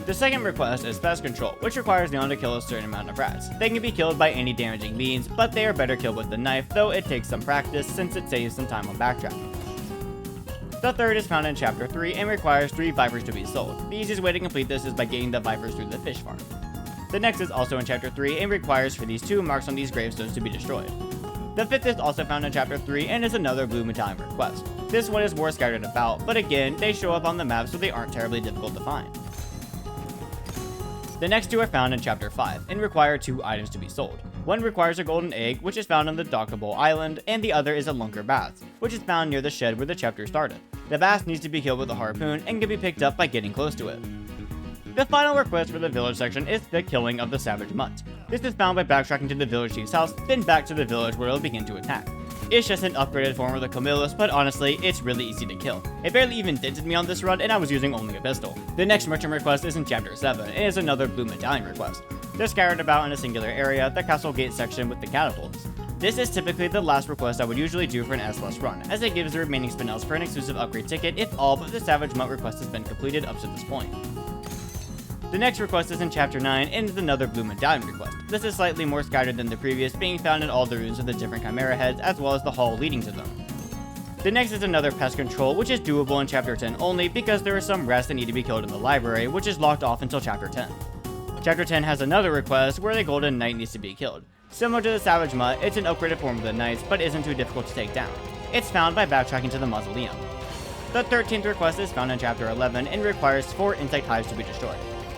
The second request is Pest Control, which requires Leon to kill a certain amount of rats. They can be killed by any damaging means, but they are better killed with the knife, though it takes some practice since it saves some time on backtracking. The third is found in Chapter 3 and requires 3 Vipers to be sold. The easiest way to complete this is by getting the Vipers through the fish farm. The next is also in Chapter 3 and requires for these 2 marks on these gravestones to be destroyed. The fifth is also found in Chapter 3 and is another blue medallion request. This one is more scattered about, but again, they show up on the map so they aren't terribly difficult to find. The next 2 are found in Chapter 5 and require 2 items to be sold. One requires a golden egg, which is found on the dockable island, and the other is a lunker bass, which is found near the shed where the chapter started. The bass needs to be killed with a harpoon and can be picked up by getting close to it. The final request for the village section is the killing of the savage mutt. This is found by backtracking to the village chief's house, then back to the village where it'll begin to attack. It's just an upgraded form of the Camillus, but honestly, it's really easy to kill. It barely even dented me on this run, and I was using only a pistol. The next merchant request is in Chapter 7, and is another blue medallion request. They're scattered about in a singular area, the castle gate section with the catapults. This is typically the last request I would usually do for an S+ run, as it gives the remaining spinels for an exclusive upgrade ticket if all but the Savage Mutt request has been completed up to this point. The next request is in Chapter 9 and is another blue medallion request. This is slightly more scattered than the previous, being found in all the ruins of the different chimera heads as well as the hall leading to them. The next is another pest control, which is doable in Chapter 10 only because there are some rats that need to be killed in the library, which is locked off until Chapter 10. Chapter 10 has another request where the golden knight needs to be killed. Similar to the Savage Mutt, it's an upgraded form of the knights, but isn't too difficult to take down. It's found by backtracking to the mausoleum. The 13th request is found in Chapter 11 and requires 4 insect hives to be destroyed.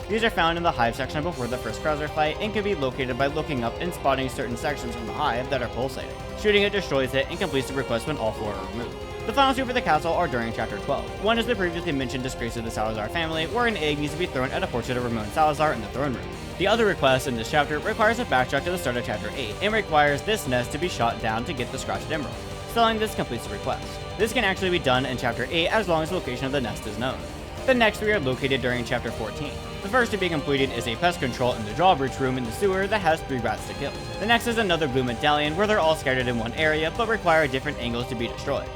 These are found in the hive section before the first Krauser fight and can be located by looking up and spotting certain sections from the hive that are pulsating. Shooting it destroys it and completes the request when all 4 are removed. The final 2 for the castle are during Chapter 12. One is the previously mentioned Disgrace of the Salazar Family, where an egg needs to be thrown at a portrait of Ramon Salazar in the throne room. The other request in this chapter requires a backtrack to the start of Chapter 8 and requires this nest to be shot down to get the Scratched Emerald. Selling this completes the request. This can actually be done in Chapter 8 as long as the location of the nest is known. The next 3 are located during Chapter 14. The first to be completed is a pest control in the drawbridge room in the sewer that has 3 rats to kill. The next is another blue medallion where they're all scattered in one area but require different angles to be destroyed.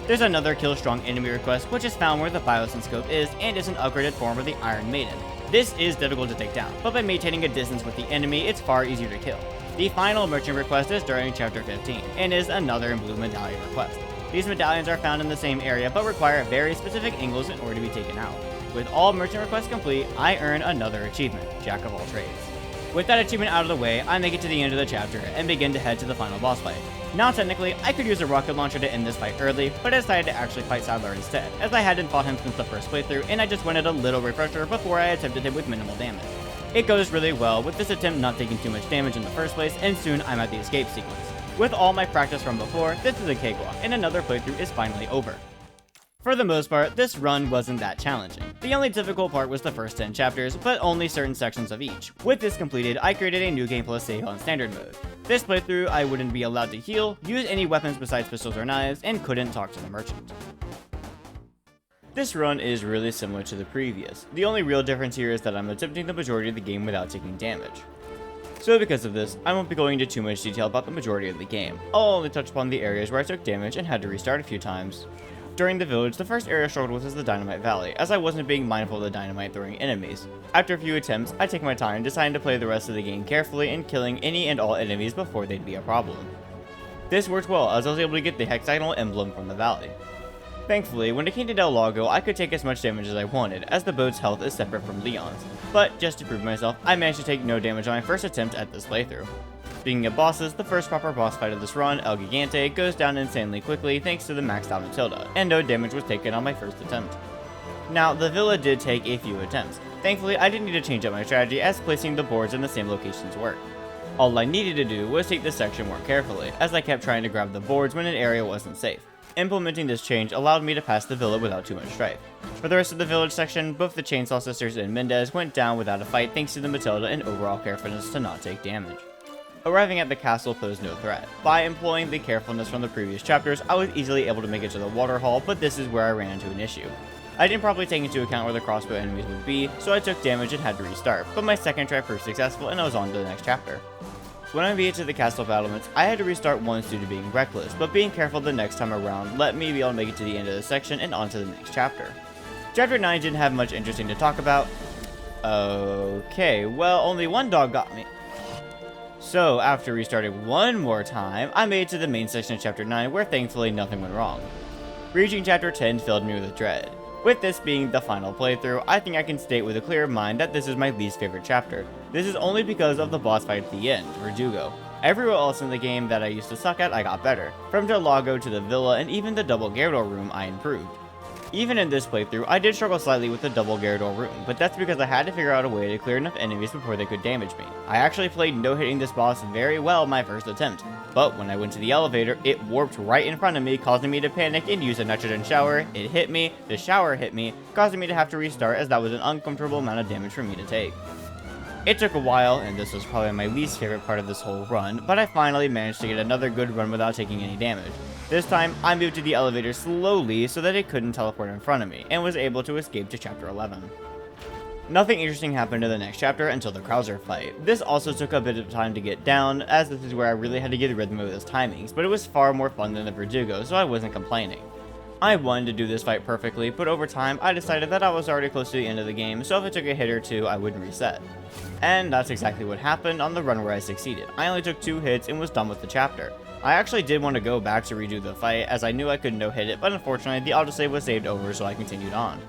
There's another kill-strong enemy request, which is found where the Biosyn scope is and is an upgraded form of the Iron Maiden. This is difficult to take down, but by maintaining a distance with the enemy, it's far easier to kill. The final merchant request is during chapter 15, and is another blue medallion request. These medallions are found in the same area, but require very specific angles in order to be taken out. With all merchant requests complete, I earn another achievement, Jack of all trades. With that achievement out of the way, I make it to the end of the chapter and begin to head to the final boss fight. Now technically, I could use a rocket launcher to end this fight early, but I decided to actually fight Sadler instead, as I hadn't fought him since the first playthrough and I just wanted a little refresher before I attempted him with minimal damage. It goes really well, with this attempt not taking too much damage in the first place, and soon I'm at the escape sequence. With all my practice from before, this is a cakewalk, and another playthrough is finally over. For the most part, this run wasn't that challenging. The only difficult part was the first 10 chapters, but only certain sections of each. With this completed, I created a new game plus save on standard mode. This playthrough, I wouldn't be allowed to heal, use any weapons besides pistols or knives, and couldn't talk to the merchant. This run is really similar to the previous. The only real difference here is that I'm attempting the majority of the game without taking damage. So because of this, I won't be going into too much detail about the majority of the game. I'll only touch upon the areas where I took damage and had to restart a few times. During the village, the first area I struggled with was the Dynamite Valley, as I wasn't being mindful of the dynamite throwing enemies. After a few attempts, I take my time, deciding to play the rest of the game carefully and killing any and all enemies before they'd be a problem. This worked well, as I was able to get the hexagonal emblem from the valley. Thankfully, when it came to Del Lago, I could take as much damage as I wanted, as the boat's health is separate from Leon's. But, just to prove myself, I managed to take no damage on my first attempt at this playthrough. Speaking of bosses, the first proper boss fight of this run, El Gigante, goes down insanely quickly thanks to the maxed out Matilda, and no damage was taken on my first attempt. Now, the villa did take a few attempts. Thankfully, I didn't need to change up my strategy, as placing the boards in the same locations worked. All I needed to do was take this section more carefully, as I kept trying to grab the boards when an area wasn't safe. Implementing this change allowed me to pass the villa without too much strife. For the rest of the village section, both the Chainsaw Sisters and Mendez went down without a fight thanks to the Matilda and overall carefulness to not take damage. Arriving at the castle posed no threat. By employing the carefulness from the previous chapters, I was easily able to make it to the water hall, but this is where I ran into an issue. I didn't properly take into account where the crossbow enemies would be, so I took damage and had to restart, but my second try proved successful and I was on to the next chapter. When I made it to the castle battlements, I had to restart once due to being reckless, but being careful the next time around let me be able to make it to the end of the section and on to the next chapter. Chapter 9 didn't have much interesting to talk about. Okay, well, only one dog got me. So, after restarting one more time, I made it to the main section of chapter 9 where thankfully nothing went wrong. Reaching chapter 10 filled me with dread. With this being the final playthrough, I think I can state with a clear mind that this is my least favorite chapter. This is only because of the boss fight at the end, Verdugo. Everywhere else in the game that I used to suck at, I got better. From Del Lago to the villa and even the double Gyarados room, I improved. Even in this playthrough, I did struggle slightly with the double Gyarados room, but that's because I had to figure out a way to clear enough enemies before they could damage me. I actually played no-hitting this boss very well my first attempt, but when I went to the elevator, it warped right in front of me, causing me to panic and use a nitrogen shower. It hit me, the shower hit me, causing me to have to restart as that was an uncomfortable amount of damage for me to take. It took a while, and this was probably my least favorite part of this whole run, but I finally managed to get another good run without taking any damage. This time, I moved to the elevator slowly so that it couldn't teleport in front of me, and was able to escape to chapter 11. Nothing interesting happened in the next chapter until the Krauser fight. This also took a bit of time to get down, as this is where I really had to get the rhythm of those timings, but it was far more fun than the Verdugo, so I wasn't complaining. I wanted to do this fight perfectly, but over time, I decided that I was already close to the end of the game, so if it took a hit or two, I wouldn't reset. And that's exactly what happened on the run where I succeeded. I only took 2 hits and was done with the chapter. I actually did want to go back to redo the fight, as I knew I could no-hit it, but unfortunately the autosave was saved over, so I continued on.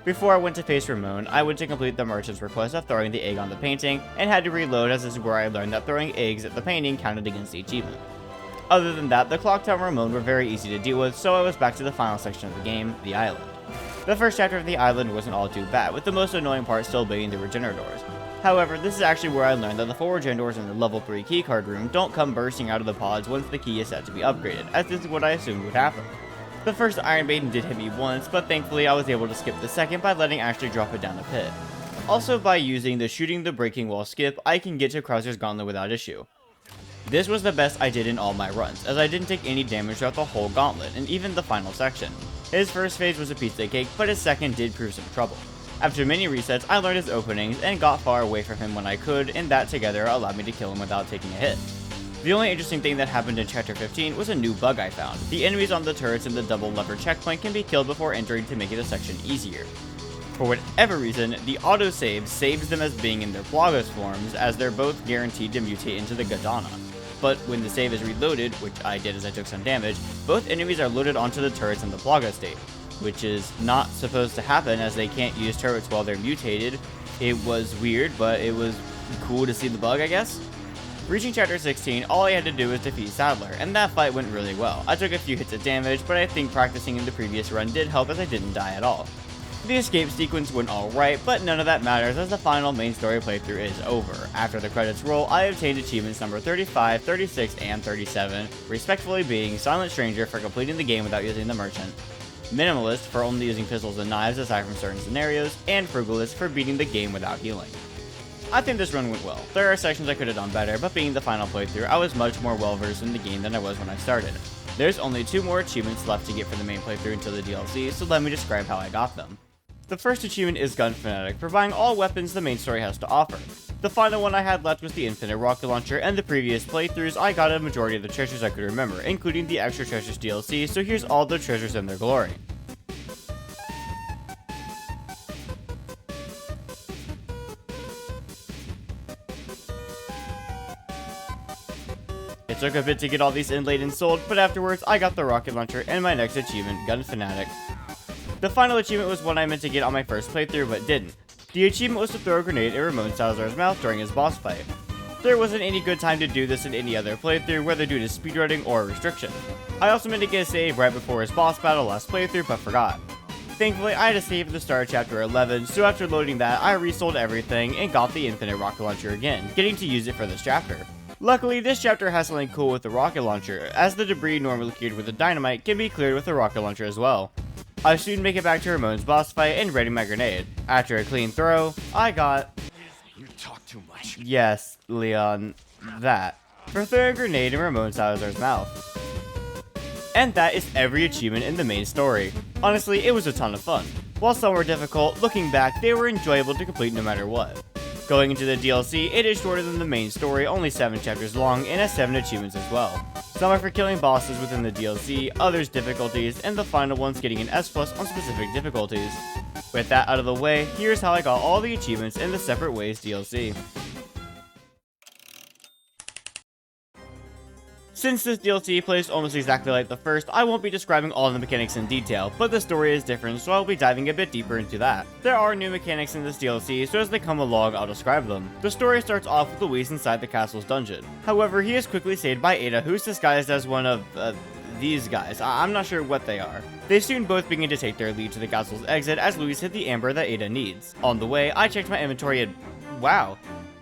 Before I went to face Ramon, I went to complete the merchant's request of throwing the egg on the painting, and had to reload, as this is where I learned that throwing eggs at the painting counted against the achievement. Other than that, the Clock Tower and Ramon were very easy to deal with, so I was back to the final section of the game, the island. The first chapter of the island wasn't all too bad, with the most annoying part still being the Regenerators. However, this is actually where I learned that the 4 Regenerators in the level 3 keycard room don't come bursting out of the pods once the key is set to be upgraded, as this is what I assumed would happen. The first Iron Maiden did hit me once, but thankfully I was able to skip the second by letting Ashley drop it down a pit. Also, by using the Shooting the Breaking Wall skip, I can get to Krauser's Gauntlet without issue. This was the best I did in all my runs, as I didn't take any damage throughout the whole gauntlet, and even the final section. His first phase was a pizza cake, but his second did prove some trouble. After many resets, I learned his openings, and got far away from him when I could, and that together allowed me to kill him without taking a hit. The only interesting thing that happened in Chapter 15 was a new bug I found. The enemies on the turrets in the double lever checkpoint can be killed before entering to make it a section easier. For whatever reason, the autosave saves them as being in their Plagas forms, as they're both guaranteed to mutate into the Gadana. But when the save is reloaded, which I did as I took some damage, both enemies are loaded onto the turrets in the Plaga state, which is not supposed to happen as they can't use turrets while they're mutated. It was weird, but it was cool to see the bug, I guess. Reaching Chapter 16, all I had to do was defeat Sadler, and that fight went really well. I took a few hits of damage, but I think practicing in the previous run did help as I didn't die at all. The escape sequence went alright, but none of that matters as the final main story playthrough is over. After the credits roll, I obtained achievements number 35, 36, and 37, respectively being Silent Stranger for completing the game without using the Merchant, Minimalist for only using pistols and knives aside from certain scenarios, and Frugalist for beating the game without healing. I think this run went well. There are sections I could have done better, but being the final playthrough, I was much more well versed in the game than I was when I started. There's only 2 more achievements left to get for the main playthrough until the DLC, so let me describe how I got them. The first achievement is Gun Fanatic, for buying all weapons the main story has to offer. The final one I had left was the Infinite Rocket Launcher, and the previous playthroughs I got a majority of the treasures I could remember, including the Extra Treasures DLC, so here's all the treasures in their glory. It took a bit to get all these inlaid and sold, but afterwards I got the Rocket Launcher and my next achievement, Gun Fanatic. The final achievement was one I meant to get on my first playthrough but didn't. The achievement was to throw a grenade in Ramon Salazar's mouth during his boss fight. There wasn't any good time to do this in any other playthrough, whether due to speedrunning or restriction. I also meant to get a save right before his boss battle last playthrough but forgot. Thankfully, I had a save at the start of Chapter 11, so after loading that, I resold everything and got the Infinite Rocket Launcher again, getting to use it for this chapter. Luckily, this chapter has something cool with the rocket launcher, as the debris normally cleared with the dynamite can be cleared with the rocket launcher as well. I soon make it back to Ramon's boss fight and ready my grenade. After a clean throw, I got... You talk too much. Yes, Leon, that. For throwing a grenade in Ramon Salazar's mouth. And that is every achievement in the main story. Honestly, it was a ton of fun. While some were difficult, looking back, they were enjoyable to complete no matter what. Going into the DLC, it is shorter than the main story, only 7 chapters long, and has 7 achievements as well. Some are for killing bosses within the DLC, others difficulties, and the final one's getting an S+ on specific difficulties. With that out of the way, here's how I got all the achievements in the Separate Ways DLC. Since this DLC plays almost exactly like the first, I won't be describing all the mechanics in detail, but the story is different, so I'll be diving a bit deeper into that. There are new mechanics in this DLC, so as they come along, I'll describe them. The story starts off with Luis inside the castle's dungeon. However, he is quickly saved by Ada, who's disguised as one of, these guys. I'm not sure what they are. They soon both begin to take their lead to the castle's exit as Luis hit the amber that Ada needs. On the way, I checked my inventory and wow,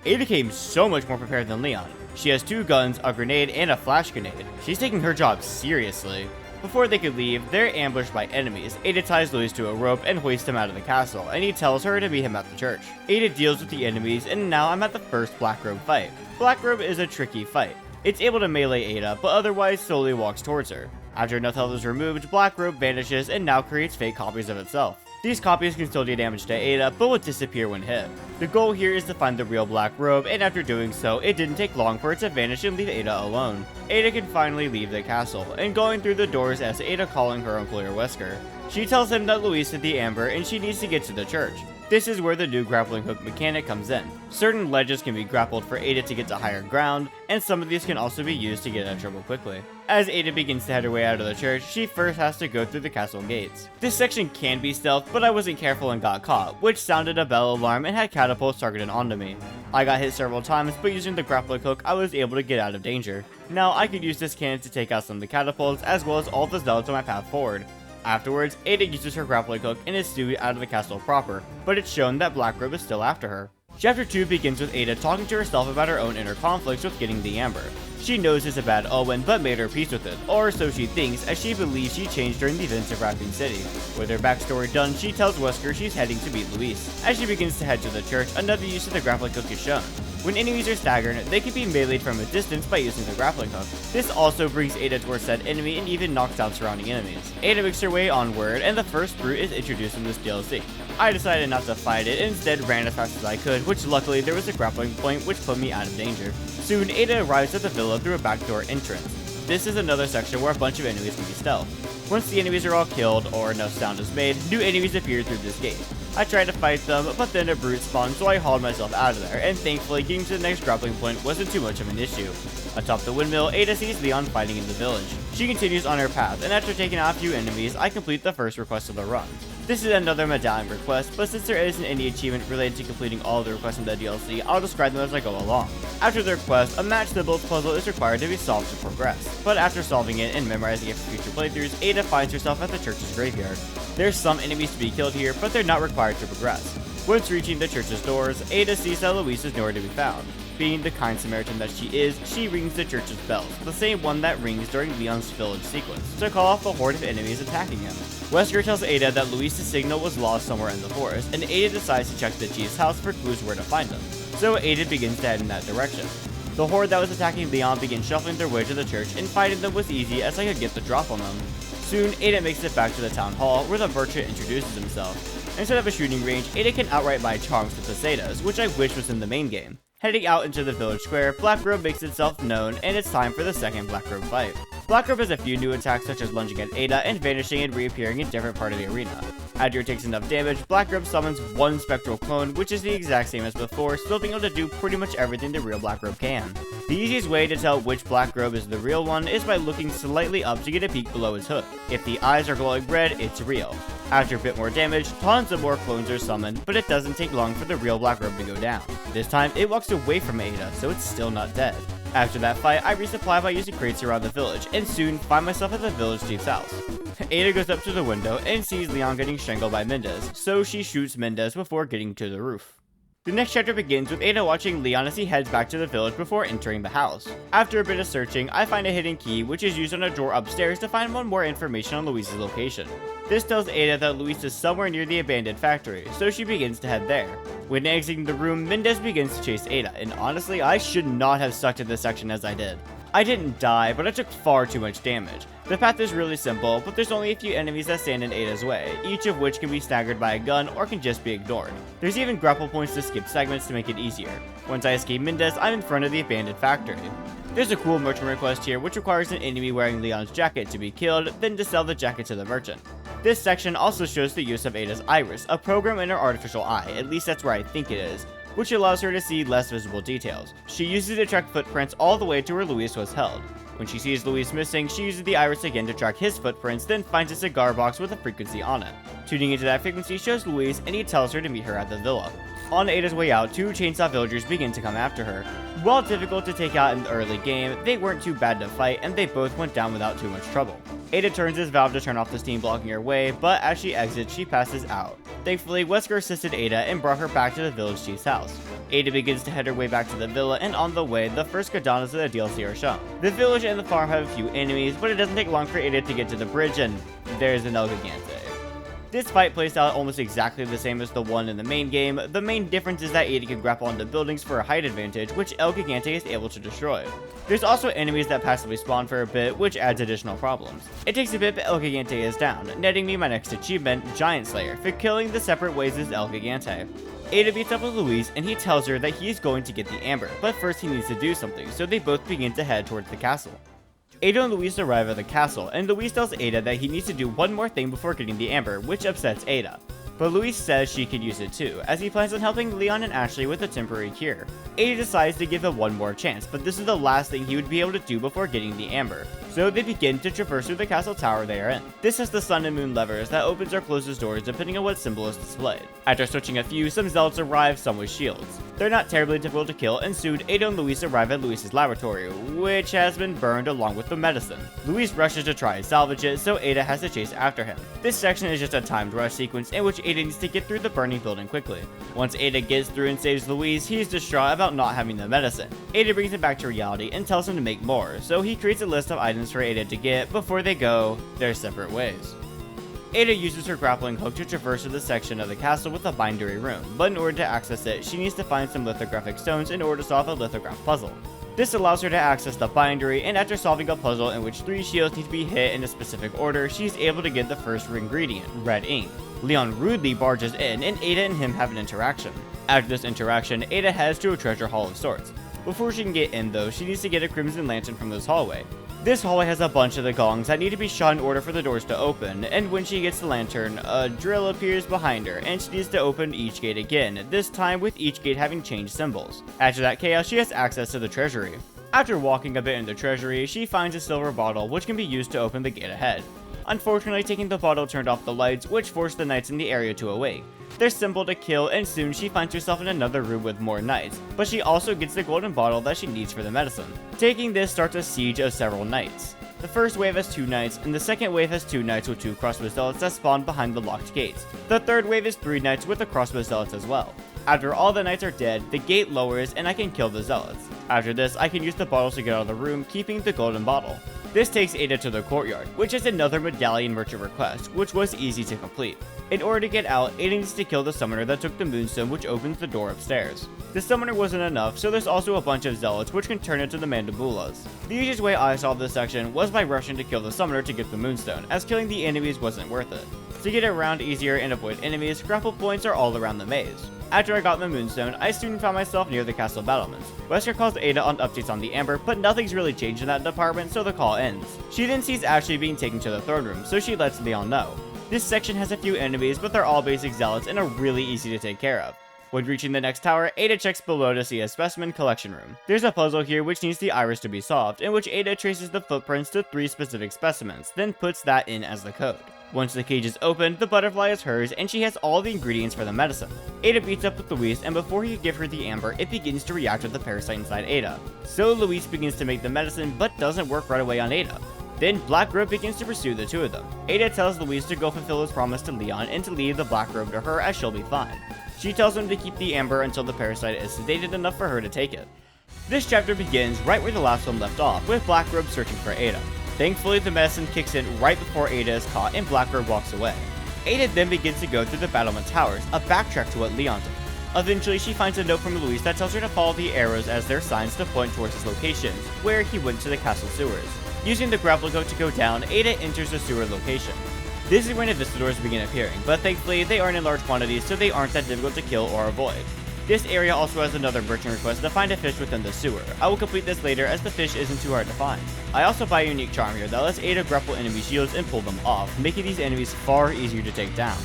Ada came so much more prepared than Leon. She has 2 guns, a grenade, and a flash grenade. She's taking her job seriously. Before they could leave, they're ambushed by enemies. Ada ties Luis to a rope and hoists him out of the castle, and he tells her to meet him at the church. Ada deals with the enemies, and now I'm at the first Blackrobe fight. Blackrobe is a tricky fight. It's able to melee Ada, but otherwise slowly walks towards her. After enough health is removed, Blackrobe vanishes and now creates fake copies of itself. These copies can still do damage to Ada, but will disappear when hit. The goal here is to find the real Black Robe, and after doing so, it didn't take long for it to vanish and leave Ada alone. Ada can finally leave the castle, and going through the doors as Ada calling her employer Wesker. She tells him that Luis hit the amber and she needs to get to the church. This is where the new grappling hook mechanic comes in. Certain ledges can be grappled for Ada to get to higher ground, and some of these can also be used to get out of trouble quickly. As Ada begins to head her way out of the church, she first has to go through the castle gates. This section can be stealth, but I wasn't careful and got caught, which sounded a bell alarm and had catapults targeted onto me. I got hit several times, but using the grappling hook, I was able to get out of danger. Now I could use this cannon to take out some of the catapults, as well as all the zealots on my path forward. Afterwards, Ada uses her grappling hook and is sued out of the castle proper, but it's shown that Blackrobe is still after her. Chapter 2 begins with Ada talking to herself about her own inner conflicts with getting the amber. She knows it's a bad omen, but made her peace with it, or so she thinks, as she believes she changed during the events of Raccoon City. With her backstory done, she tells Wesker she's heading to meet Luis. As she begins to head to the church, another use of the grappling hook is shown. When enemies are staggered, they can be meleeed from a distance by using the grappling hook. This also brings Ada towards said enemy and even knocks down surrounding enemies. Ada makes her way onward, and the first brute is introduced in this DLC. I decided not to fight it and instead ran as fast as I could, which luckily there was a grappling point which put me out of danger. Soon, Ada arrives at the villa through a backdoor entrance. This is another section where a bunch of enemies can be stealth. Once the enemies are all killed, or enough sound is made, new enemies appear through this gate. I tried to fight them, but then a brute spawned, so I hauled myself out of there, and thankfully getting to the next grappling point wasn't too much of an issue. Atop the windmill, Ada sees Leon fighting in the village. She continues on her path, and after taking out a few enemies, I complete the first request of the run. This is another medallion request, but since there isn't any achievement related to completing all of the requests in the DLC, I'll describe them as I go along. After the request, a match symbols puzzle is required to be solved to progress, but after solving it and memorizing it for future playthroughs, Ada finds herself at the church's graveyard. There's some enemies to be killed here, but they're not required to progress. Once reaching the church's doors, Ada sees that Louise is nowhere to be found. Being the kind Samaritan that she is, she rings the church's bells, the same one that rings during Leon's village sequence, to call off a horde of enemies attacking him. Wesker tells Ada that Louise's signal was lost somewhere in the forest, and Ada decides to check the chief's house for clues where to find them. So Ada begins to head in that direction. The horde that was attacking Leon begins shuffling their way to the church, and fighting them was easy as I could get the drop on them. Soon, Ada makes it back to the town hall, where the merchant introduces himself. Instead of a shooting range, Ada can outright buy charms with pesetas, which I wish was in the main game. Heading out into the village square, Blackrobe makes itself known, and it's time for the second Blackrobe fight. Blackrobe has a few new attacks such as lunging at Ada and vanishing and reappearing in different parts of the arena. After it takes enough damage, Blackrobe summons one spectral clone, which is the exact same as before, still being able to do pretty much everything the real Blackrobe can. The easiest way to tell which Blackrobe is the real one is by looking slightly up to get a peek below his hood. If the eyes are glowing red, it's real. After a bit more damage, tons of more clones are summoned, but it doesn't take long for the real Blackrobe to go down. This time, it walks away from Ada, so it's still not dead. After that fight, I resupply by using crates around the village, and soon find myself at the village chief's house. Ada goes up to the window and sees Leon getting strangled by Mendez, so she shoots Mendez before getting to the roof. The next chapter begins with Ada watching Leon as he heads back to the village before entering the house. After a bit of searching, I find a hidden key which is used on a drawer upstairs to find more information on Louise's location. This tells Ada that Louise is somewhere near the abandoned factory, so she begins to head there. When exiting the room, Mendez begins to chase Ada, and honestly, I should not have stuck to this section as I did. I didn't die, but I took far too much damage. The path is really simple, but there's only a few enemies that stand in Ada's way, each of which can be staggered by a gun or can just be ignored. There's even grapple points to skip segments to make it easier. Once I escape Mendez, I'm in front of the abandoned factory. There's a cool merchant request here which requires an enemy wearing Leon's jacket to be killed, then to sell the jacket to the merchant. This section also shows the use of Ada's iris, a program in her artificial eye, at least that's where I think it is, which allows her to see less visible details. She uses it to track footprints all the way to where Louise was held. When she sees Louise missing, she uses the iris again to track his footprints, then finds a cigar box with a frequency on it. Tuning into that frequency shows Louise, and he tells her to meet her at the villa. On Ada's way out, two chainsaw villagers begin to come after her. While difficult to take out in the early game, they weren't too bad to fight, and they both went down without too much trouble. Ada turns his valve to turn off the steam blocking her way, but as she exits, she passes out. Thankfully, Wesker assisted Ada and brought her back to the village chief's house. Ada begins to head her way back to the villa, and on the way, the first katanas of the DLC are shown. The village and the farm have a few enemies, but it doesn't take long for Ada to get to the bridge, and there's an El Gigante. This fight plays out almost exactly the same as the one in the main game. The main difference is that Ada can grapple onto buildings for a height advantage, which El Gigante is able to destroy. There's also enemies that passively spawn for a bit, which adds additional problems. It takes a bit, but El Gigante is down, netting me my next achievement, Giant Slayer, for killing the separate ways as El Gigante. Ada beats up with Louise, and he tells her that he is going to get the amber, but first he needs to do something, so they both begin to head towards the castle. Ada and Louise arrive at the castle, and Louise tells Ada that he needs to do one more thing before getting the amber, which upsets Ada. But Louise says she could use it too, as he plans on helping Leon and Ashley with a temporary cure. Ada decides to give him one more chance, but this is the last thing he would be able to do before getting the amber. So they begin to traverse through the castle tower they are in. This has the sun and moon levers that opens or closes doors depending on what symbol is displayed. After switching a few, some zealots arrive, some with shields. They're not terribly difficult to kill, and soon Ada and Louise arrive at Louise's laboratory, which has been burned along with the medicine. Louise rushes to try and salvage it, so Ada has to chase after him. This section is just a timed rush sequence in which Ada needs to get through the burning building quickly. Once Ada gets through and saves Louise, he's distraught about not having the medicine. Ada brings him back to reality and tells him to make more, so he creates a list of items for Ada to get before they go their separate ways. Ada uses her grappling hook to traverse to the section of the castle with a bindery room, but in order to access it, she needs to find some lithographic stones in order to solve a lithograph puzzle. This allows her to access the bindery, and after solving a puzzle in which 3 shields need to be hit in a specific order, she's able to get the first ingredient, red ink. Leon rudely barges in, and Ada and him have an interaction. After this interaction, Ada heads to a treasure hall of sorts. Before she can get in though, she needs to get a crimson lantern from this hallway. This hallway has a bunch of the gongs that need to be shot in order for the doors to open, and when she gets the lantern, a drill appears behind her, and she needs to open each gate again, this time with each gate having changed symbols. After that chaos, she has access to the treasury. After walking a bit in the treasury, she finds a silver bottle which can be used to open the gate ahead. Unfortunately, taking the bottle turned off the lights, which forced the knights in the area to awake. They're simple to kill, and soon she finds herself in another room with more knights, but she also gets the golden bottle that she needs for the medicine. Taking this starts a siege of several knights. The first wave has 2 knights, and the second wave has 2 knights with 2 crossbow zealots that spawn behind the locked gates. The third wave is 3 knights with the crossbow zealots as well. After all the knights are dead, the gate lowers and I can kill the zealots. After this, I can use the bottles to get out of the room, keeping the golden bottle. This takes Ada to the courtyard, which is another medallion merchant request, which was easy to complete. In order to get out, Ada needs to kill the summoner that took the moonstone, which opens the door upstairs. The summoner wasn't enough, so there's also a bunch of zealots which can turn into the mandibulas. The easiest way I solved this section was by rushing to kill the summoner to get the moonstone, as killing the enemies wasn't worth it. To get around easier and avoid enemies, grapple points are all around the maze. After I got the moonstone, I soon found myself near the castle battlements. Wesker calls Ada on updates on the Amber, but nothing's really changed in that department, so the call ends. She then sees Ashley being taken to the throne room, so she lets Leon know. This section has a few enemies, but they're all basic zealots and are really easy to take care of. When reaching the next tower, Ada checks below to see a specimen collection room. There's a puzzle here which needs the iris to be solved, in which Ada traces the footprints to 3 specific specimens, then puts that in as the code. Once the cage is opened, the butterfly is hers, and she has all the ingredients for the medicine. Ada beats up with Luis, and before he can give her the amber, it begins to react with the parasite inside Ada. So Luis begins to make the medicine, but doesn't work right away on Ada. Then Black Robe begins to pursue the 2 of them. Ada tells Luis to go fulfill his promise to Leon and to leave the Black Robe to her, as she'll be fine. She tells him to keep the amber until the parasite is sedated enough for her to take it. This chapter begins right where the last one left off, with Black Robe searching for Ada. Thankfully, the medicine kicks in right before Ada is caught and Black Robe walks away. Ada then begins to go through the battlement towers, a backtrack to what Leon did. Eventually, she finds a note from Luis that tells her to follow the arrows as their signs to point towards his location, where he went to the castle sewers. Using the grapple hook to go down, Ada enters the sewer location. This is when Avistadors begin appearing, but thankfully they aren't in large quantities, so they aren't that difficult to kill or avoid. This area also has another merchant request to find a fish within the sewer. I will complete this later as the fish isn't too hard to find. I also buy a unique charm here that lets Ada grapple enemy shields and pull them off, making these enemies far easier to take down.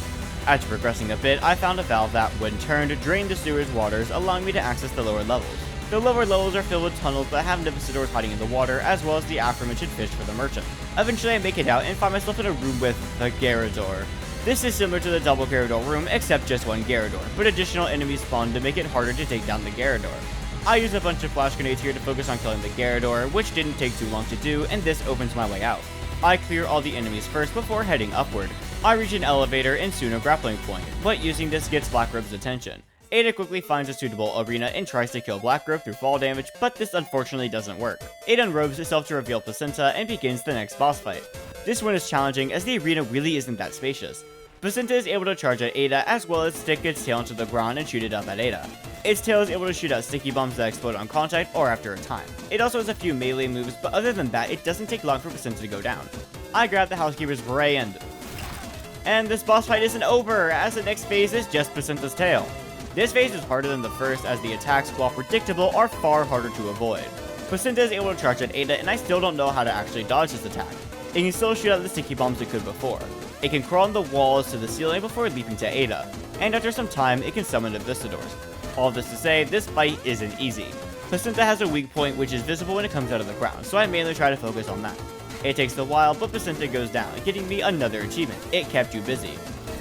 After progressing a bit, I found a valve that, when turned, drained the sewer's waters, allowing me to access the lower levels. The lower levels are filled with tunnels that have Nivistadors hiding in the water, as well as the aforementioned fish for the merchant. Eventually I make it out and find myself in a room with the Garrador. This is similar to the double Garrador room, except just one Garrador, but additional enemies spawn to make it harder to take down the Garrador. I use a bunch of flash grenades here to focus on killing the Garrador, which didn't take too long to do, and this opens my way out. I clear all the enemies first before heading upward. I reach an elevator and soon a grappling point, but using this gets Black Robe's attention. Ada quickly finds a suitable arena and tries to kill Black Robe through fall damage, but this unfortunately doesn't work. Ada unrobes herself to reveal Placenta and begins the next boss fight. This one is challenging as the arena really isn't that spacious. Placenta is able to charge at Ada as well as stick its tail into the ground and shoot it up at Ada. Its tail is able to shoot out sticky bombs that explode on contact or after a time. It also has a few melee moves, but other than that, it doesn't take long for Placenta to go down. I grab the Housekeeper's Beret and this boss fight isn't over, as the next phase is just Placenta's tail. This phase is harder than the first, as the attacks, while predictable, are far harder to avoid. Placenta is able to charge at Ada, and I still don't know how to actually dodge this attack. It can still shoot out the sticky bombs it could before. It can crawl on the walls to the ceiling before leaping to Ada, and after some time, it can summon Avistadors. All this to say, this fight isn't easy. Placenta has a weak point which is visible when it comes out of the ground, so I mainly try to focus on that. It takes a while, but Placenta goes down, getting me another achievement. It kept you busy.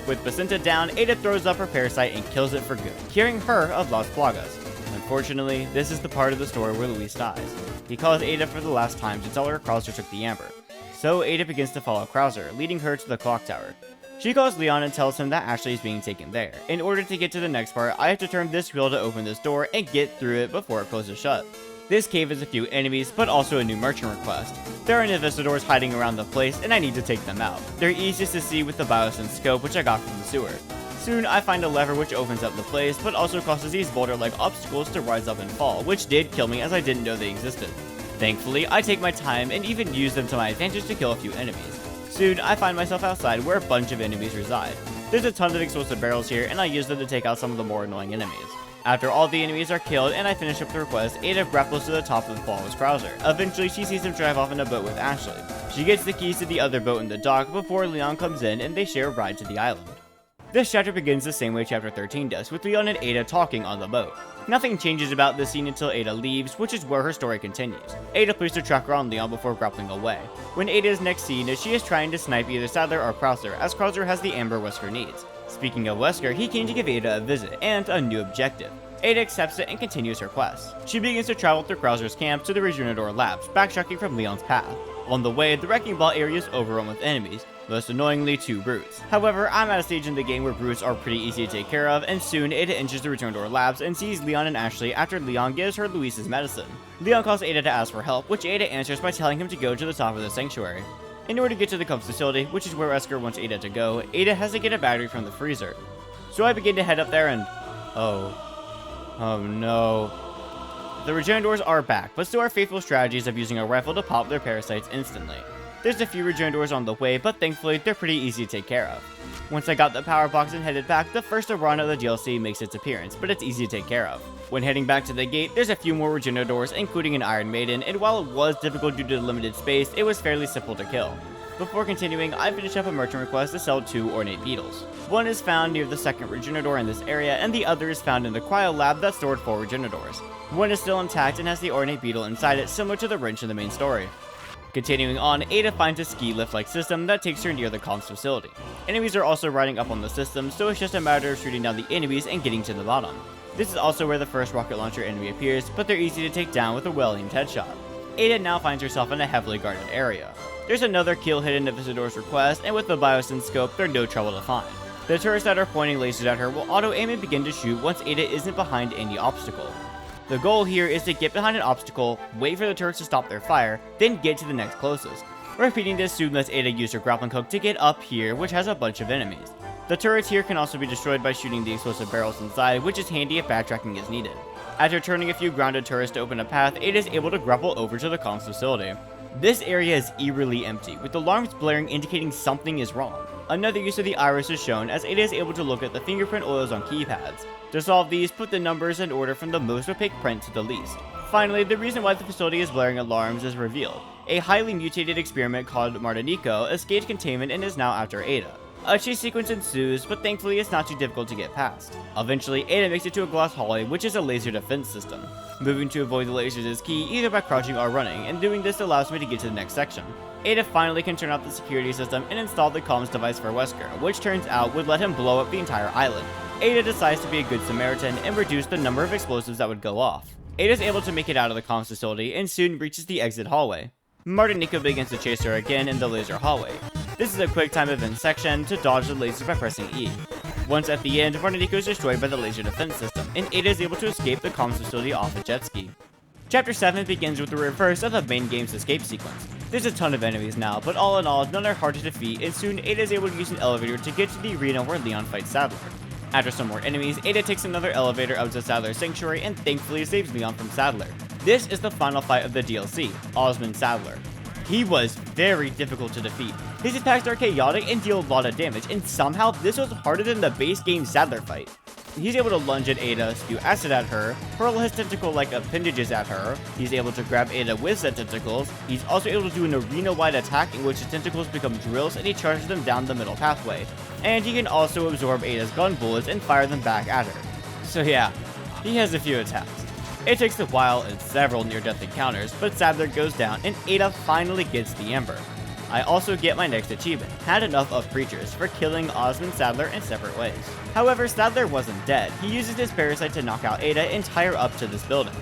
With Placenta down, Ada throws up her parasite and kills it for good, curing her of Las Plagas. Unfortunately, this is the part of the story where Luis dies. He calls Ada for the last time to tell her Krauser took the amber. So Ada begins to follow Krauser, leading her to the clock tower. She calls Leon and tells him that Ashley is being taken there. In order to get to the next part, I have to turn this wheel to open this door and get through it before it closes shut. This cave has a few enemies, but also a new merchant request. There are Nivistadors hiding around the place, and I need to take them out. They're easiest to see with the Biosense scope, which I got from the sewer. Soon, I find a lever which opens up the place, but also causes these boulder-like obstacles to rise up and fall, which did kill me as I didn't know they existed. Thankfully, I take my time and even use them to my advantage to kill a few enemies. Soon, I find myself outside where a bunch of enemies reside. There's a ton of explosive barrels here, and I use them to take out some of the more annoying enemies. After all the enemies are killed and I finish up the request, Ada grapples to the top of the 4's cruiser. Eventually, she sees him drive off in a boat with Ashley. She gets the keys to the other boat in the dock before Leon comes in and they share a ride to the island. This chapter begins the same way chapter 13 does, with Leon and Ada talking on the boat. Nothing changes about this scene until Ada leaves, which is where her story continues. Ada placed her tracker on Leon before grappling away. When Ada is next seen, she is trying to snipe either Sadler or Krauser, as Krauser has the amber Wesker needs. Speaking of Wesker, he came to give Ada a visit, and a new objective. Ada accepts it and continues her quest. She begins to travel through Krauser's camp to the Regenerador labs, backtracking from Leon's path. On the way, the Wrecking Ball area is overrun with enemies, most annoyingly 2 brutes. However, I'm at a stage in the game where brutes are pretty easy to take care of, and soon Ada enters the Regenerador labs and sees Leon and Ashley after Leon gives her Luis's medicine. Leon calls Ada to ask for help, which Ada answers by telling him to go to the top of the sanctuary. In order to get to the Cubs facility, which is where Wesker wants Ada to go, Ada has to get a battery from the freezer. So I begin to head up there and... Oh no. The Regenerators are back, but still our faithful strategies of using a rifle to pop their parasites instantly. There's a few Regenerators on the way, but thankfully they're pretty easy to take care of. Once I got the power box and headed back, the first run of the DLC makes its appearance, but it's easy to take care of. When heading back to the gate, there's a few more Regenerators, including an Iron Maiden, and while it was difficult due to the limited space, it was fairly simple to kill. Before continuing, I finish up a merchant request to sell 2 ornate beetles. One is found near the second Regenerator in this area, and the other is found in the cryo lab that stored 4 Regenerators. One is still intact and has the ornate beetle inside it, similar to the wrench in the main story. Continuing on, Ada finds a ski lift-like system that takes her near the comms facility. Enemies are also riding up on the system, so it's just a matter of shooting down the enemies and getting to the bottom. This is also where the first rocket launcher enemy appears, but they're easy to take down with a well-aimed headshot. Ada now finds herself in a heavily guarded area. There's another kill hidden in Visitors request, and with the Biosyn scope, they're no trouble to find. The turrets that are pointing lasers at her will auto-aim and begin to shoot once Ada isn't behind any obstacle. The goal here is to get behind an obstacle, wait for the turrets to stop their fire, then get to the next closest. Repeating this soon lets Ada use her grappling hook to get up here, which has a bunch of enemies. The turrets here can also be destroyed by shooting the explosive barrels inside, which is handy if backtracking is needed. After turning a few grounded turrets to open a path, Ada is able to grapple over to the comms facility. This area is eerily empty, with alarms blaring indicating something is wrong. Another use of the iris is shown as Ada is able to look at the fingerprint oils on keypads. To solve these, put the numbers in order from the most opaque print to the least. Finally, the reason why the facility is blaring alarms is revealed. A highly mutated experiment called Martinico escaped containment and is now after Ada. A chase sequence ensues, but thankfully it's not too difficult to get past. Eventually, Ada makes it to a glass hallway, which is a laser defense system. Moving to avoid the lasers is key, either by crouching or running, and doing this allows me to get to the next section. Ada finally can turn off the security system and install the comms device for Wesker, which turns out would let him blow up the entire island. Ada decides to be a good Samaritan and reduce the number of explosives that would go off. Ada is able to make it out of the comms facility and soon reaches the exit hallway. Martinico begins to chase her again in the laser hallway. This is a quick time event section to dodge the lasers by pressing E. Once at the end, Martinico is destroyed by the laser defense system, and Ada is able to escape the comms facility off a jet ski. Chapter 7 begins with the reverse of the main game's escape sequence. There's a ton of enemies now, but all in all, none are hard to defeat, and soon Ada is able to use an elevator to get to the arena where Leon fights Sadler. After some more enemies, Ada takes another elevator up to Sadler's sanctuary and thankfully saves Leon from Sadler. This is the final fight of the DLC, Osmond Sadler. He was very difficult to defeat. His attacks are chaotic and deal a lot of damage, and somehow this was harder than the base game Sadler fight. He's able to lunge at Ada, spew acid at her, hurl his tentacle-like appendages at her, he's able to grab Ada with said tentacles, he's also able to do an arena-wide attack in which his tentacles become drills and he charges them down the middle pathway, and he can also absorb Ada's gun bullets and fire them back at her. So yeah, he has a few attacks. It takes a while and several near-death encounters, but Sadler goes down and Ada finally gets the Ember. I also get my next achievement, Had Enough of Creatures, for killing Osmond Sadler in separate ways. However, Sadler wasn't dead. He uses his parasite to knock out Ada and tie her up to this building.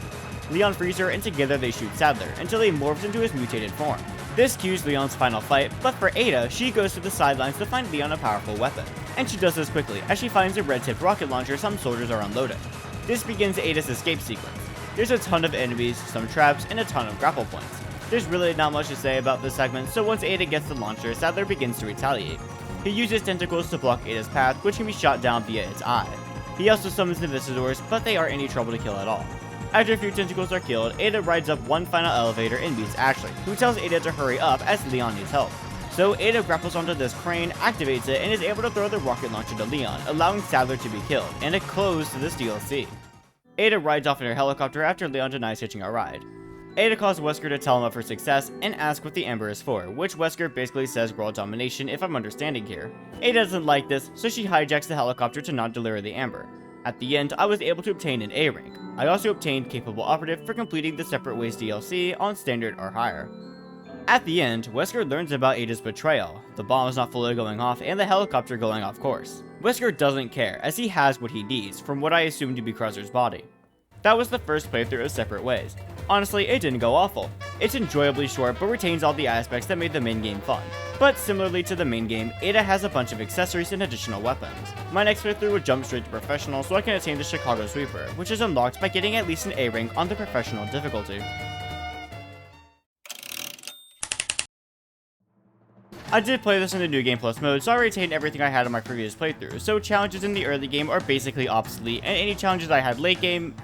Leon frees her and together they shoot Sadler, until he morphs into his mutated form. This cues Leon's final fight, but for Ada, she goes to the sidelines to find Leon a powerful weapon. And she does this quickly, as she finds a red-tipped rocket launcher some soldiers are unloading. This begins Ada's escape sequence. There's a ton of enemies, some traps, and a ton of grapple points. There's really not much to say about this segment, so once Ada gets the launcher, Sadler begins to retaliate. He uses tentacles to block Ada's path, which can be shot down via its eye. He also summons the Visitors, but they aren't any trouble to kill at all. After a few tentacles are killed, Ada rides up one final elevator and meets Ashley, who tells Ada to hurry up as Leon needs help. So Ada grapples onto this crane, activates it, and is able to throw the rocket launcher to Leon, allowing Sadler to be killed, and a close to this DLC. Ada rides off in her helicopter after Leon denies hitching a ride. Ada calls Wesker to tell him of her success and asks what the Amber is for, which Wesker basically says world domination if I'm understanding here. Ada doesn't like this, so she hijacks the helicopter to not deliver the Amber. At the end, I was able to obtain an A rank. I also obtained Capable Operative for completing the Separate Ways DLC on Standard or higher. At the end, Wesker learns about Ada's betrayal, the bombs not fully going off, and the helicopter going off course. Wesker doesn't care, as he has what he needs, from what I assume to be Kreuzer's body. That was the first playthrough of Separate Ways. Honestly, it didn't go awful. It's enjoyably short, but retains all the aspects that made the main game fun. But similarly to the main game, Ada has a bunch of accessories and additional weapons. My next playthrough would jump straight to Professional so I can attain the Chicago Sweeper, which is unlocked by getting at least an A rank on the Professional difficulty. I did play this in the New Game Plus mode, so I retained everything I had in my previous playthrough, so challenges in the early game are basically obsolete, and any challenges I had late game,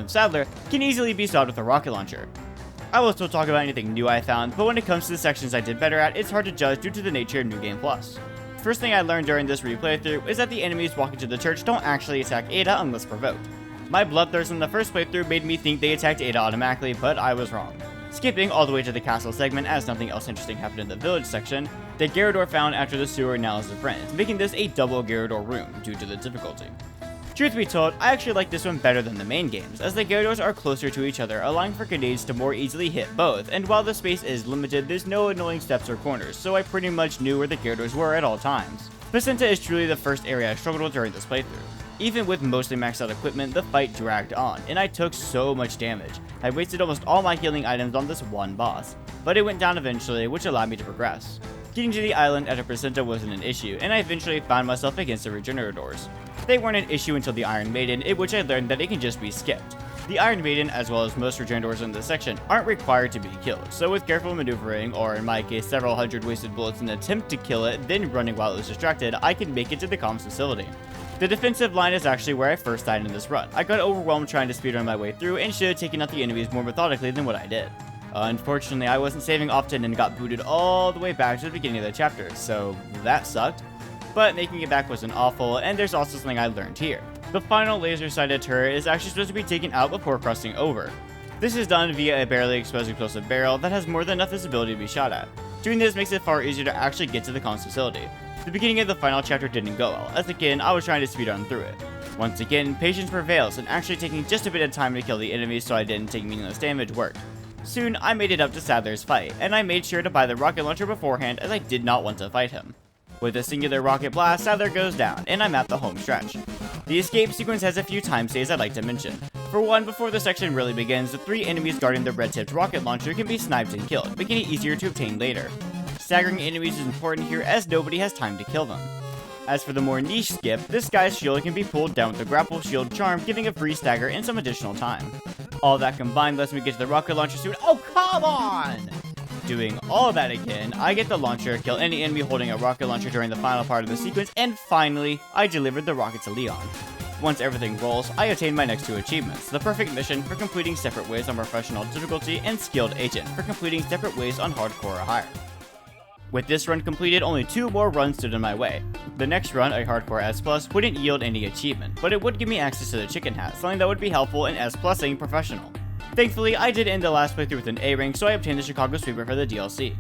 Sadler, can easily be solved with a rocket launcher. I will still talk about anything new I found, but when it comes to the sections I did better at, it's hard to judge due to the nature of New Game Plus. First thing I learned during this replaythrough is that the enemies walking to the church don't actually attack Ada unless provoked. My bloodthirst in the first playthrough made me think they attacked Ada automatically, but I was wrong. Skipping all the way to the castle segment as nothing else interesting happened in the village section, the Gyarados found after the sewer analysis of friends, making this a double Gyarados room due to the difficulty. Truth be told, I actually like this one better than the main games, as the Gyarados are closer to each other, allowing for grenades to more easily hit both, and while the space is limited, there's no annoying steps or corners, so I pretty much knew where the Gyarados were at all times. Placenta is truly the first area I struggled with during this playthrough. Even with mostly maxed out equipment, the fight dragged on, and I took so much damage. I wasted almost all my healing items on this one boss, but it went down eventually, which allowed me to progress. Getting to the island at a Placenta wasn't an issue, and I eventually found myself against the Regenerators. They weren't an issue until the Iron Maiden, in which I learned that it can just be skipped. The Iron Maiden, as well as most Regenerators in this section, aren't required to be killed, so with careful maneuvering, or in my case several hundred wasted bullets in an attempt to kill it, then running while it was distracted, I can make it to the comms facility. The defensive line is actually where I first died in this run. I got overwhelmed trying to speedrun my way through and should have taken out the enemies more methodically than what I did. Unfortunately, I wasn't saving often and got booted all the way back to the beginning of the chapter, so that sucked. But making it back wasn't awful, and there's also something I learned here. The final laser-sighted turret is actually supposed to be taken out before crossing over. This is done via a barely exposed explosive barrel that has more than enough visibility to be shot at. Doing this makes it far easier to actually get to the comms facility. The beginning of the final chapter didn't go well, as again, I was trying to speedrun through it. Once again, patience prevails, and actually taking just a bit of time to kill the enemies so I didn't take meaningless damage worked. Soon, I made it up to Sadler's fight, and I made sure to buy the rocket launcher beforehand as I did not want to fight him. With a singular rocket blast, Sadler goes down, and I'm at the home stretch. The escape sequence has a few time saves I'd like to mention. For one, before the section really begins, the 3 enemies guarding the red-tipped rocket launcher can be sniped and killed, making it easier to obtain later. Staggering enemies is important here as nobody has time to kill them. As for the more niche skip, this guy's shield can be pulled down with the grapple shield charm, giving a free stagger and some additional time. All that combined lets me get to the rocket launcher soon. Oh, come on! Doing all that again, I get the launcher, kill any enemy holding a rocket launcher during the final part of the sequence, and finally, I delivered the rocket to Leon. Once everything rolls, I attain my next 2 achievements, the Perfect Mission for completing Separate Ways on Professional difficulty, and Skilled Agent for completing Separate Ways on Hardcore or higher. With this run completed, only 2 more runs stood in my way. The next run, a Hardcore S+, wouldn't yield any achievement, but it would give me access to the Chicken Hat, something that would be helpful in S+ing Professional. Thankfully, I did end the last playthrough with an A rank, so I obtained the Chicago Sweeper for the DLC.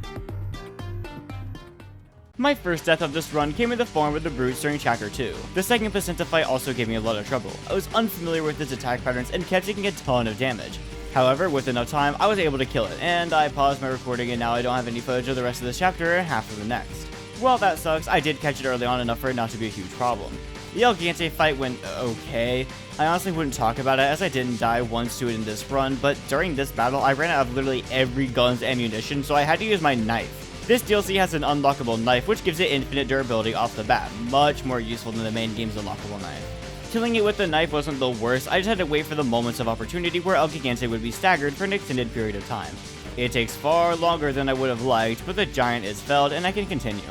My first death of this run came in the form of the Brutes during Chapter 2. The second Placenta fight also gave me a lot of trouble. I was unfamiliar with its attack patterns and kept taking a ton of damage. However, with enough time, I was able to kill it, and I paused my recording and now I don't have any footage of the rest of this chapter and half of the next. Well, that sucks. I did catch it early on enough for it not to be a huge problem. The El Gigante fight went okay. I honestly wouldn't talk about it as I didn't die once to it in this run, but during this battle I ran out of literally every gun's ammunition, so I had to use my knife. This DLC has an unlockable knife which gives it infinite durability off the bat, much more useful than the main game's unlockable knife. Killing it with the knife wasn't the worst, I just had to wait for the moments of opportunity where El Gigante would be staggered for an extended period of time. It takes far longer than I would have liked, but the giant is felled and I can continue.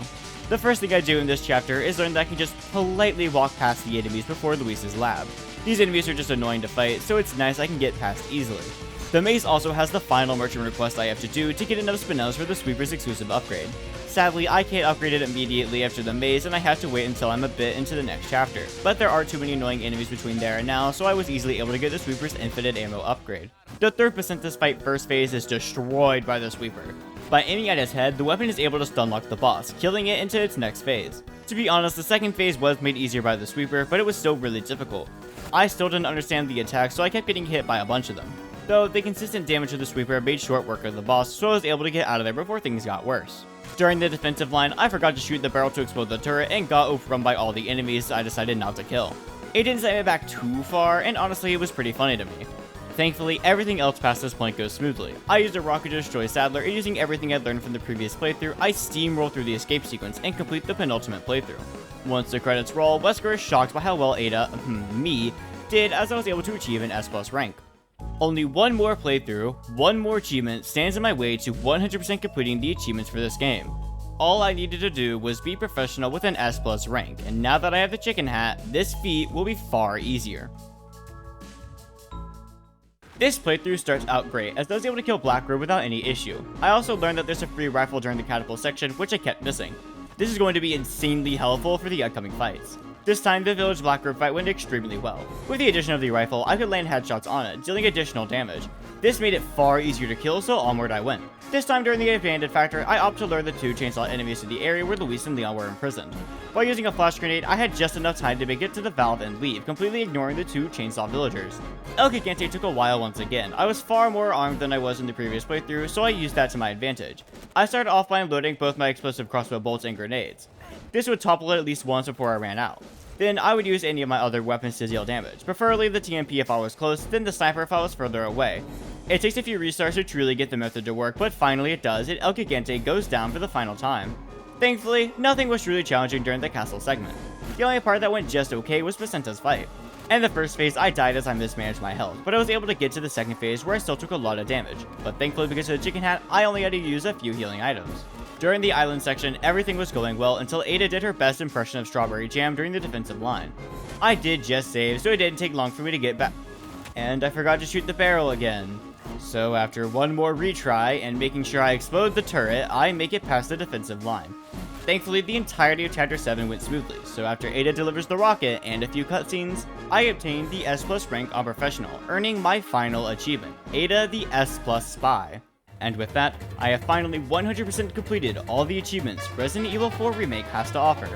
The first thing I do in this chapter is learn that I can just politely walk past the enemies before Luis's lab. These enemies are just annoying to fight, so it's nice I can get past easily. The maze also has the final merchant request I have to do to get enough Spinels for the Sweeper's exclusive upgrade. Sadly, I can't upgrade it immediately after the maze, and I have to wait until I'm a bit into the next chapter. But there are too many annoying enemies between there and now, so I was easily able to get the Sweeper's infinite ammo upgrade. The third Placentis fight first phase is destroyed by the Sweeper. By aiming at its head, the weapon is able to stun lock the boss, killing it into its next phase. To be honest, the second phase was made easier by the Sweeper, but it was still really difficult. I still didn't understand the attack, so I kept getting hit by a bunch of them. Though, the consistent damage of the Sweeper made short work of the boss, so I was able to get out of there before things got worse. During the defensive line, I forgot to shoot the barrel to explode the turret and got overrun by all the enemies I decided not to kill. It didn't set me back too far, and honestly it was pretty funny to me. Thankfully, everything else past this point goes smoothly. I used a rocket to destroy Sadler, and using everything I'd learned from the previous playthrough, I steamroll through the escape sequence and complete the penultimate playthrough. Once the credits roll, Wesker is shocked by how well Ada, me, did as I was able to achieve an S+ rank. Only one more playthrough, one more achievement stands in my way to 100% completing the achievements for this game. All I needed to do was be professional with an S+ rank, and now that I have the chicken hat, this feat will be far easier. This playthrough starts out great, as I was able to kill Blackrobe without any issue. I also learned that there's a free rifle during the catapult section, which I kept missing. This is going to be insanely helpful for the upcoming fights. This time, the village Blackrobe fight went extremely well. With the addition of the rifle, I could land headshots on it, dealing additional damage. This made it far easier to kill, so onward I went. This time during the abandoned factory, I opted to lure the two chainsaw enemies to the area where Luis and Leon were imprisoned. While using a flash grenade, I had just enough time to make it to the valve and leave, completely ignoring the two chainsaw villagers. El Gigante took a while once again. I was far more armed than I was in the previous playthrough, so I used that to my advantage. I started off by unloading both my explosive crossbow bolts and grenades. This would topple it at least once before I ran out. Then I would use any of my other weapons to deal damage, preferably the TMP if I was close, then the sniper if I was further away. It takes a few restarts to truly get the method to work, but finally it does, and El Gigante goes down for the final time. Thankfully, nothing was truly challenging during the castle segment. The only part that went just okay was Placenta's fight. In the first phase, I died as I mismanaged my health, but I was able to get to the second phase where I still took a lot of damage, but thankfully because of the chicken hat, I only had to use a few healing items. During the island section, everything was going well until Ada did her best impression of Strawberry Jam during the defensive line. I did just save, so it didn't take long for me to get back. And I forgot to shoot the barrel again. So after one more retry and making sure I explode the turret, I make it past the defensive line. Thankfully, the entirety of Chapter 7 went smoothly, so after Ada delivers the rocket and a few cutscenes, I obtained the S+ rank on Professional, earning my final achievement, Ada the S+ Spy. And with that, I have finally 100% completed all the achievements Resident Evil 4 Remake has to offer.